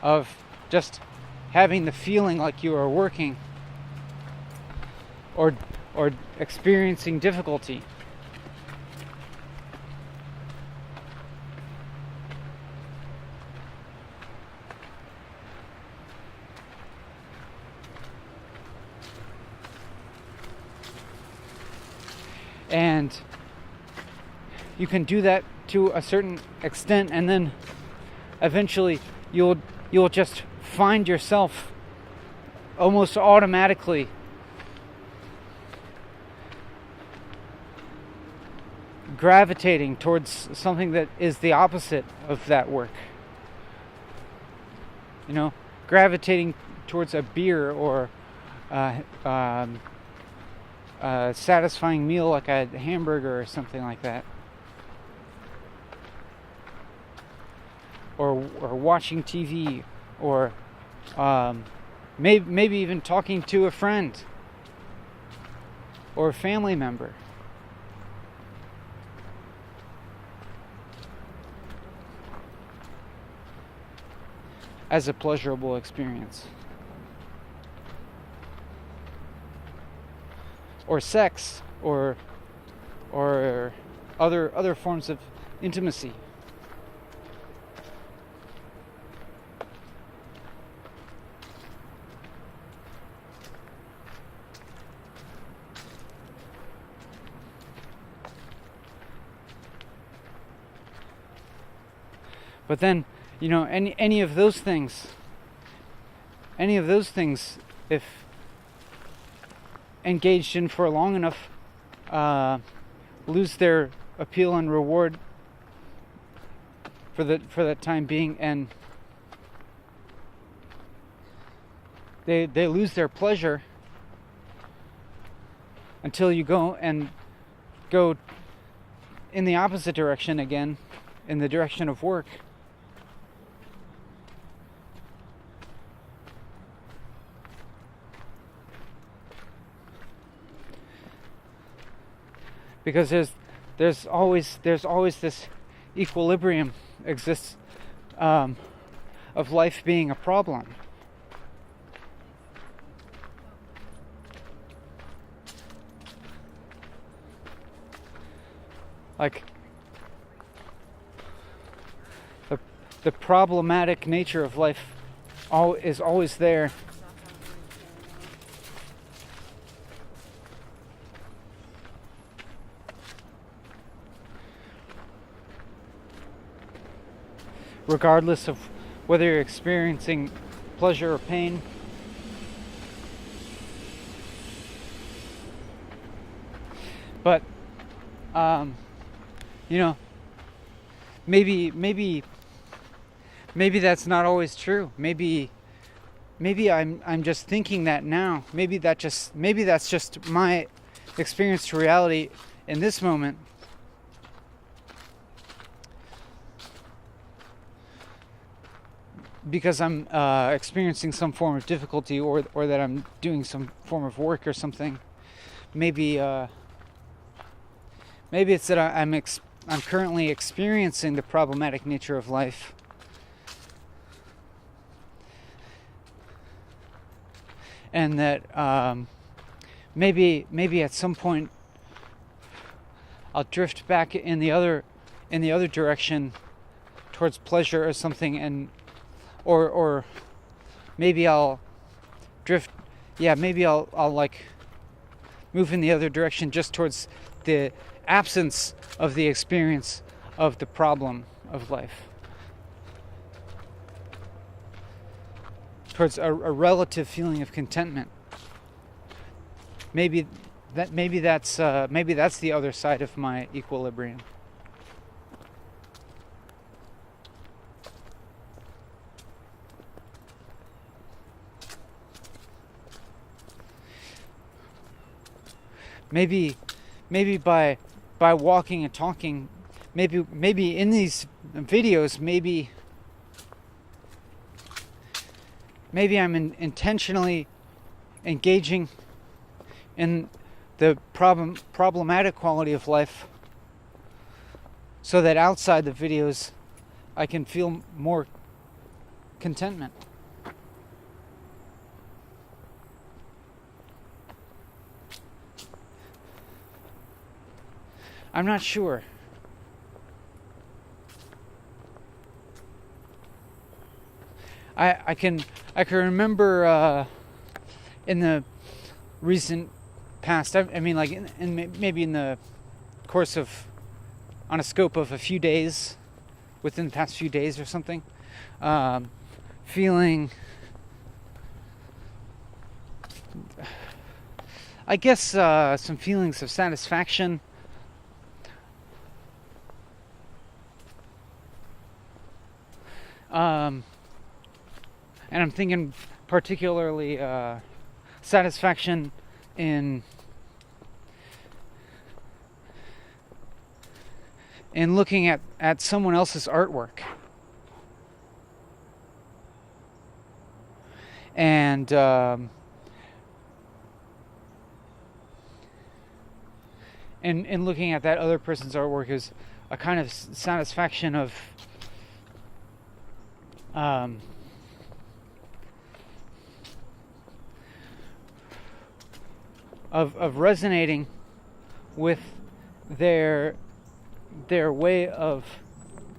of just having the feeling like you are working, or or experiencing difficulty. And you can do that to a certain extent, and then eventually you'll just find yourself almost automatically gravitating towards something that is the opposite of that work. You know, gravitating towards a beer or a satisfying meal like a hamburger or something like that. Or watching TV, or maybe even talking to a friend or a family member. As a pleasurable experience. Or sex, or other forms of intimacy. But then, you know, any of those things, if engaged in for long enough, lose their appeal and reward for that time being, and they lose their pleasure until you go in the opposite direction again, in the direction of work. Because there's always this equilibrium exists of life being a problem. Like the problematic nature of life is always there. Regardless of whether you're experiencing pleasure or pain. But you know, maybe that's not always true. Maybe I'm just thinking that now. Maybe that's just my experienced reality in this moment. Because I'm experiencing some form of difficulty, or that I'm doing some form of work or something. Maybe it's that I'm currently experiencing the problematic nature of life. And that maybe at some point I'll drift back in the other direction towards pleasure or something, and or maybe I'll drift. Yeah, maybe I'll like move in the other direction, just towards the absence of the experience of the problem of life, towards a relative feeling of contentment. Maybe that's the other side of my equilibrium. Maybe by walking and talking, maybe in these videos, maybe I'm intentionally engaging in the problematic quality of life, so that outside the videos I can feel more contentment. I'm not sure. I can remember in the recent past. I mean, like maybe in the course of, on a scope of a few days, within the past few days or something, feeling, I guess, some feelings of satisfaction. And I'm thinking particularly satisfaction in looking at someone else's artwork. And in looking at that other person's artwork is a kind of satisfaction of resonating with their way of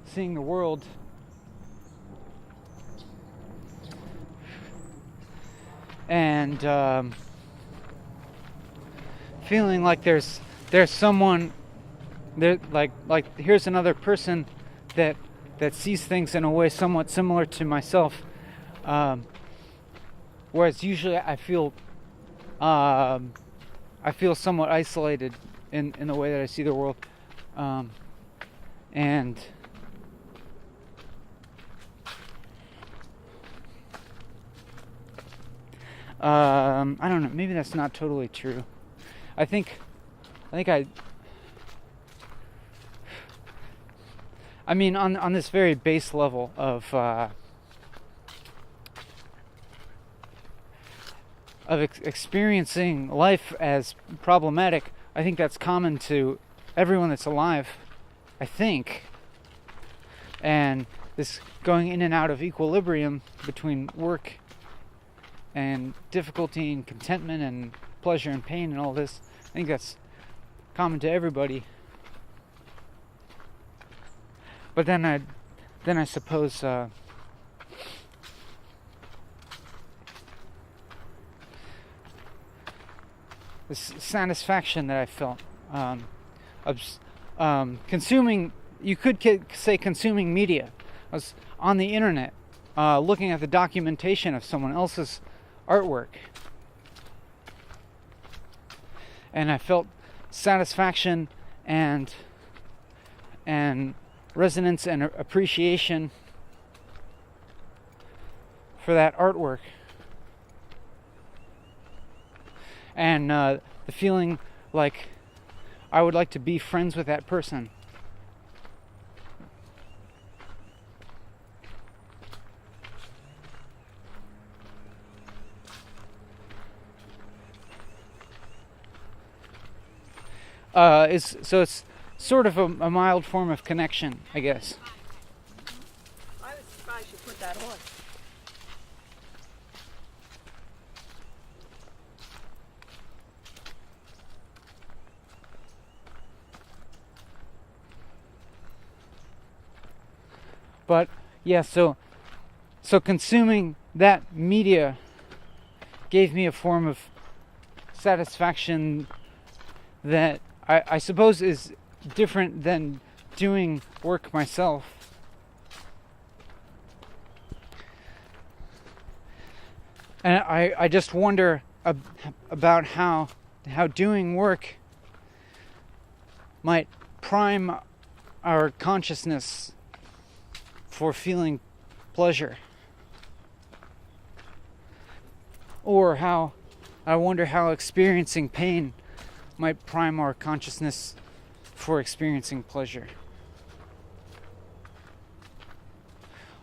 seeing the world, and feeling like there's someone there, like here's another person that sees things in a way somewhat similar to myself, whereas usually I feel somewhat isolated in the way that I see the world, and I don't know, maybe that's not totally true. I think I mean, on this very base level of experiencing life as problematic, I think that's common to everyone that's alive, I think. And this going in and out of equilibrium between work and difficulty and contentment and pleasure and pain and all this, I think that's common to everybody. But then I suppose this satisfaction that I felt consuming, you could say consuming media. I was on the internet looking at the documentation of someone else's artwork, and I felt satisfaction and resonance and appreciation for that artwork, and the feeling like I would like to be friends with that person. So it's sort of a mild form of connection, I guess. I was surprised you put that on. But yeah, so consuming that media gave me a form of satisfaction that I suppose is different than doing work myself. And I just wonder about how doing work might prime our consciousness for feeling pleasure. Or I wonder how experiencing pain might prime our consciousness for experiencing pleasure.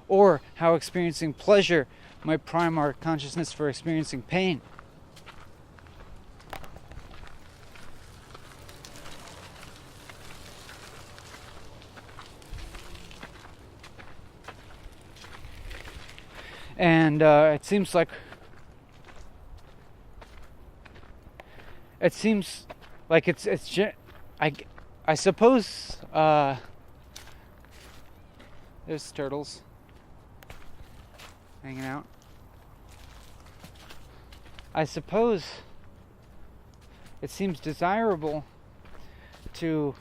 Or how experiencing pleasure might prime our consciousness for experiencing pain. And it seems like I I suppose there's turtles hanging out. I suppose it seems desirable to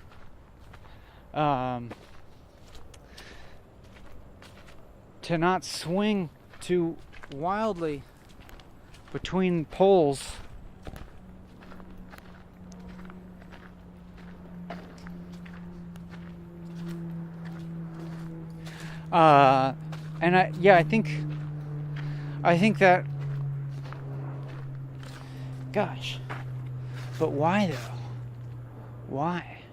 not swing too wildly between poles. And I think that, gosh, but why though? Why?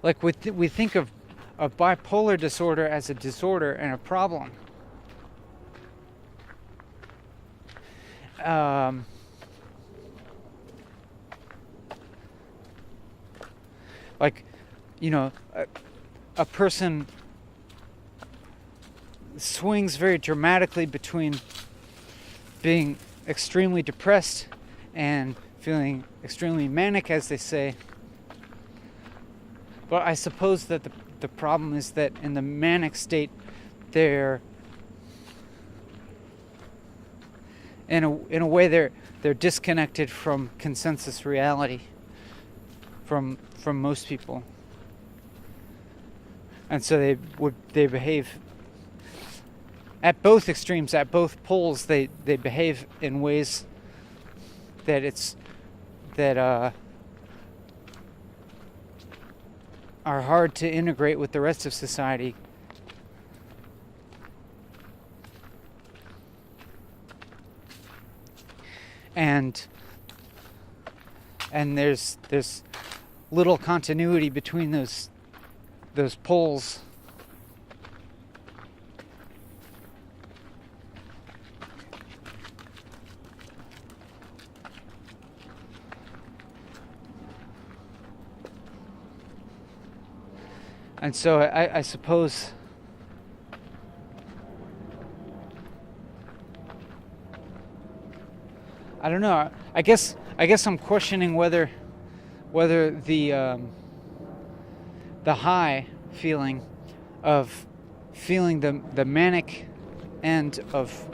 Like we think of bipolar disorder as a disorder and a problem. Like, you know, a person swings very dramatically between being extremely depressed and feeling extremely manic, as they say. But I suppose that the problem is that in the manic state, they're in a way they're disconnected from consensus reality, from most people, and so they behave at both extremes, at both poles. They behave in ways that are hard to integrate with the rest of society. And there's little continuity between those poles. And so I suppose I don't know. I guess I'm questioning whether the high feeling of feeling the manic end of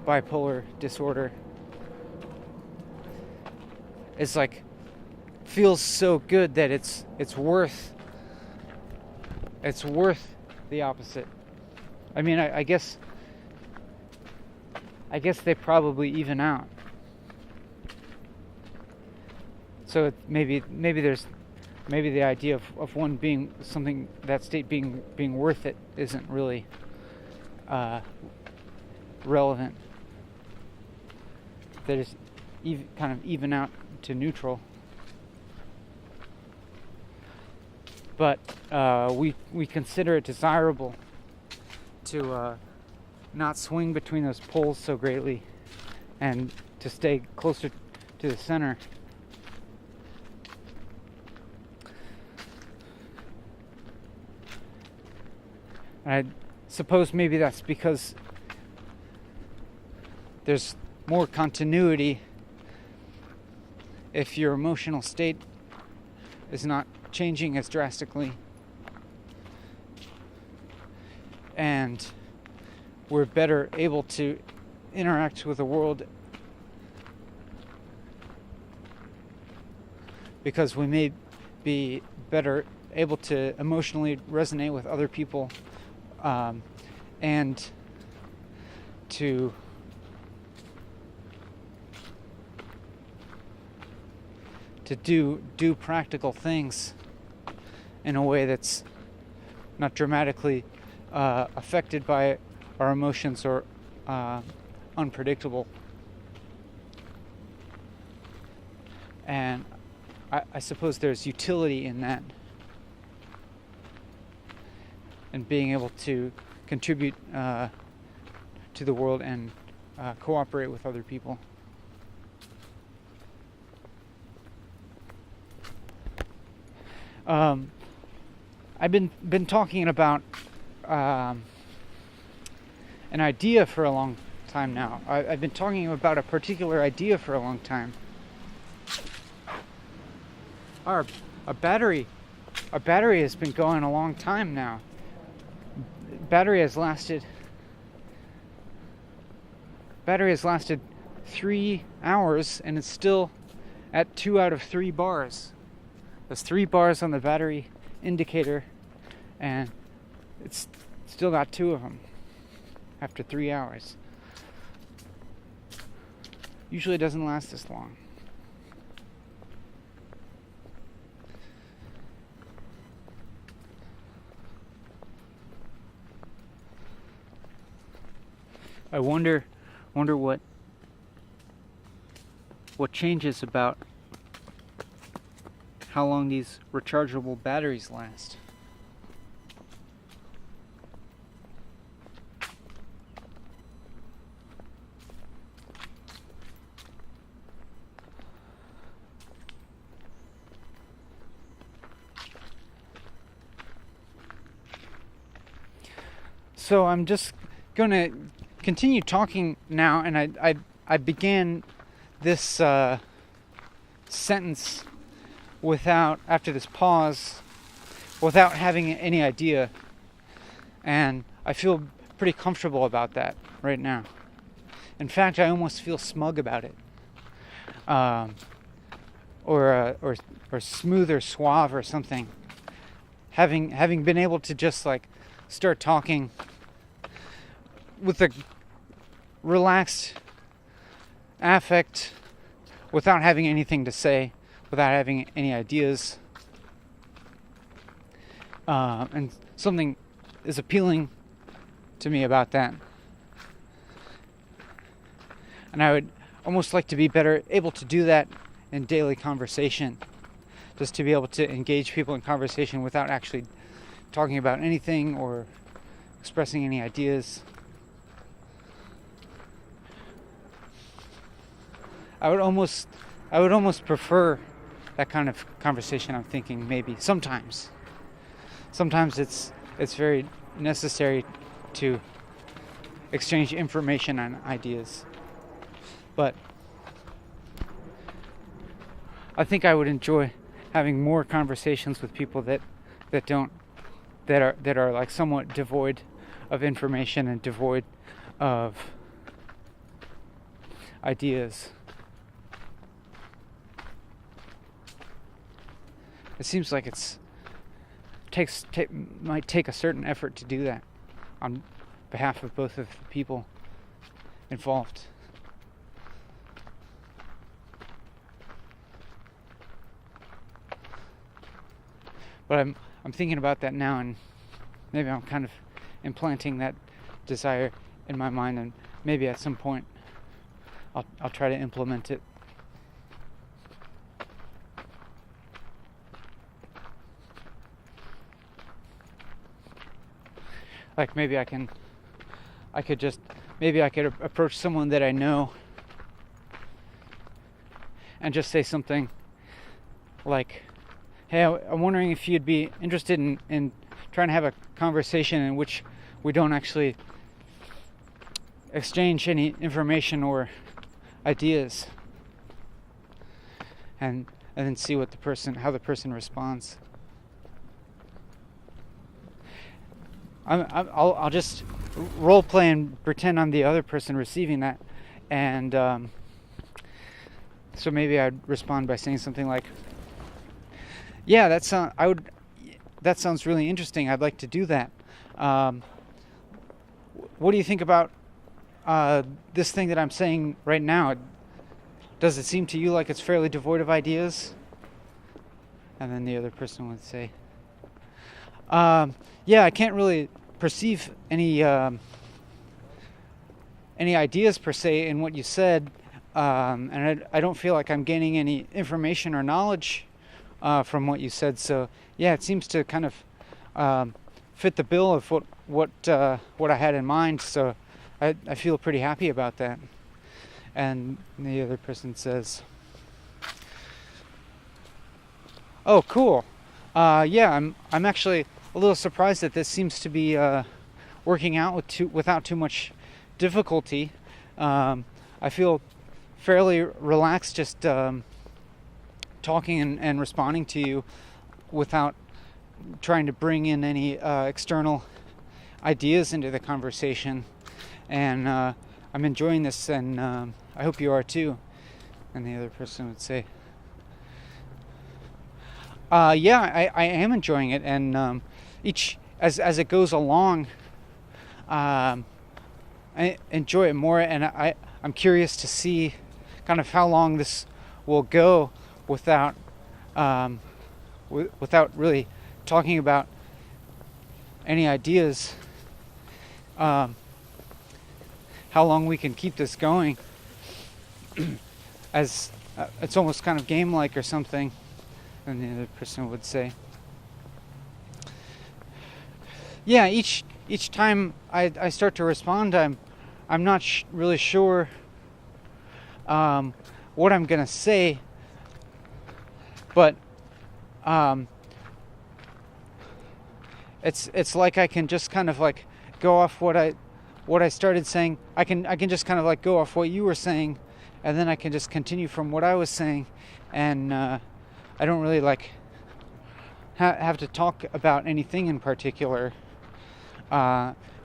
bipolar disorder is like feels so good that it's worth the opposite. I mean, I guess they probably even out. So maybe the idea of one being something, that state being worth it, isn't really relevant. That is kind of even out to neutral. But we consider it desirable to not swing between those poles so greatly, and to stay closer to the center. And I suppose maybe that's because there's more continuity if your emotional state is not changing as drastically, and we're better able to interact with the world because we may be better able to emotionally resonate with other people, and to do practical things in a way that's not dramatically affected by our emotions or unpredictable. And I suppose there's utility in that, and being able to contribute to the world and cooperate with other people. I've been talking about an idea for a long time now. I've been talking about a particular idea for a long time. Our battery has been going a long time now. Battery has lasted 3 hours, and it's still at 2 out of 3 bars. There's 3 bars on the battery indicator, and it's still got 2 of them after 3 hours. Usually it doesn't last this long. I wonder what changes about how long these rechargeable batteries last. So I'm just going to continue talking now, and I began this sentence after this pause, without having any idea, and I feel pretty comfortable about that right now. In fact, I almost feel smug about it, or smooth or suave or something. Having been able to just like start talking with a relaxed affect, without having anything to say, without having any ideas, and something is appealing to me about that. And I would almost like to be better able to do that in daily conversation, just to be able to engage people in conversation without actually talking about anything or expressing any ideas. I would almost prefer that kind of conversation. I'm thinking maybe sometimes it's very necessary to exchange information and ideas, but I think I would enjoy having more conversations with people that are like somewhat devoid of information and devoid of ideas. It seems like might take a certain effort to do that on behalf of both of the people involved. But I'm thinking about that now, and maybe I'm kind of implanting that desire in my mind, and maybe at some point I'll try to implement it. Like maybe I could approach someone that I know and just say something like, "Hey, I'm wondering if you'd be interested in trying to have a conversation in which we don't actually exchange any information or ideas," and then see how the person responds. I'll just role play and pretend I'm the other person receiving that, and so maybe I'd respond by saying something like, "Yeah, that sounds really interesting. I'd like to do that. What do you think about this thing that I'm saying right now? Does it seem to you like it's fairly devoid of ideas?" And then the other person would say, "Yeah, I can't really perceive any ideas per se in what you said, and I don't feel like I'm gaining any information or knowledge from what you said. So yeah, it seems to kind of fit the bill of what I had in mind. So I feel pretty happy about that." And the other person says, "Oh, cool. Yeah, I'm actually a little surprised that this seems to be working out without too much difficulty. I feel fairly relaxed just talking and responding to you without trying to bring in any external ideas into the conversation. And I'm enjoying this, and I hope you are too. And the other person would say, yeah, I am enjoying it, and as it goes along, I enjoy it more, and I'm curious to see kind of how long this will go without really talking about any ideas. How long we can keep this going, as it's almost kind of game-like or something. And the other person would say, yeah, each time I start to respond, I'm not really sure what I'm gonna say, but it's like I can just kind of like go off what I started saying. I can just kind of like go off what you were saying, and then I can just continue from what I was saying, and I don't really like have to talk about anything in particular,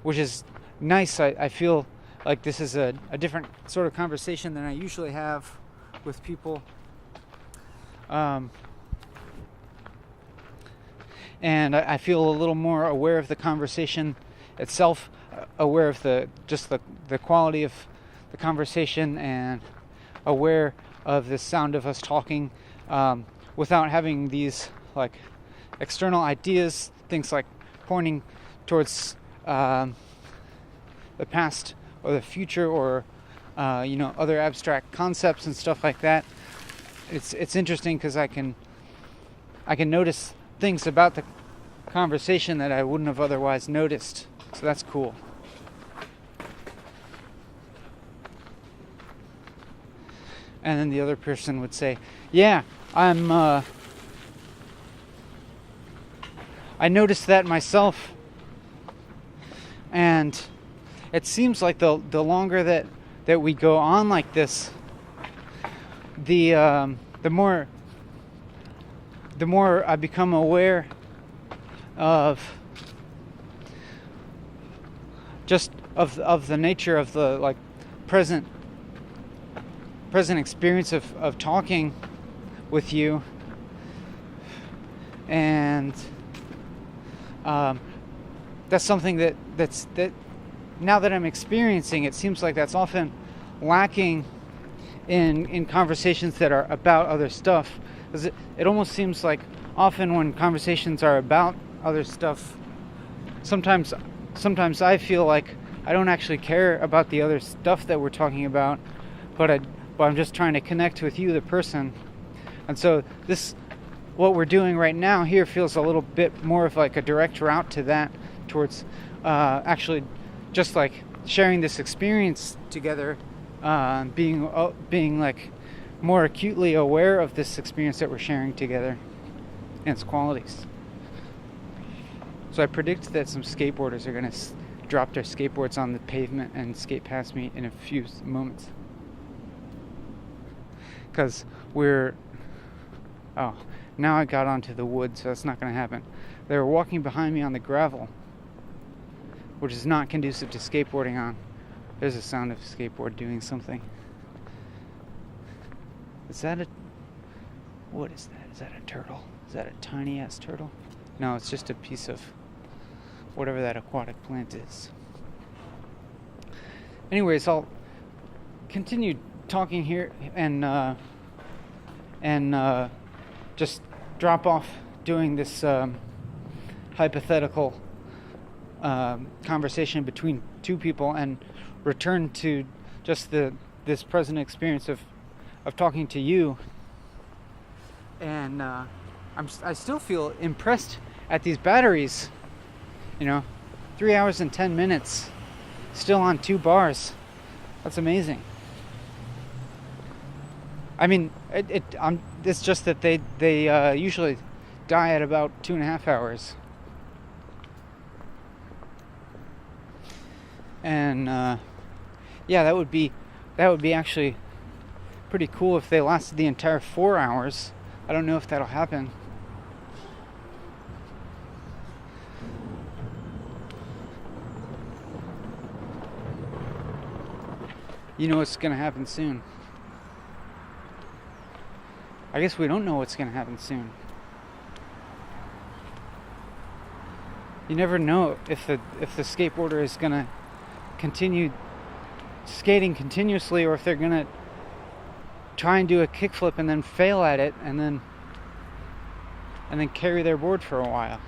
which is nice. I feel like this is a different sort of conversation than I usually have with people. And I feel a little more aware of the conversation itself, aware of the quality of the conversation, and aware of the sound of us talking, without having these like external ideas, things like pointing towards the past or the future, or other abstract concepts and stuff like that. It's interesting because I can notice things about the conversation that I wouldn't have otherwise noticed. So that's cool. And then the other person would say, yeah, I noticed that myself. And it seems like the longer that we go on like this, the more I become aware of just of the nature of the like present experience of talking with you, and that's something that now that I'm experiencing, it seems like that's often lacking in conversations that are about other stuff. Because it almost seems like often when conversations are about other stuff, sometimes I feel like I don't actually care about the other stuff that we're talking about, but I'm just trying to connect with you, the person. And so what we're doing right now here feels a little bit more of like a direct route to that, towards actually just like sharing this experience together, being like more acutely aware of this experience that we're sharing together and its qualities. So I predict that some skateboarders are going to drop their skateboards on the pavement and skate past me in a few moments. Because now I got onto the wood, so that's not going to happen. They were walking behind me on the gravel, which is not conducive to skateboarding on. There's a sound of a skateboard doing something. What is that? Is that a turtle? Is that a tiny ass turtle? No, it's just a piece of whatever that aquatic plant is. Anyways, I'll continue talking here and just drop off doing this hypothetical conversation between two people and return to just this present experience of talking to you. And I still feel impressed at these batteries. 3 hours and 10 minutes, still on 2 bars. That's amazing. I mean, it's just that they usually die at about 2.5 hours. And Yeah, that would be actually pretty cool if they lasted the entire 4 hours. I don't know if that'll happen. You know what's going to happen soon. I guess we don't know what's going to happen soon. You never know if the skateboarder is going to continue skating continuously, or if they're going to try and do a kickflip and then fail at it and then carry their board for a while.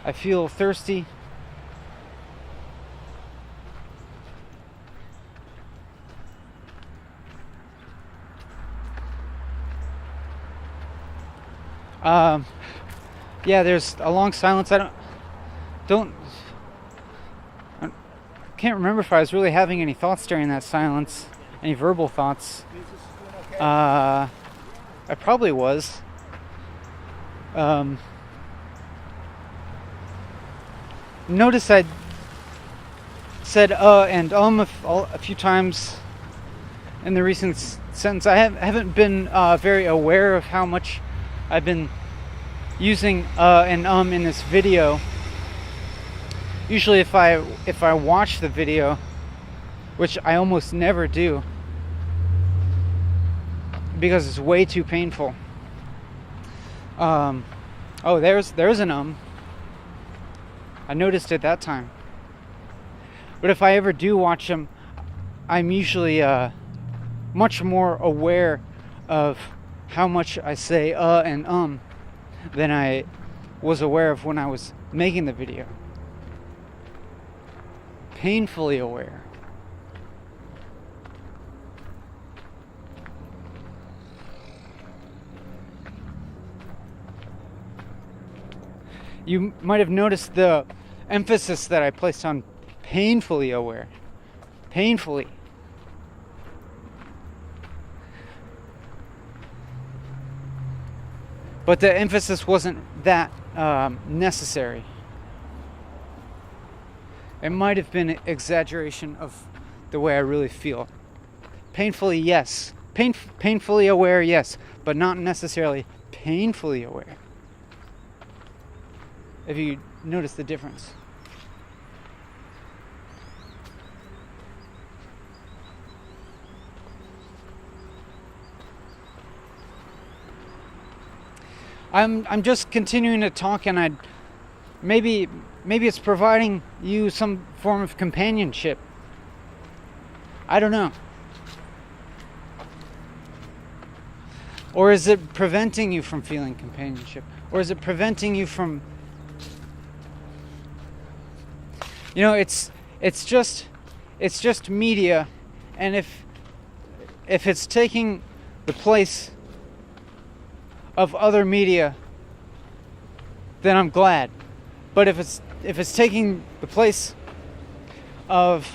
I feel thirsty. Yeah, there's a long silence. I can't remember if I was really having any thoughts during that silence, any verbal thoughts. I probably was. Notice I said and a few times in the recent sentence. I haven't been very aware of how much I've been using and in this video. Usually if I watch the video, which I almost never do because it's way too painful. Oh, there's an I noticed it that time. But if I ever do watch them, I'm usually much more aware of how much I say and than I was aware of when I was making the video. Painfully aware. You might have noticed the emphasis that I placed on painfully aware. Painfully. But the emphasis wasn't that necessary. It might have been an exaggeration of the way I really feel. Painfully, yes. Painfully aware, yes. But not necessarily painfully aware. If you notice the difference. I'm just continuing to talk, and maybe it's providing you some form of companionship. I don't know. Or is it preventing you from feeling companionship? Or is it preventing you from... You know, it's just media, and if it's taking the place of other media, then I'm glad. But if it's taking the place of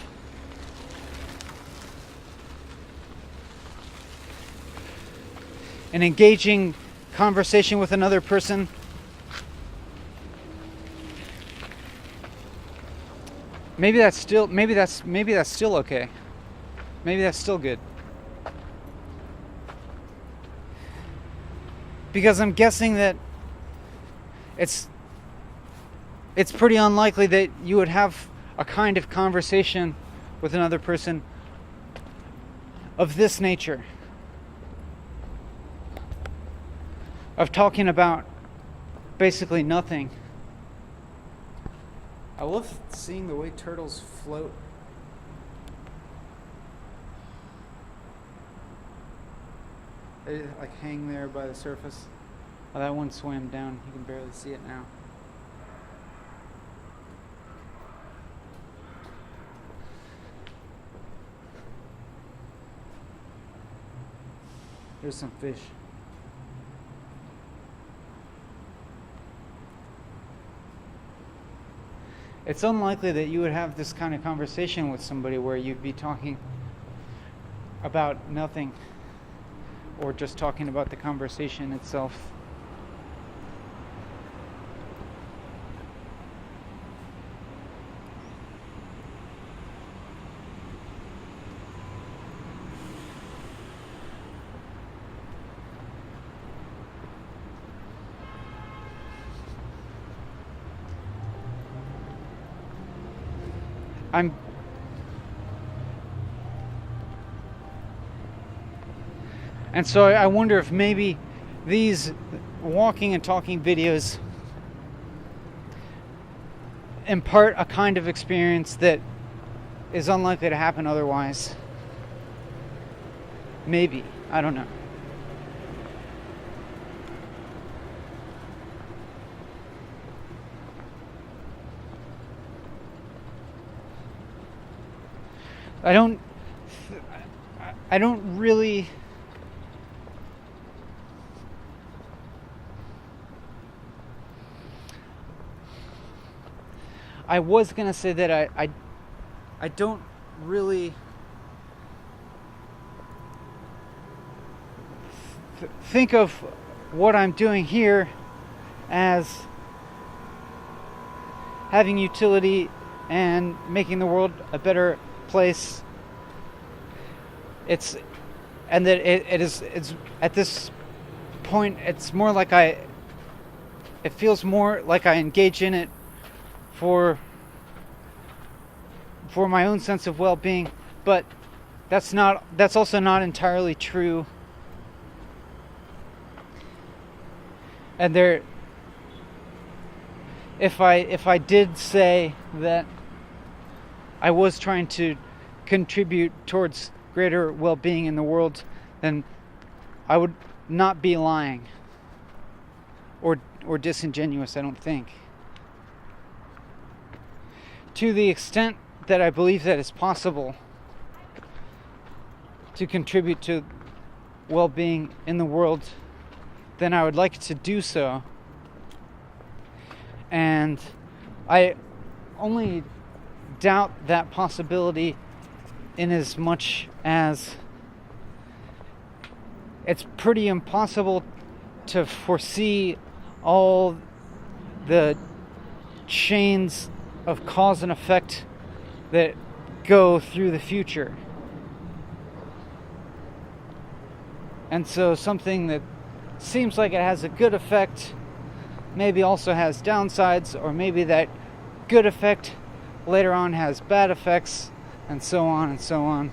an engaging conversation with another person, maybe that's still okay. Maybe that's still good. Because I'm guessing that it's pretty unlikely that you would have a kind of conversation with another person of this nature. Of talking about basically nothing. I love seeing the way turtles float. They like hang there by the surface. Oh, that one swam down. You can barely see it now. There's some fish. it's unlikely that you would have this kind of conversation with somebody where you'd be talking about nothing or just talking about the conversation itself. And so I wonder if maybe these walking and talking videos impart a kind of experience that is unlikely to happen otherwise. Maybe. I don't know. I don't really I was gonna say that I don't really think of what I'm doing here as having utility and making the world a better place. It's at this point it's more like it feels more like I engage in it for my own sense of well-being, but that's also not entirely true. And if I did say that I was trying to contribute towards greater well-being in the world, then I would not be lying or disingenuous, I don't think. To the extent that I believe that it's possible to contribute to well-being in the world, then I would like to do so. And I only doubt that possibility in as much as it's pretty impossible to foresee all the chains of cause and effect that go through the future. And so something that seems like it has a good effect maybe also has downsides, or maybe that good effect later on has bad effects, and so on and so on.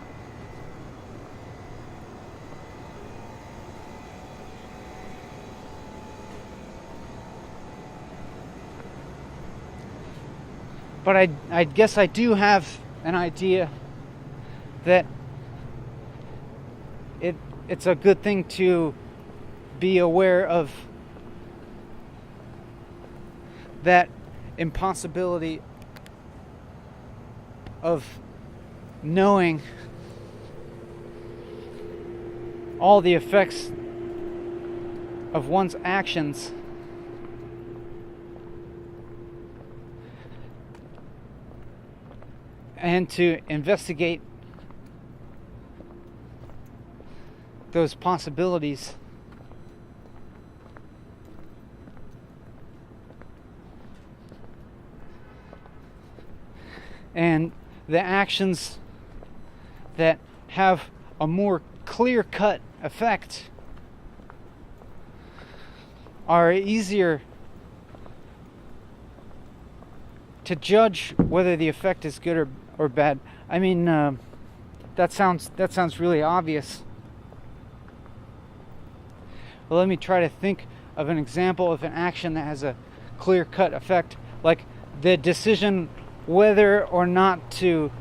But I guess I do have an idea that it's a good thing to be aware of that impossibility of knowing all the effects of one's actions, and to investigate those possibilities. And the actions that have a more clear-cut effect are easier to judge whether the effect is good or bad. I mean, that sounds really obvious. Well, let me try to think of an example of an action that has a clear-cut effect, like the decision whether or not to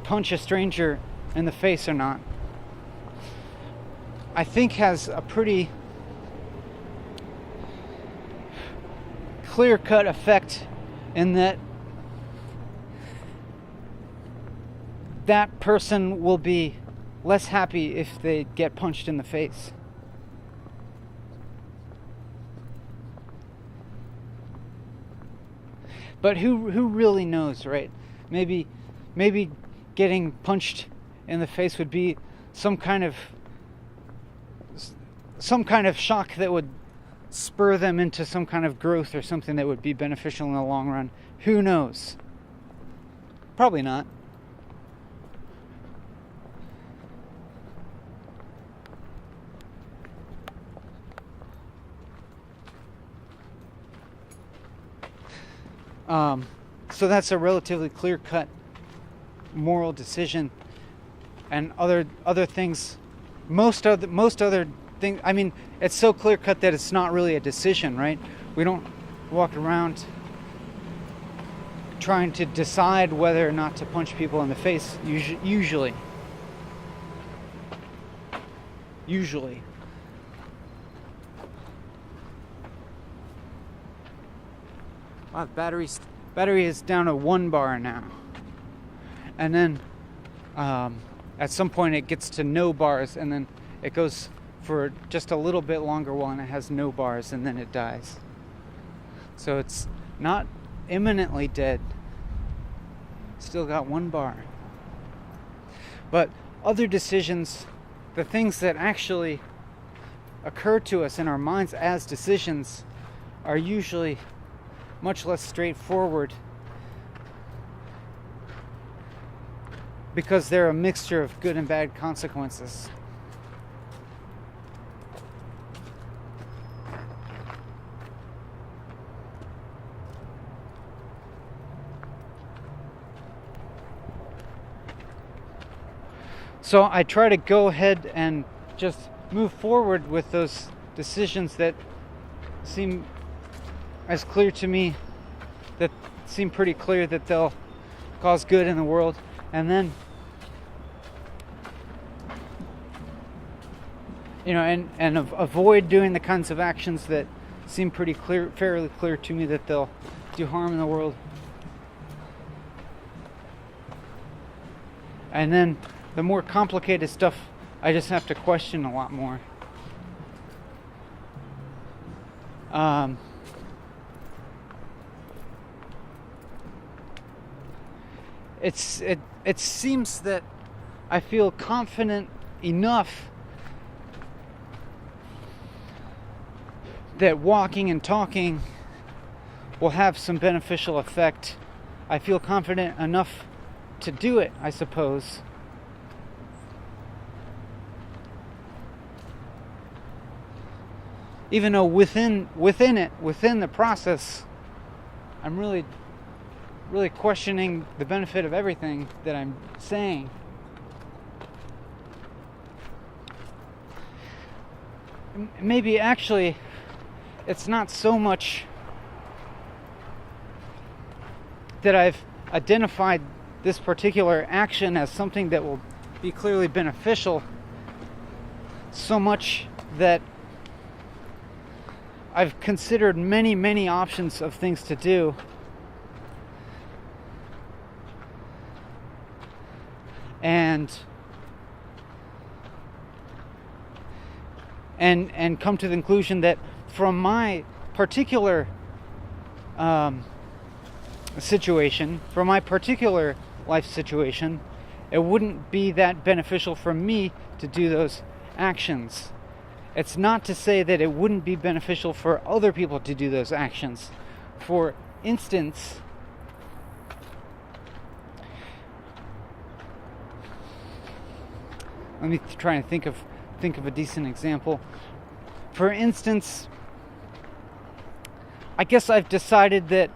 punch a stranger in the face or not. I think has a pretty clear-cut effect in that that person will be less happy if they get punched in the face. But who really knows, right? Maybe getting punched in the face would be some kind of shock that would spur them into some kind of growth or something that would be beneficial in the long run. Who knows? Probably not. So that's a relatively clear-cut moral decision, and other things. Most other things. I mean, it's so clear-cut that it's not really a decision, right? We don't walk around trying to decide whether or not to punch people in the face. Usually. Wow, the battery is down to 1 bar now. And then at some point it gets to no bars, and then it goes for just a little bit longer while it has no bars, and then it dies. So it's not imminently dead. Still got 1 bar. But other decisions, the things that actually occur to us in our minds as decisions, are usually much less straightforward, because they're a mixture of good and bad consequences. So I try to go ahead and just move forward with those decisions that seem as clear to me, that seem pretty clear that they'll cause good in the world, and then and avoid doing the kinds of actions that seem pretty clear, fairly clear to me that they'll do harm in the world. And then the more complicated stuff, I just have to question a lot more. It seems that I feel confident enough that walking and talking will have some beneficial effect. I feel confident enough to do it, I suppose. Even though within the process, I'm really questioning the benefit of everything that I'm saying. Maybe actually it's not so much that I've identified this particular action as something that will be clearly beneficial, so much that I've considered many options of things to do, and come to the conclusion that from my particular situation, from my particular life situation, it wouldn't be that beneficial for me to do those actions. It's not to say that it wouldn't be beneficial for other people to do those actions. For instance, let me try and think of a decent example. For instance, I guess I've decided that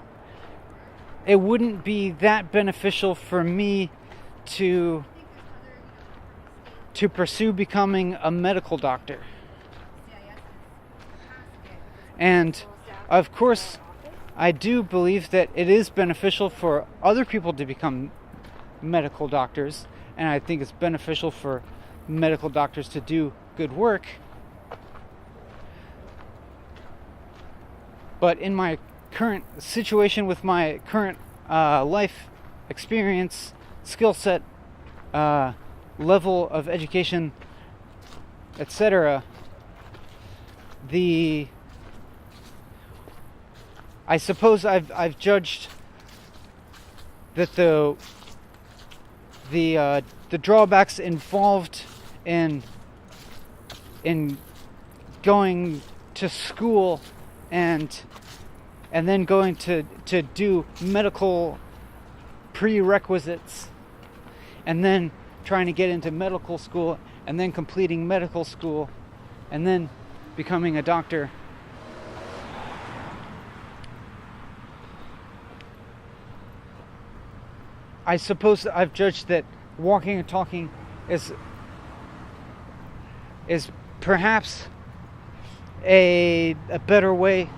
it wouldn't be that beneficial for me to pursue becoming a medical doctor. And of course, I do believe that it is beneficial for other people to become medical doctors, and I think it's beneficial for medical doctors to do good work. But in my current situation, with my current life experience, skill set, level of education, etc., I suppose I've judged that the drawbacks involved in going to school and then going to do medical prerequisites and then trying to get into medical school and then completing medical school and then becoming a doctor. I suppose I've judged that walking and talking is perhaps a better way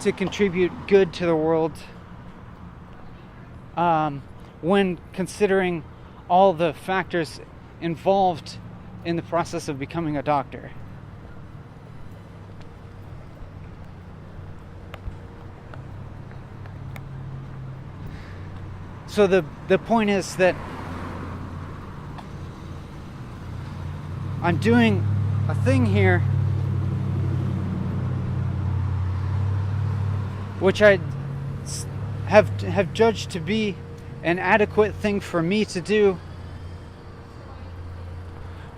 to contribute good to the world when considering all the factors involved in the process of becoming a doctor. So the point is that I'm doing a thing here which I have judged to be an adequate thing for me to do,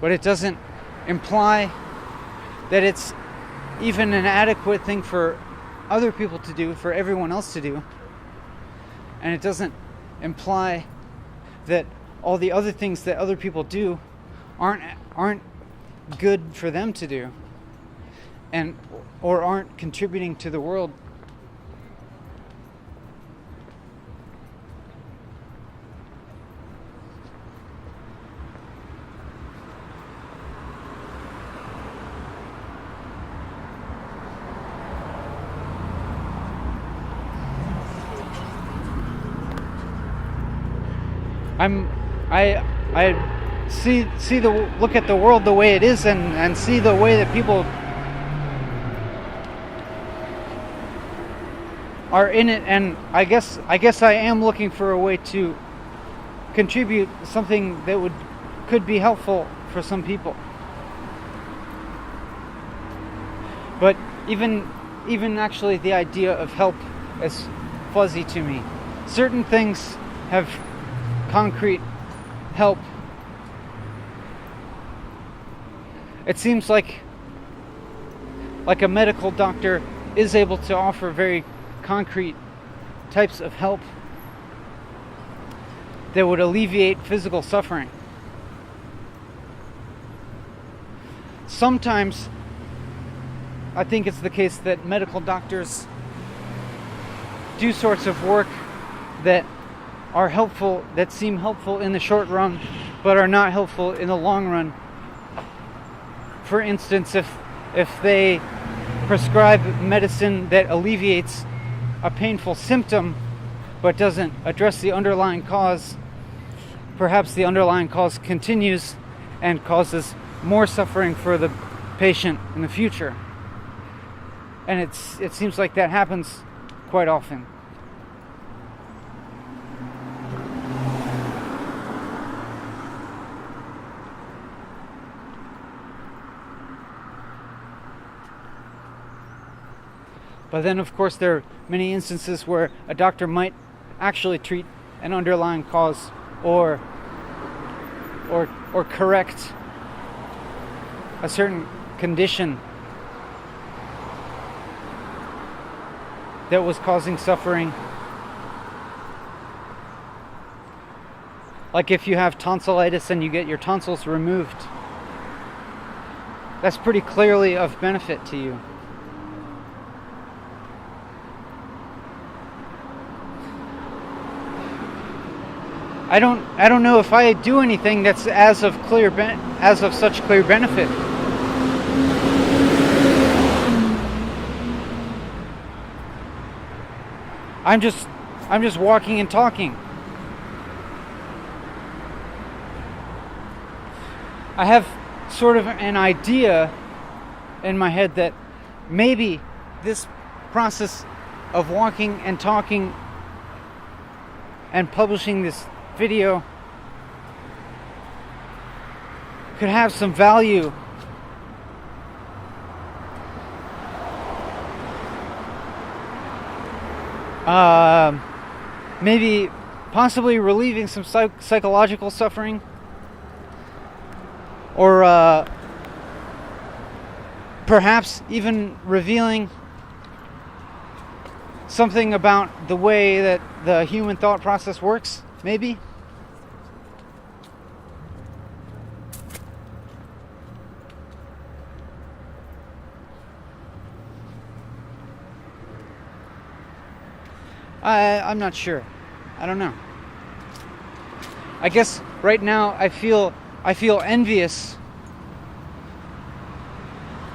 but it doesn't imply that it's even an adequate thing for other people to do, for everyone else to do. And it doesn't imply that all the other things that other people do aren't good for them to do and or aren't contributing to the world. I see the look at the world the way it is and see the way that people are in it, and I guess I am looking for a way to contribute something that could be helpful for some people. But even actually the idea of help is fuzzy to me. Certain things have concrete help. It seems like a medical doctor is able to offer very concrete types of help that would alleviate physical suffering. Sometimes I think it's the case that medical doctors do sorts of work that are helpful, that seem helpful in the short run, but are not helpful in the long run. For instance, if they prescribe medicine that alleviates a painful symptom, but doesn't address the underlying cause, perhaps the underlying cause continues and causes more suffering for the patient in the future. And it seems like that happens quite often. But then, of course, there are many instances where a doctor might actually treat an underlying cause or correct a certain condition that was causing suffering. Like if you have tonsillitis and you get your tonsils removed, that's pretty clearly of benefit to you. I don't know if I do anything that's as of such clear benefit. I'm just walking and talking. I have sort of an idea in my head that maybe this process of walking and talking and publishing this video could have some value. Maybe possibly relieving some psychological suffering, or perhaps even revealing something about the way that the human thought process works, maybe. I'm not sure. I don't know. I guess right now I feel envious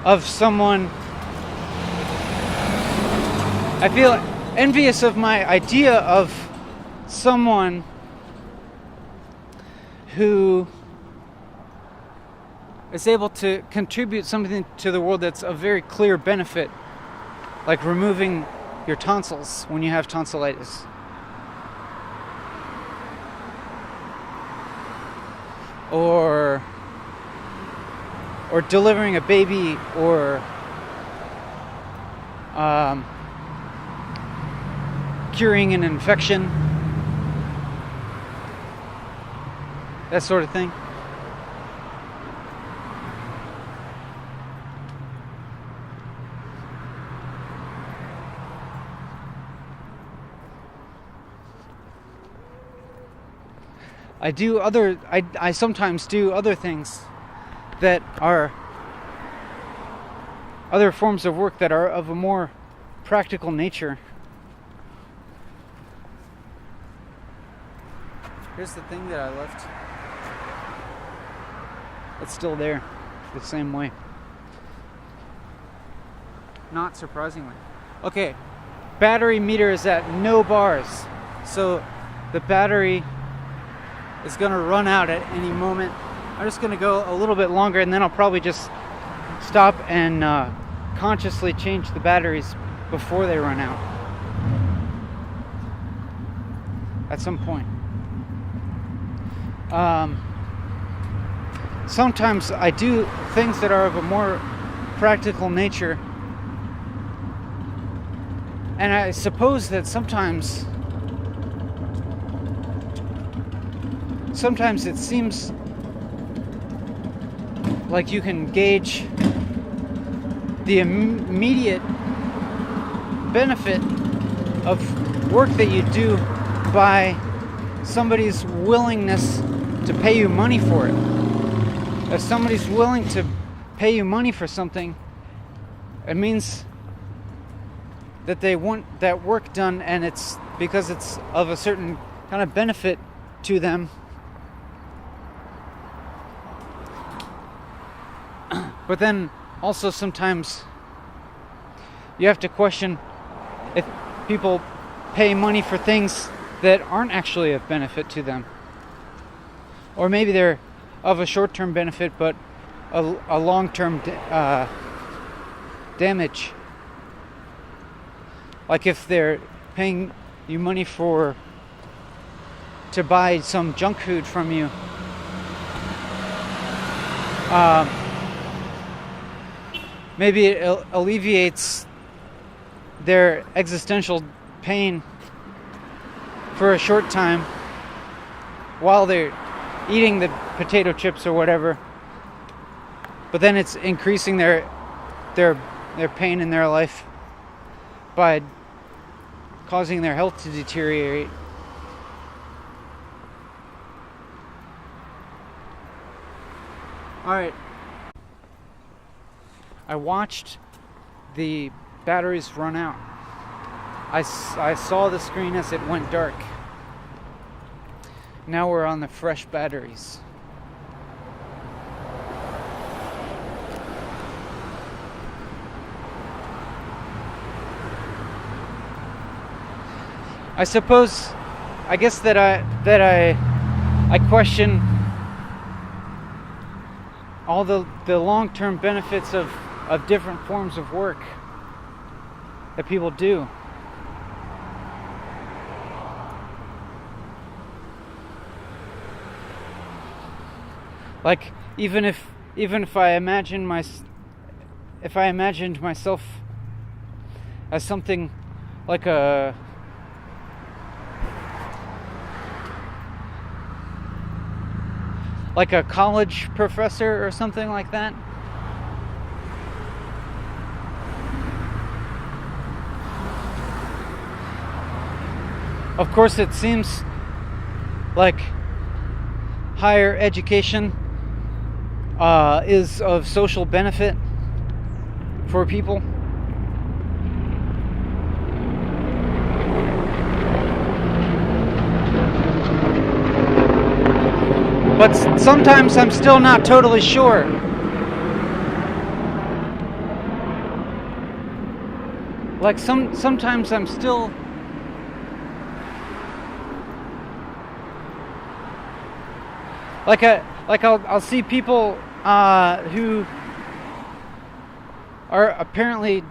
of someone. I feel envious of my idea of someone who is able to contribute something to the world that's a very clear benefit, like removing your tonsils when you have tonsillitis. Or delivering a baby, or curing an infection, that sort of thing. I sometimes do other things that are other forms of work that are of a more practical nature. Here's the thing that I left. It's still there, the same way. Not surprisingly. Okay, battery meter is at no bars, so the battery is going to run out at any moment. I'm just going to go a little bit longer, and then I'll probably just stop and consciously change the batteries before they run out at some point. Sometimes I do things that are of a more practical nature, and I suppose that sometimes it seems like you can gauge the immediate benefit of work that you do by somebody's willingness to pay you money for it. If somebody's willing to pay you money for something, it means that they want that work done, and it's because it's of a certain kind of benefit to them. But then also sometimes you have to question if people pay money for things that aren't actually of benefit to them. Or maybe they're of a short-term benefit but a long-term damage. Like if they're paying you money to buy some junk food from you, maybe it alleviates their existential pain for a short time while they're eating the potato chips or whatever, but then it's increasing their pain in their life by causing their health to deteriorate. Alright, I watched the batteries run out. I saw the screen as it went dark. Now we're on the fresh batteries. I guess that I question all the long-term benefits of different forms of work that people do. Like even if I imagined myself as something like like a college professor or something like that. Of course, it seems like higher education is of social benefit for people. But sometimes I'm still not totally sure. Like sometimes I'm still like I'll see people who are apparently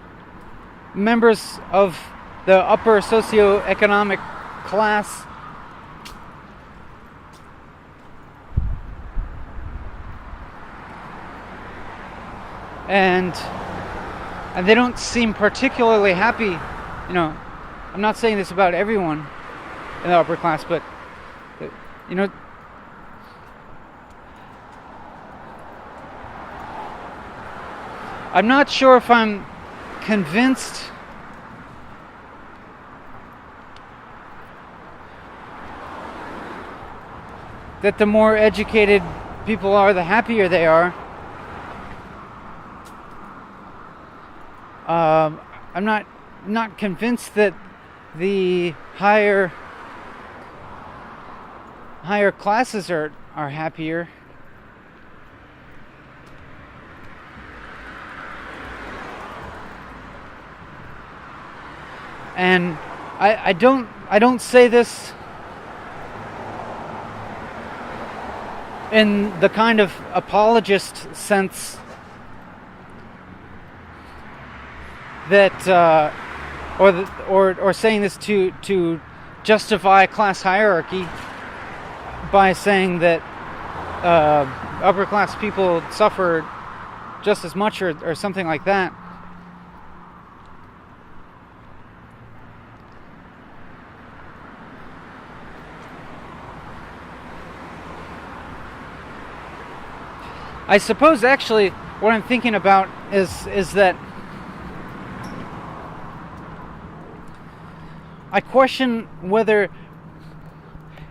members of the upper socioeconomic class, and they don't seem particularly happy. You know, I'm not saying this about everyone in the upper class, but you know, I'm not sure if I'm convinced that the more educated people are, the happier they are. I'm not convinced that the higher classes are happier. And I don't say this in the kind of apologist sense that or saying this to justify class hierarchy by saying that upper class people suffer just as much or something like that. I suppose actually what I'm thinking about is that I question whether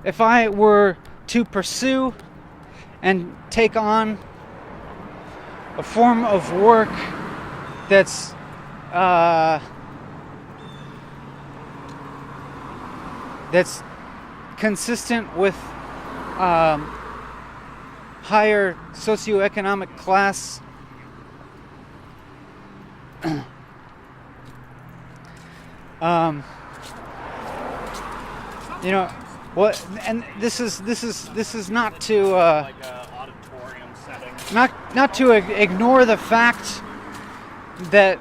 if I were to pursue and take on a form of work that's consistent with higher socioeconomic class you know what, and this is not to like a auditorium setting. not to ignore the fact that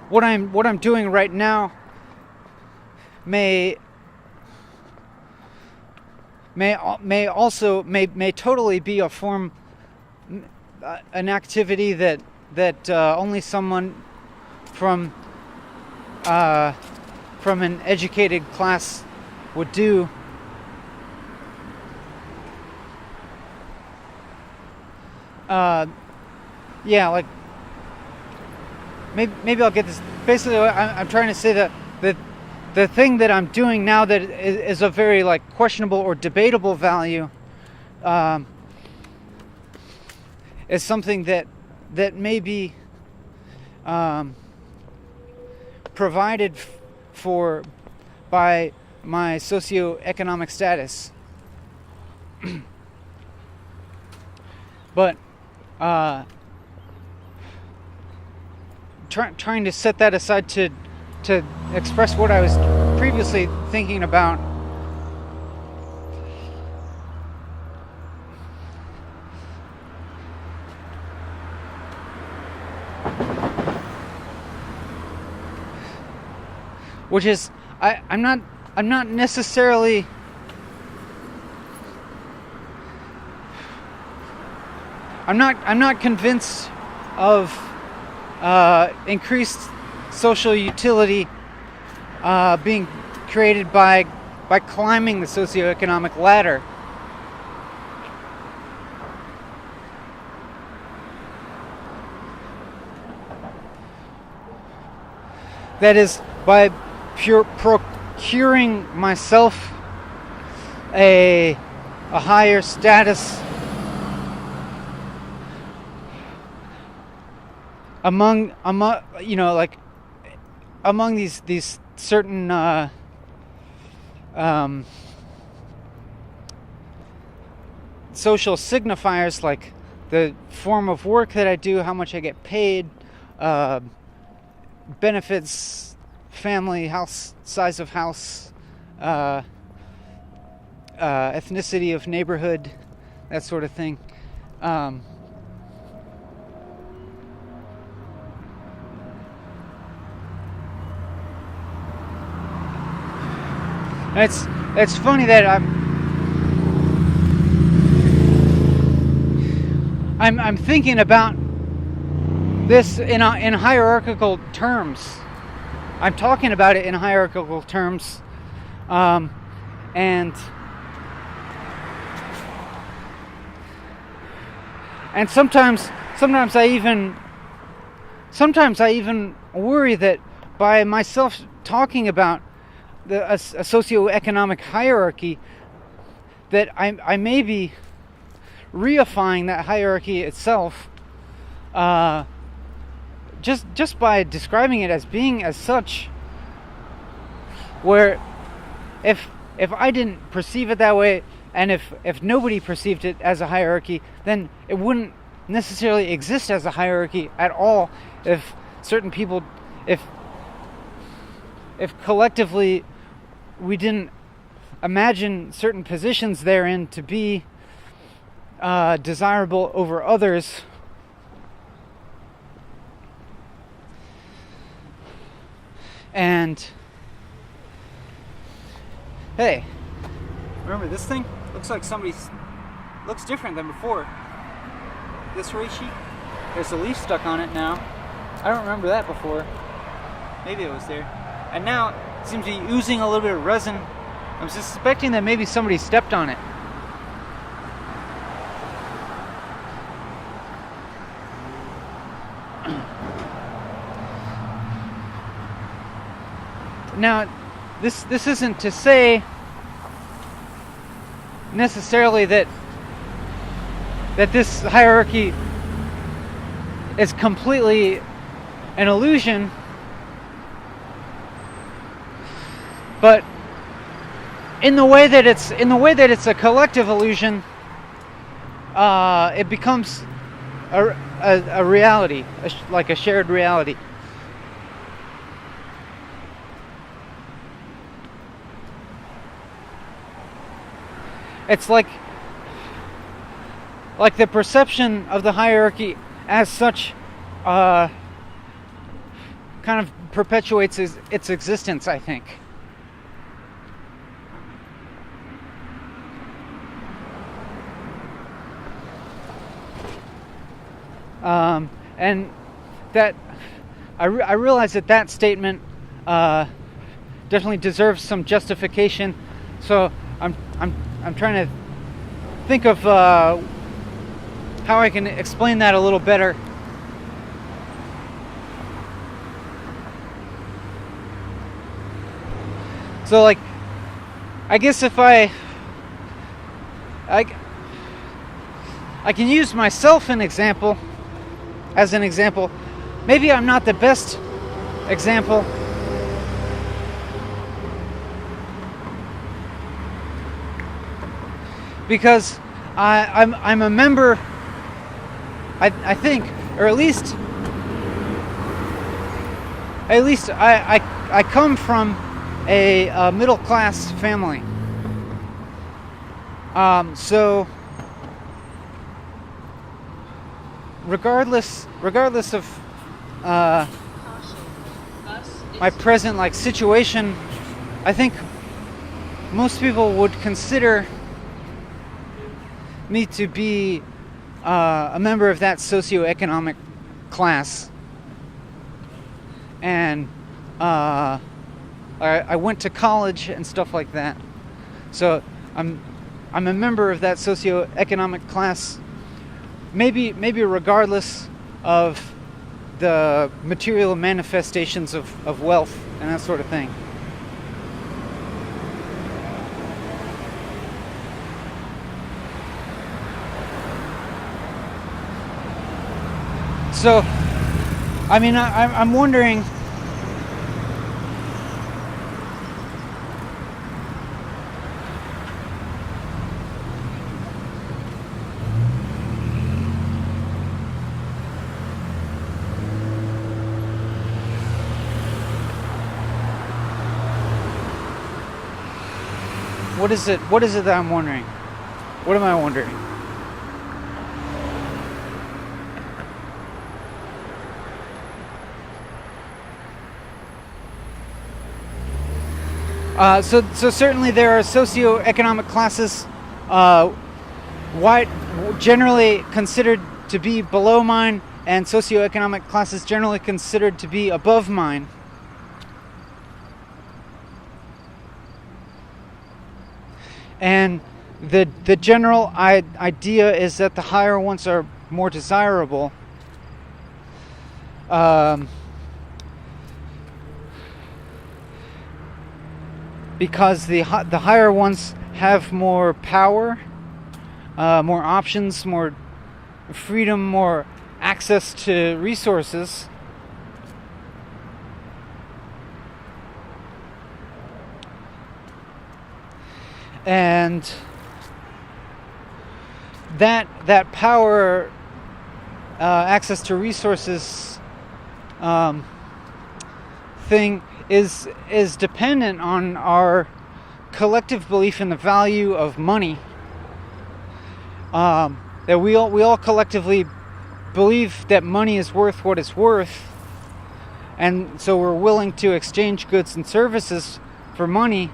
what I'm doing right now may totally be a form, an activity that only someone from an educated class would do. Yeah, like maybe I'll get this. Basically, I'm trying to say that the thing that I'm doing now that is of very like questionable or debatable value is something that may be provided for by my socioeconomic status. But trying to set that aside to express what I was previously thinking about. Which is, I'm not necessarily I'm not convinced of increased social utility being created by climbing the socioeconomic ladder. That is, by procuring myself a higher status among these certain social signifiers, like the form of work that I do, how much I get paid, benefits, family, house, size of house, ethnicity of neighborhood, that sort of thing. It's funny that I'm thinking about this in hierarchical terms. I'm talking about it in hierarchical terms, and sometimes I even worry that by myself talking about a socioeconomic hierarchy, that I may be reifying that hierarchy itself, just by describing it as being as such. Where if I didn't perceive it that way, and if nobody perceived it as a hierarchy, then it wouldn't necessarily exist as a hierarchy at all. If certain people, if collectively we didn't imagine certain positions therein to be desirable over others. And hey, remember this thing? Looks like looks different than before. This reishi, there's a leaf stuck on it now. I don't remember that before. Maybe it was there. And now it seems to be oozing a little bit of resin. I'm suspecting that maybe somebody stepped on it. Now, this isn't to say necessarily that this hierarchy is completely an illusion, but in the way that it's a collective illusion, it becomes a reality, like a shared reality. It's like the perception of the hierarchy as such kind of perpetuates its existence, I think. And that I realize that statement definitely deserves some justification. So I'm trying to think of how I can explain that a little better. So, like, I guess if I can use myself as an example. Maybe I'm not the best example, because I'm a member, I think, or at least I come from a middle class family. So regardless of my present situation, I think most people would consider me to be a member of that socioeconomic class, and I went to college and stuff like that. So I'm a member of that socioeconomic class. Maybe regardless of the material manifestations of wealth and that sort of thing. So, I mean, I'm wondering. What is it? What is it that I'm wondering? What am I wondering? So certainly there are socioeconomic classes generally considered to be below mine, and socioeconomic classes generally considered to be above mine. And the general idea is that the higher ones are more desirable. Because the higher ones have more power, more options, more freedom, more access to resources. And that power, access to resources thing is dependent on our collective belief in the value of money. That we all collectively believe that money is worth what it's worth, and so we're willing to exchange goods and services for money,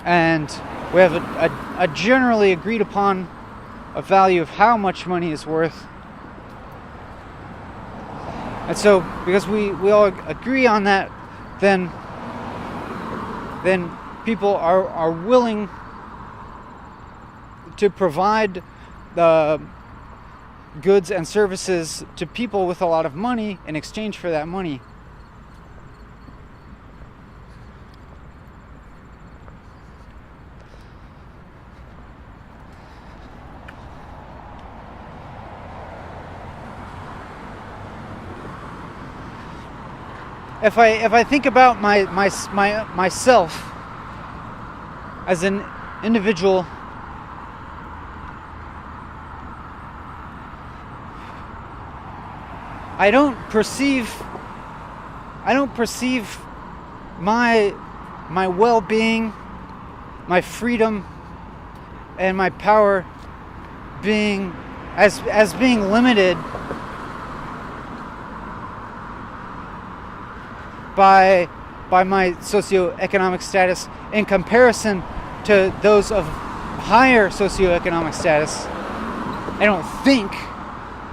and we have a generally agreed upon a value of how much money is worth. And so because we all agree on that, then people are willing to provide the goods and services to people with a lot of money in exchange for that money. If I think about myself as an individual, I don't perceive my well-being, my freedom, and my power being as being limited by my socioeconomic status in comparison to those of higher socioeconomic status. I don't think.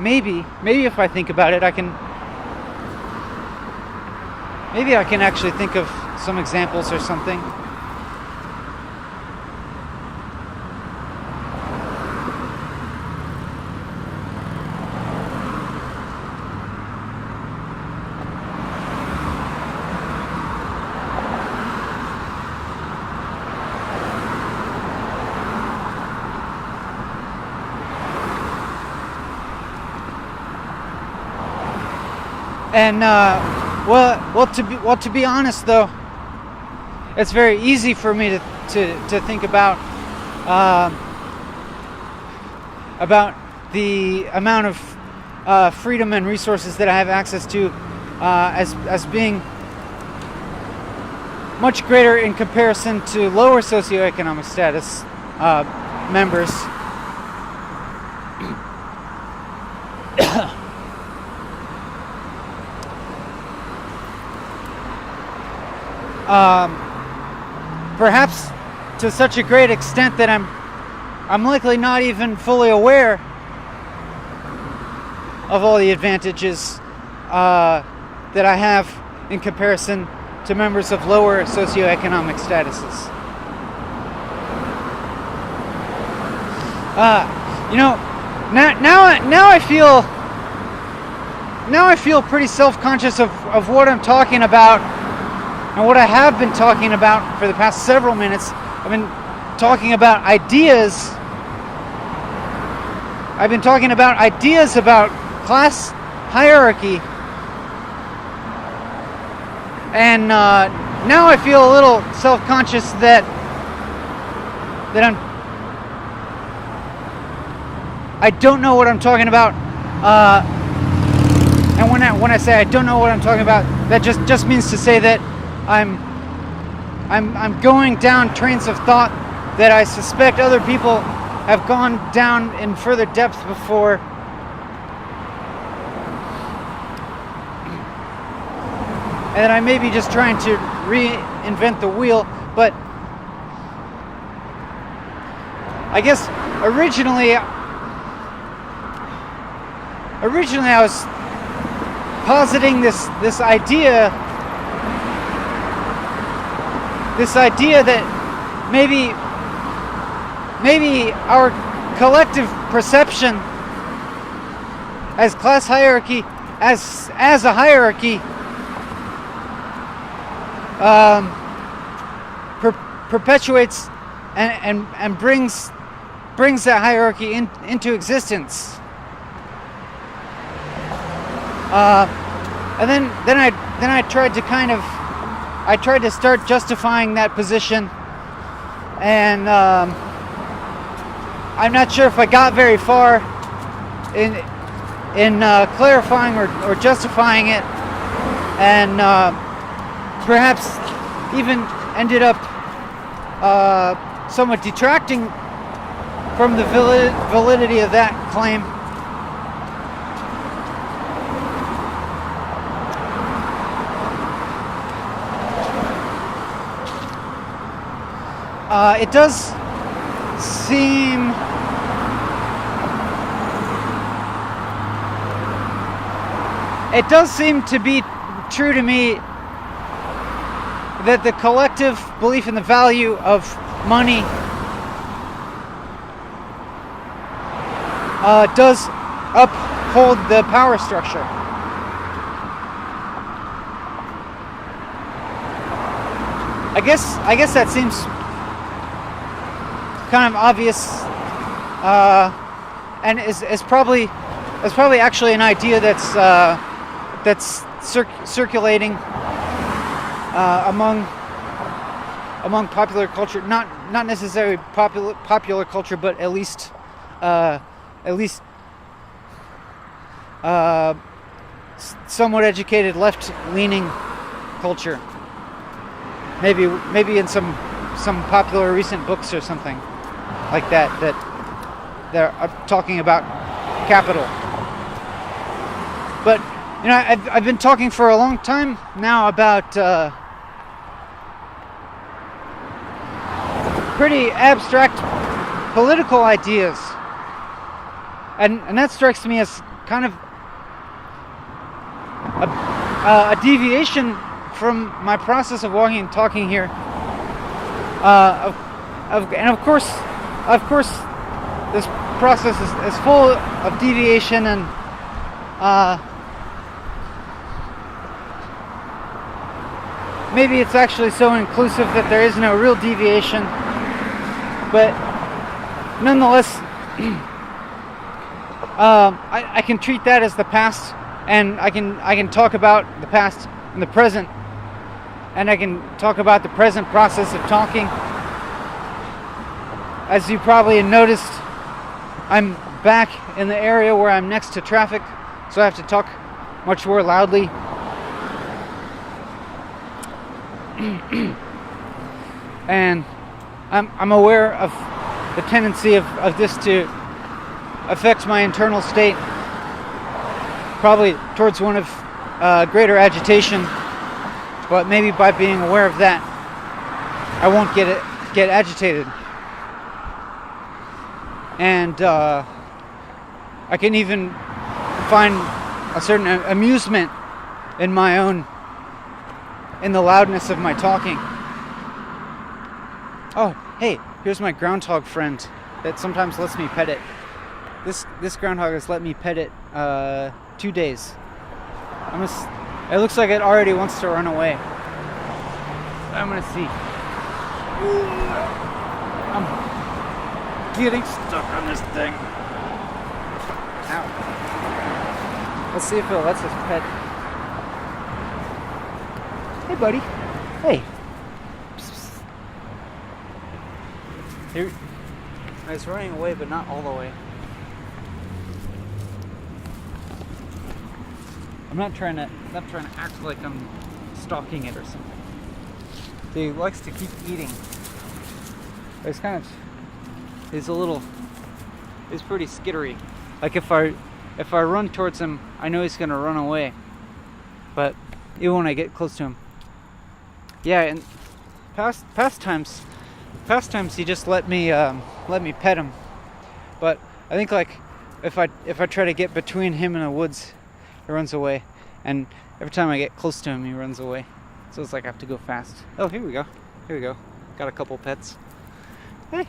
Maybe if I think about it, I can actually think of some examples or something. And to be honest, though, it's very easy for me to think about the amount of freedom and resources that I have access to as being much greater in comparison to lower socioeconomic status members. Perhaps to such a great extent that I'm likely not even fully aware of all the advantages that I have in comparison to members of lower socioeconomic statuses. Now I feel pretty self-conscious of what I'm talking about and what I have been talking about for the past several minutes. I've been talking about ideas. I've been talking about ideas about class hierarchy. And now I feel a little self-conscious that I don't know what I'm talking about. And when I say I don't know what I'm talking about, that just means to say that I'm going down trains of thought that I suspect other people have gone down in further depth before. And that I may be just trying to reinvent the wheel, but I guess originally I was positing this idea that maybe our collective perception as class hierarchy, as a hierarchy, perpetuates and brings that hierarchy into existence. And then I tried to start justifying that position, and I'm not sure if I got very far in clarifying or justifying it, and perhaps even ended up somewhat detracting from the validity of that claim. It does seem to be true to me that the collective belief in the value of money does uphold the power structure. I guess that seems kind of obvious, and is probably actually an idea that's circulating among popular culture, not necessarily popular culture, but at least somewhat educated left-leaning culture. Maybe in some popular recent books or something like that are talking about capital. But I've been talking for a long time now about pretty abstract political ideas, and that strikes me as kind of a deviation from my process of walking and talking here. And of course, this process is full of deviation, and maybe it's actually so inclusive that there is no real deviation. But nonetheless, I can treat that as the past, and I can talk about the past and the present, and I can talk about the present process of talking. As you probably noticed, I'm back in the area where I'm next to traffic, so I have to talk much more loudly. And I'm aware of the tendency of this to affect my internal state, probably towards one of greater agitation. But maybe by being aware of that, I won't get agitated, and I can even find a certain amusement in my own in the loudness of my talking. Oh, hey, here's my groundhog friend that sometimes lets me pet it. This groundhog has let me pet it 2 days. It looks like it already wants to run away. I'm gonna see. I'm getting stuck on this thing. Ow. Let's see if it lets us pet. Hey, buddy. Hey. Psst, psst. Here. It's running away, but not all the way. I'm not trying to act like I'm stalking it or something. He likes to keep eating. He's pretty skittery. Like if I run towards him, I know he's gonna run away. But even when I get close to him. Yeah, and past times he just let me pet him. But I think like if I try to get between him and the woods, he runs away. And every time I get close to him, he runs away. So it's like I have to go fast. Oh, here we go. Got a couple pets. Hey.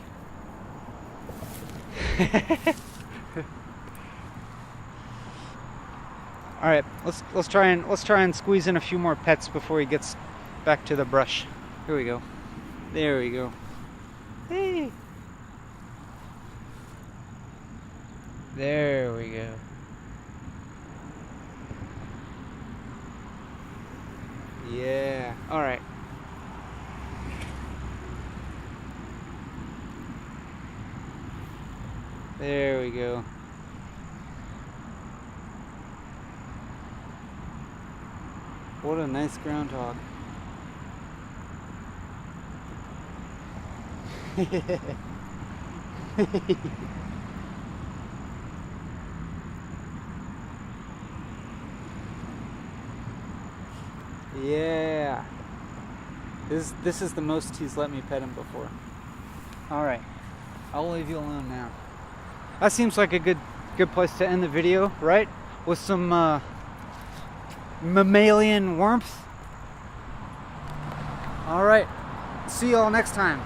All right, let's try and squeeze in a few more pets before he gets back to the brush. Here we go. There we go. Hey. There we go. Yeah. All right. There we go. What a nice groundhog. Yeah. This is the most he's let me pet him before. All right. I'll leave you alone now. That seems like a good place to end the video, right? With some mammalian warmth. All right. See y'all next time.